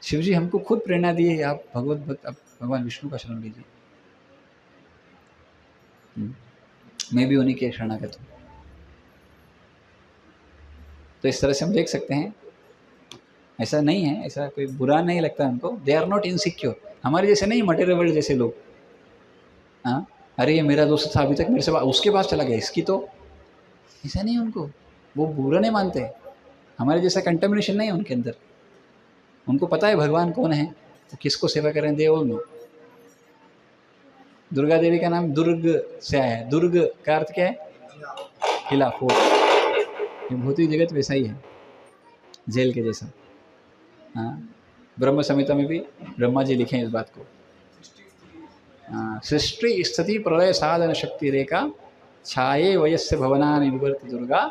शिव जी हमको खुद प्रेरणा दिए, आप भगवत भक्त, आप भगवान विष्णु का शरण लीजिए। मैं भी उन्हीं के शरणागत हूँ। तो इस तरह से हम देख सकते हैं, ऐसा नहीं है, ऐसा कोई बुरा नहीं लगता उनको। They are not insecure. हमारे जैसे नहीं, मटेरियल जैसे लोग। हाँ, अरे ये मेरा दोस्त था, अभी तक मेरे से उसके पास चला गया, इसकी तो ऐसा नहीं उनको। वो बुरा नहीं मानते। हमारे जैसा कंटेमिनेशन नहीं है उनके अंदर। उनको पता है भगवान कौन है, वो किसको सेवा करें, they all know. Durga Devi का नाम दुर्ग से आया है। दुर्ग का अर्थ क्या है? किला, फोर्ट। ये भौतिक जगत वैसा ही है, जेल के जैसा। हाँ, ब्रह्म संहिता में भी ब्रह्मा जी लिखे हैं इस बात को। सृष्टि स्थिति प्रलय साधन शक्ति रेखा छाये वयस्य भवनानि विवर्ति दुर्गा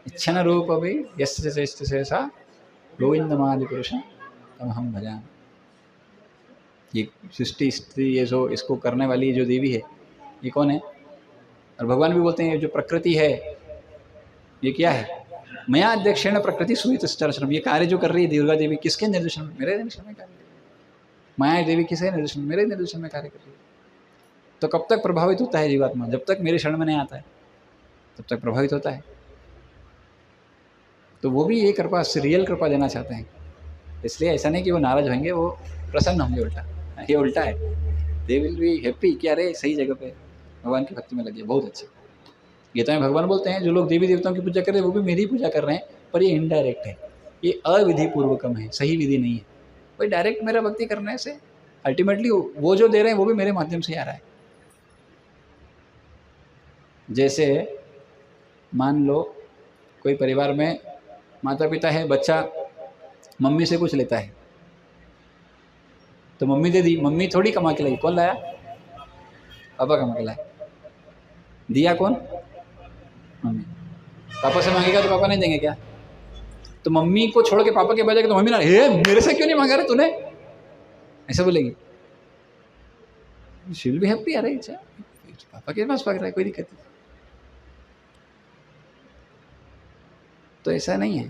इच्छन रूप भी यस्य चेष्ट शेषा गोविंदमादि पुरुषं तमहं भजामि। ये सृष्टि स्थिति, ये जो इसको करने वाली जो देवी है, ये कौन है? और भगवान भी बोलते हैं जो प्रकृति है ये क्या है? मया अध्यक्षेण प्रकृति सुहितश्चरचरम, ये कार्य जो कर रही है दुर्गा देवी किसके निर्देशन में? मेरे निर्देशन में कार्य कर रही है। माया देवी किसके निर्देशन में? मेरे निर्देशन में कार्य कर रही है। तो कब तक प्रभावित होता है जीवात्मा? जब तक मेरे शरण में नहीं आता है तब तक प्रभावित होता है। तो वो भी ये कृपा, रियल कृपा देना चाहते हैं, इसलिए ऐसा नहीं कि वो नाराज होंगे, वो प्रसन्न होंगे। उल्टा, ये उल्टा है, दे विल बी हैप्पी कि अरे सही जगह पे भगवान की भक्ति में लगे, बहुत अच्छा। गीता में भगवान बोलते हैं जो लोग देवी देवताओं की पूजा कर रहे हैं वो भी मेरी पूजा कर रहे हैं, पर ये इनडायरेक्ट है, ये अविधि पूर्वकम है, सही विधि नहीं है। भाई डायरेक्ट मेरा भक्ति करने से अल्टीमेटली वो जो दे रहे हैं वो भी मेरे माध्यम से आ रहा है। जैसे मान लो कोई परिवार में माता पिता है, बच्चा मम्मी से कुछ लेता है तो मम्मी दे दी, मम्मी थोड़ी कमा के लाई, कौन लाया? पापा कमा के लाया। दिया कौन? मम्मी। पापा से मांगेगा तो पापा नहीं देंगे क्या? तो मम्मी को छोड़ के पापा के बजाय तो मम्मी ना, हे मेरे से क्यों नहीं मांगा रहे तूने, ऐसा बोलेगी। शी विल बी हैप्पी, अरे अच्छा पापा के पास मांग रहा है, कोई दिक्कत नहीं। तो ऐसा नहीं है,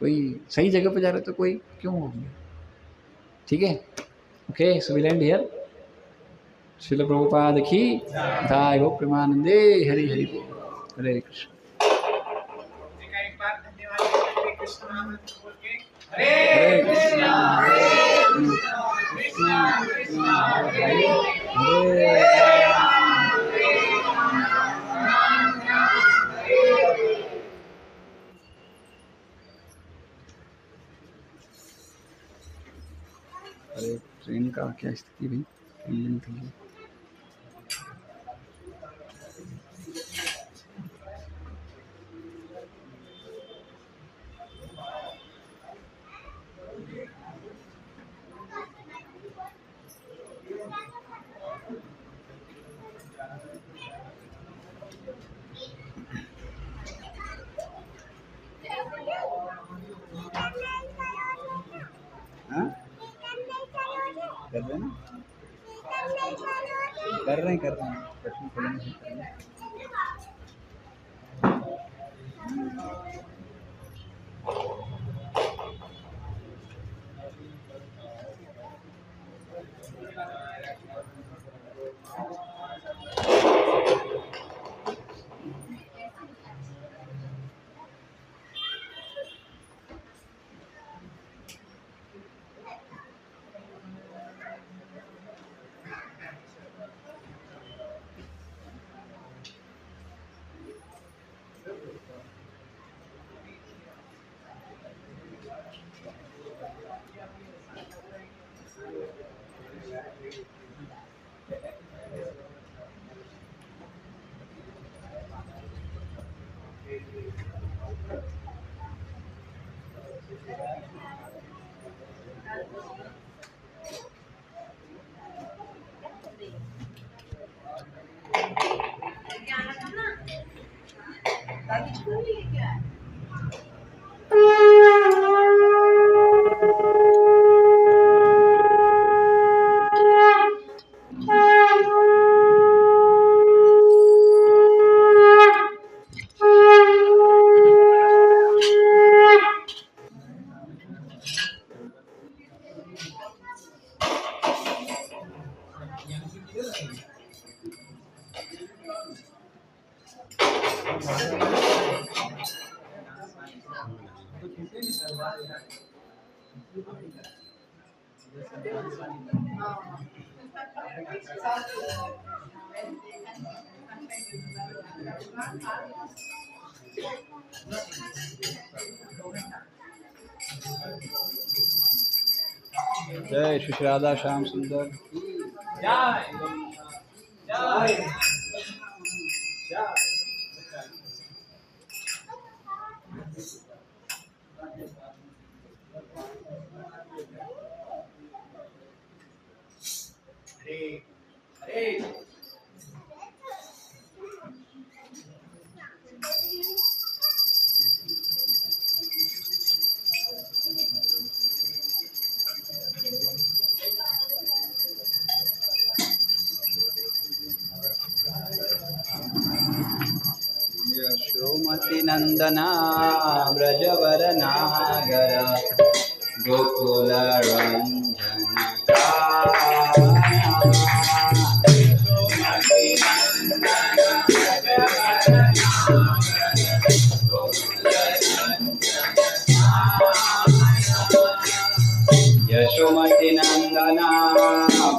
कोई सही जगह पे जा रहा है तो कोई क्यों होंगे, ठीक है। Okay, so will and here. Srila Prabhupada की जय। गो प्रेमानंदे, हरि हरि बोल, हरे कृष्ण। एक बार धन्यवाद हरे कृष्ण बोल के, हरे कृष्णा हरे कृष्णा कृष्णा हरे हरे। अरे ट्रेन का क्या स्थिति भाई, ट्रेन थी। हाँ कर रहे हैं ना, कर रहे हैं प्रश्न खोलने से कर रहे हैं। जय श्री राधा श्याम सुंदर। जय जय जय। हरे हरे। यशोमतिनन्दना व्रजवरनागर यशोमतिनन्दना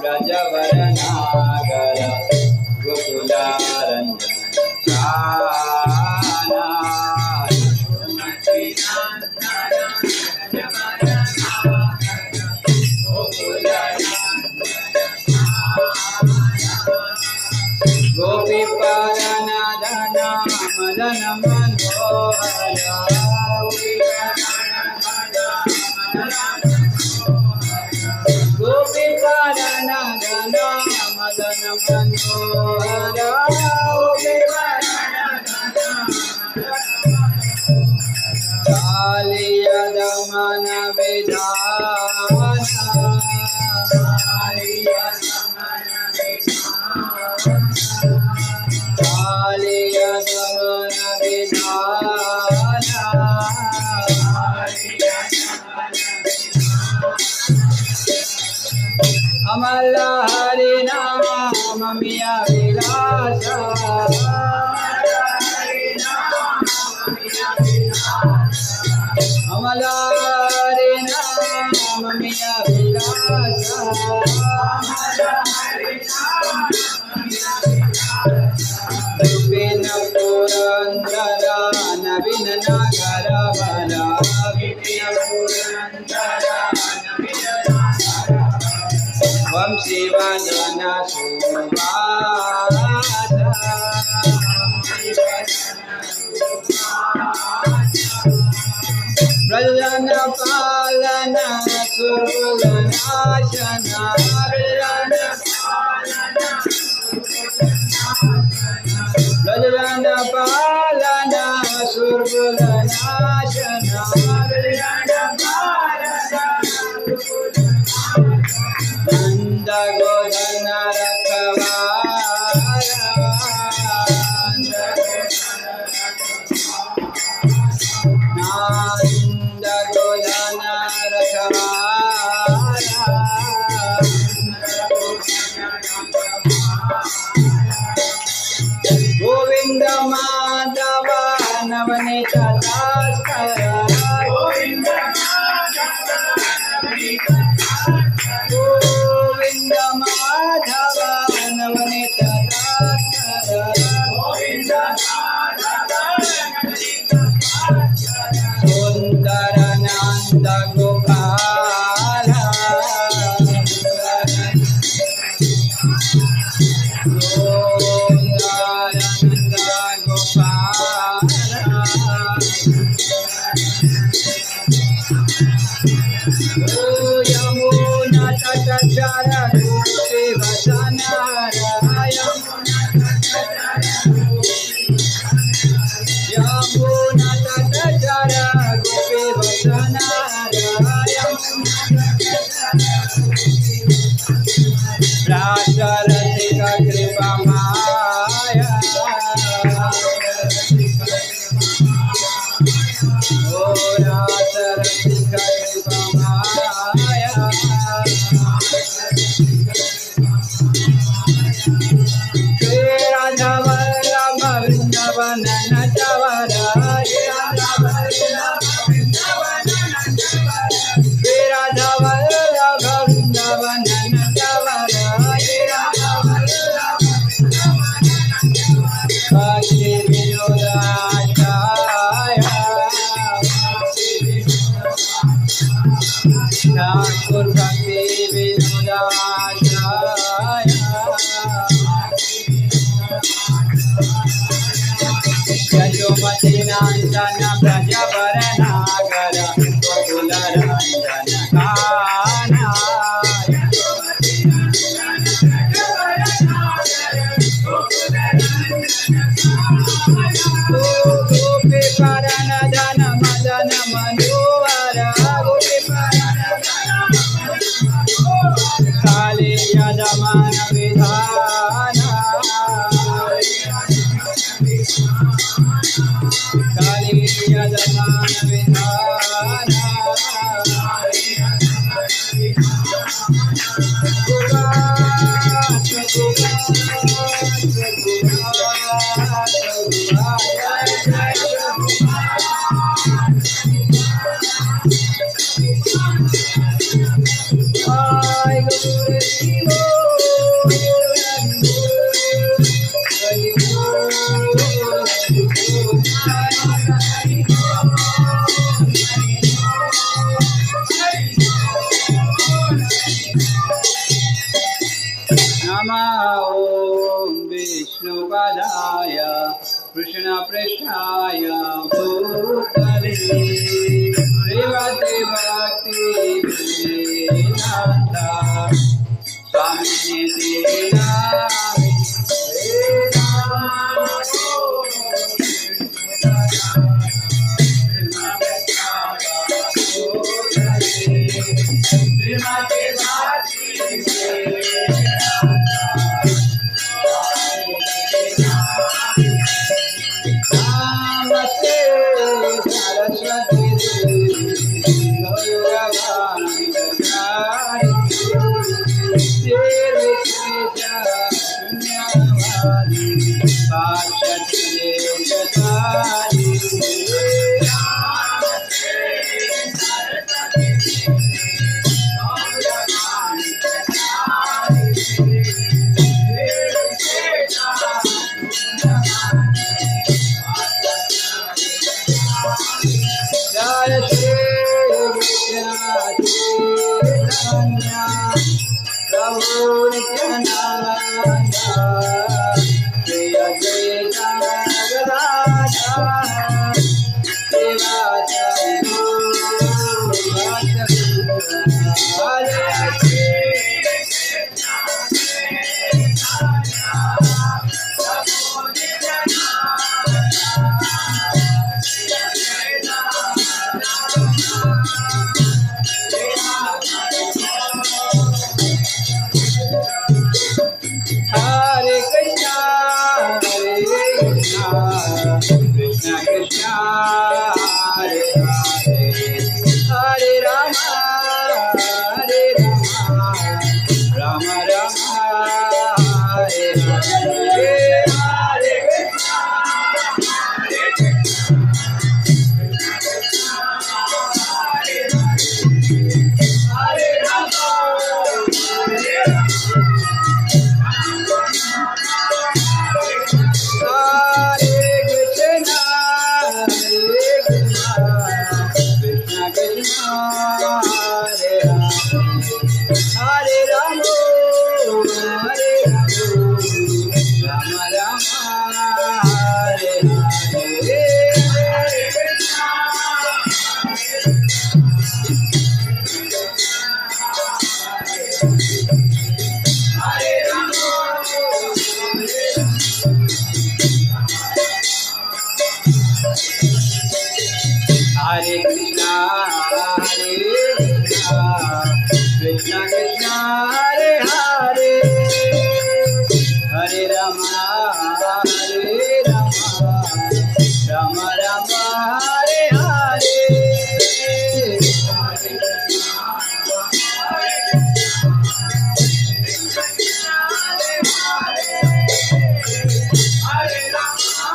व्रजवरनागर गोकुलारञ्जनकानना गोपीपालनदना मदन मनोहरा गोपीपालनदना मदन मनोहरा कालिया दमन विधाना कालिया दमन विधाना अमल हरि नाम मिया विलासा अमल हरि नाम मिया विलासा विपिन पुरंदर नवीन नगर बला विपिन पुरंदर वंशी वदन सुवासा ब्रजन पालन सुरकुल नाशना ब्रजन पालन सुरकुल नाशना नंद गोधन रखवारा नंद गोधन रखवारा गोविंद माधव नवनीत दासकर गोविंद माधव नवनीत दासकर सुंदर नंद गोपाल सुंदर नंद गोपाल यमुना तट चर गोपी वसना यमुना तट चर गोपी वसना रासरसिक कृपा माया ओ रासरसिक कृपा माया राधा वल्लभ वृंदावन नटवरा राधा वल्लभ वृंदावन नटवरा भक्ति विनोदाचार्य ठाकुर भक्ति विनोदाचार्य यशोमती नंदन ब्रजवरनागर गोकुलरञ्जनकानना गोपीपालनदन मदन मनोहरा कालिया दमन विधाना कृष्ण पृष्ठाय भूतले श्रीमते भक्ति वेदांता स्वामी नामिने नमस्ते सरस्वती देवी गौरवाणी तेरे शून्यवादी पार्षद जगदारी जय श्री चैतन्य प्रभु Nityanand Shri Advaita Gadadhar श्रीवासादि Hare Krishna, Krishna Krishna, Hare Hare, Hare Rama, Hare Rama, Rama Rama, Hare Hare, Hare Krishna, Hare Krishna, Hare Rama, Hare Rama. Hare Krishna, Krishna Krishna, Hare Hare, Hare Rama, Hare Rama, Rama Rama, Hare Hare, Hare Krishna, Hare Rama, Hare Krishna, Hare Krishna, Krishna Krishna, Hare Hare, Hare Rama, Hare Rama, Rama Rama, Hare Hare, Hare Krishna, Hare Krishna, Hare Hare, Hare Rama,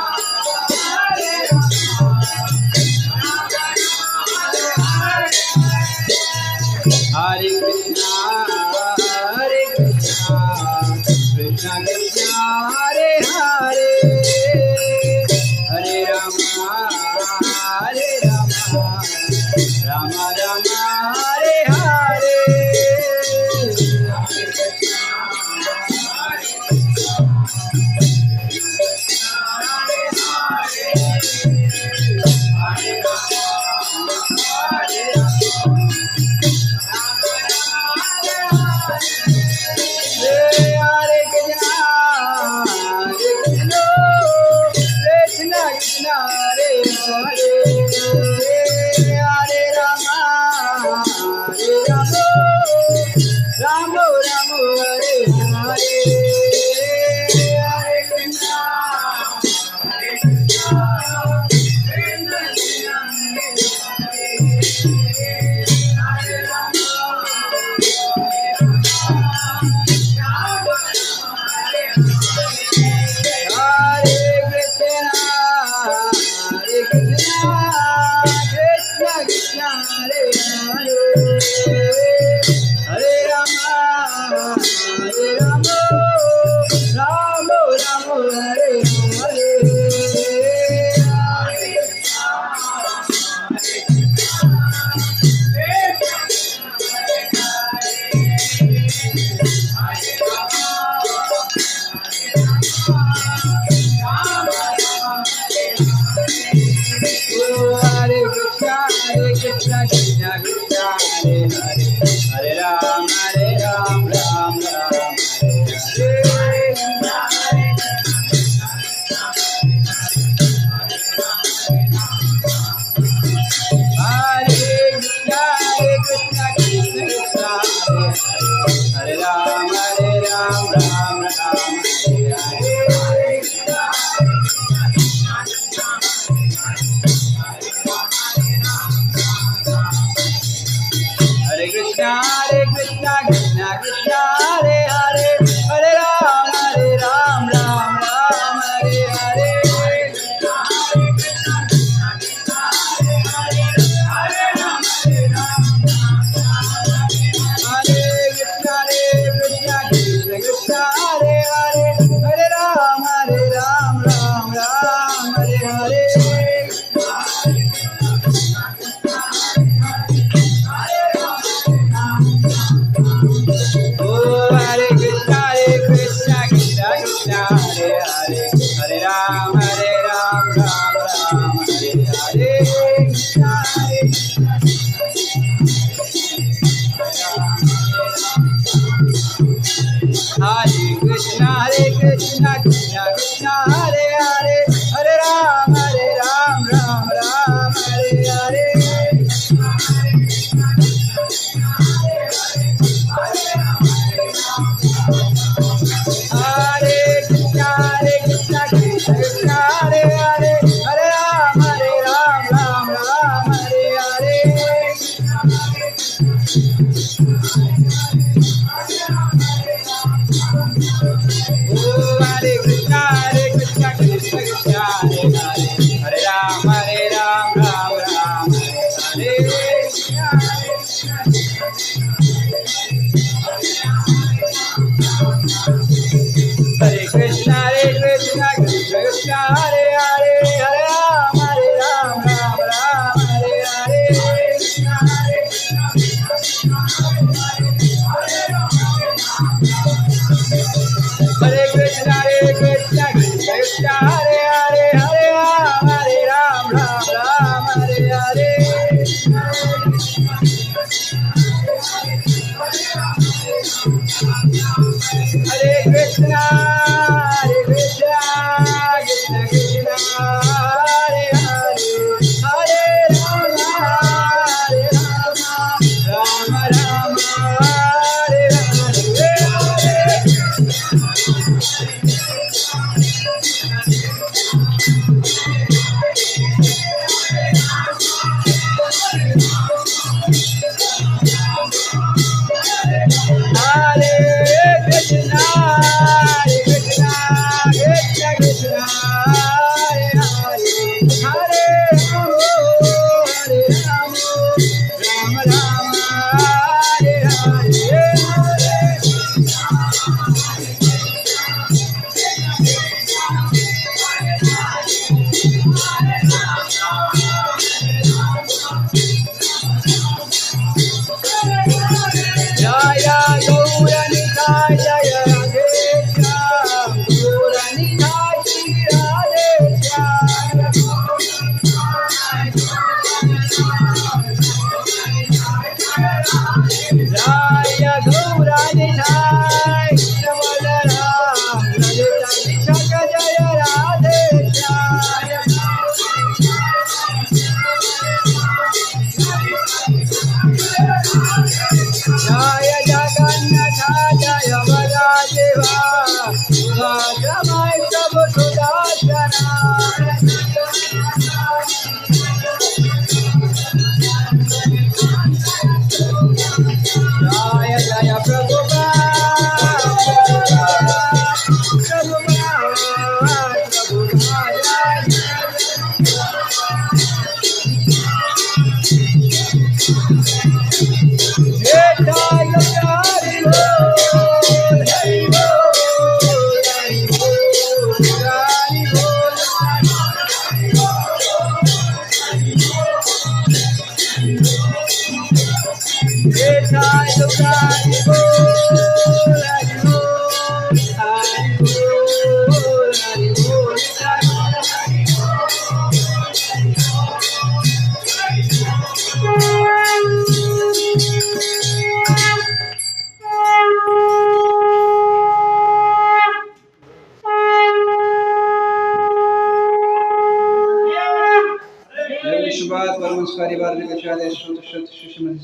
Hare Rama.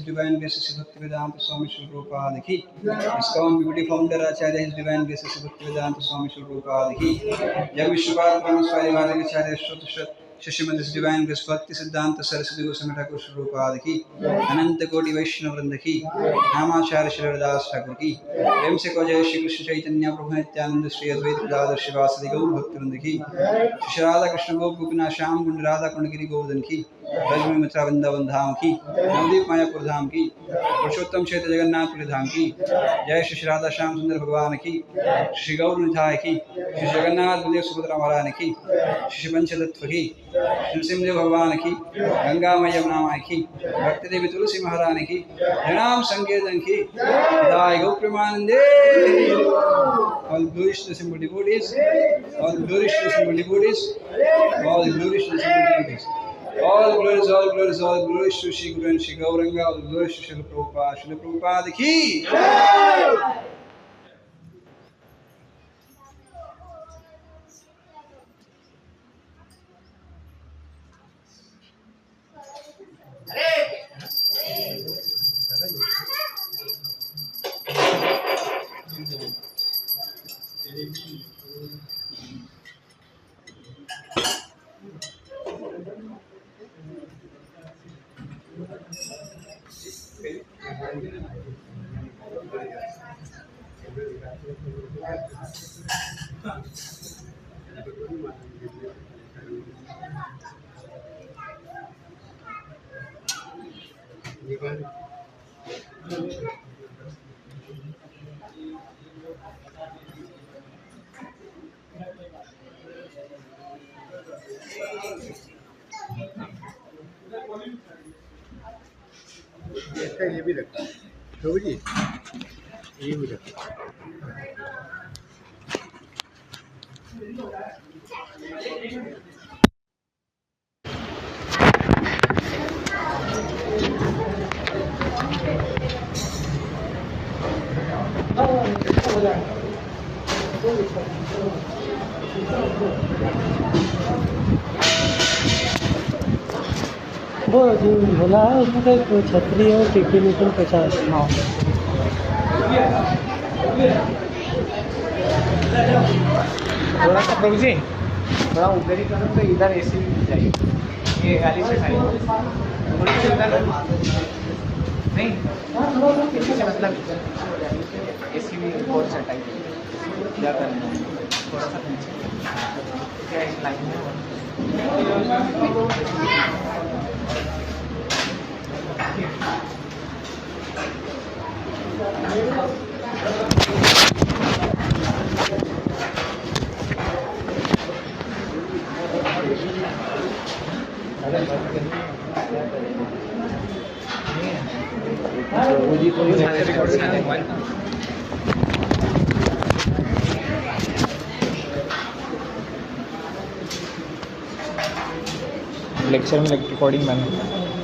Divine Grace Bhaktivedanta Swami Sri Prabhupada ki. ISKCON Beauty Founder Acharya His Divine Grace Bhaktivedanta Swami Sri Prabhupada ki. Jai Vishwabhat Brahmaswari Varga Acharya Shruta Shishimati Divine Grace Bhakti Siddhanta Saraswati Goswami Thakur Sri Prabhupada ki. Ananta Koti Vaishnava Vrinda ki. Namacharya Shri Haridas Thakur ki. Prem se ko Jai Shri Krishna Chaitanya Prabhu Nityananda Shri Advaita Gadadhar Shivasadi Gaur Bhakti Vrinda ki. Shri Radha Krishna Gop Gopinath Shyam Kund Radha Kundagiri Govardhan ki. Rajni Mathura Vrindavan धाम की, नवदीप मायापुर धाम की, पुरुषोत्तम क्षेत्र जगन्नाथपुरी धाम की, जय श्री राधा श्याम सुंदर भगवान की, श्री गौर निधाय की, श्री जगन्नाथ बलदेव सुभद्रा महारानी की, श्री पंचतत्व की, श्री सिंहदेव भगवान की, गंगा मैया यमुना की, भक्ति देवी तुलसी महारानी की, जनाम संकीर्तन की, दाय गौ प्रेमानंदे, all glorious to the simple devotees, all glorious to the simple devotees, All glories to the Supreme Being. All glories to Shri Guru and Shri Gauranga. All glories to Srila Prabhupada. Srila Prabhupada ki. ये भी रखा प्रभु जी, ये भी रखा। वो जो बोला उसमें तो छतरी और टिफिन 50। हाँ थोड़ा सा प्रभु जी, थोड़ा उधर ही करो तो इधर एसी चाहिए, ये गाली से खाई थोड़ी सी उधर नहीं, इसी से मतलब एसी भी बहुत सेट आई क्या करना है, थोड़ा सा क्या इस लाइन में लेक्चर में रिकॉर्डिंग मैंने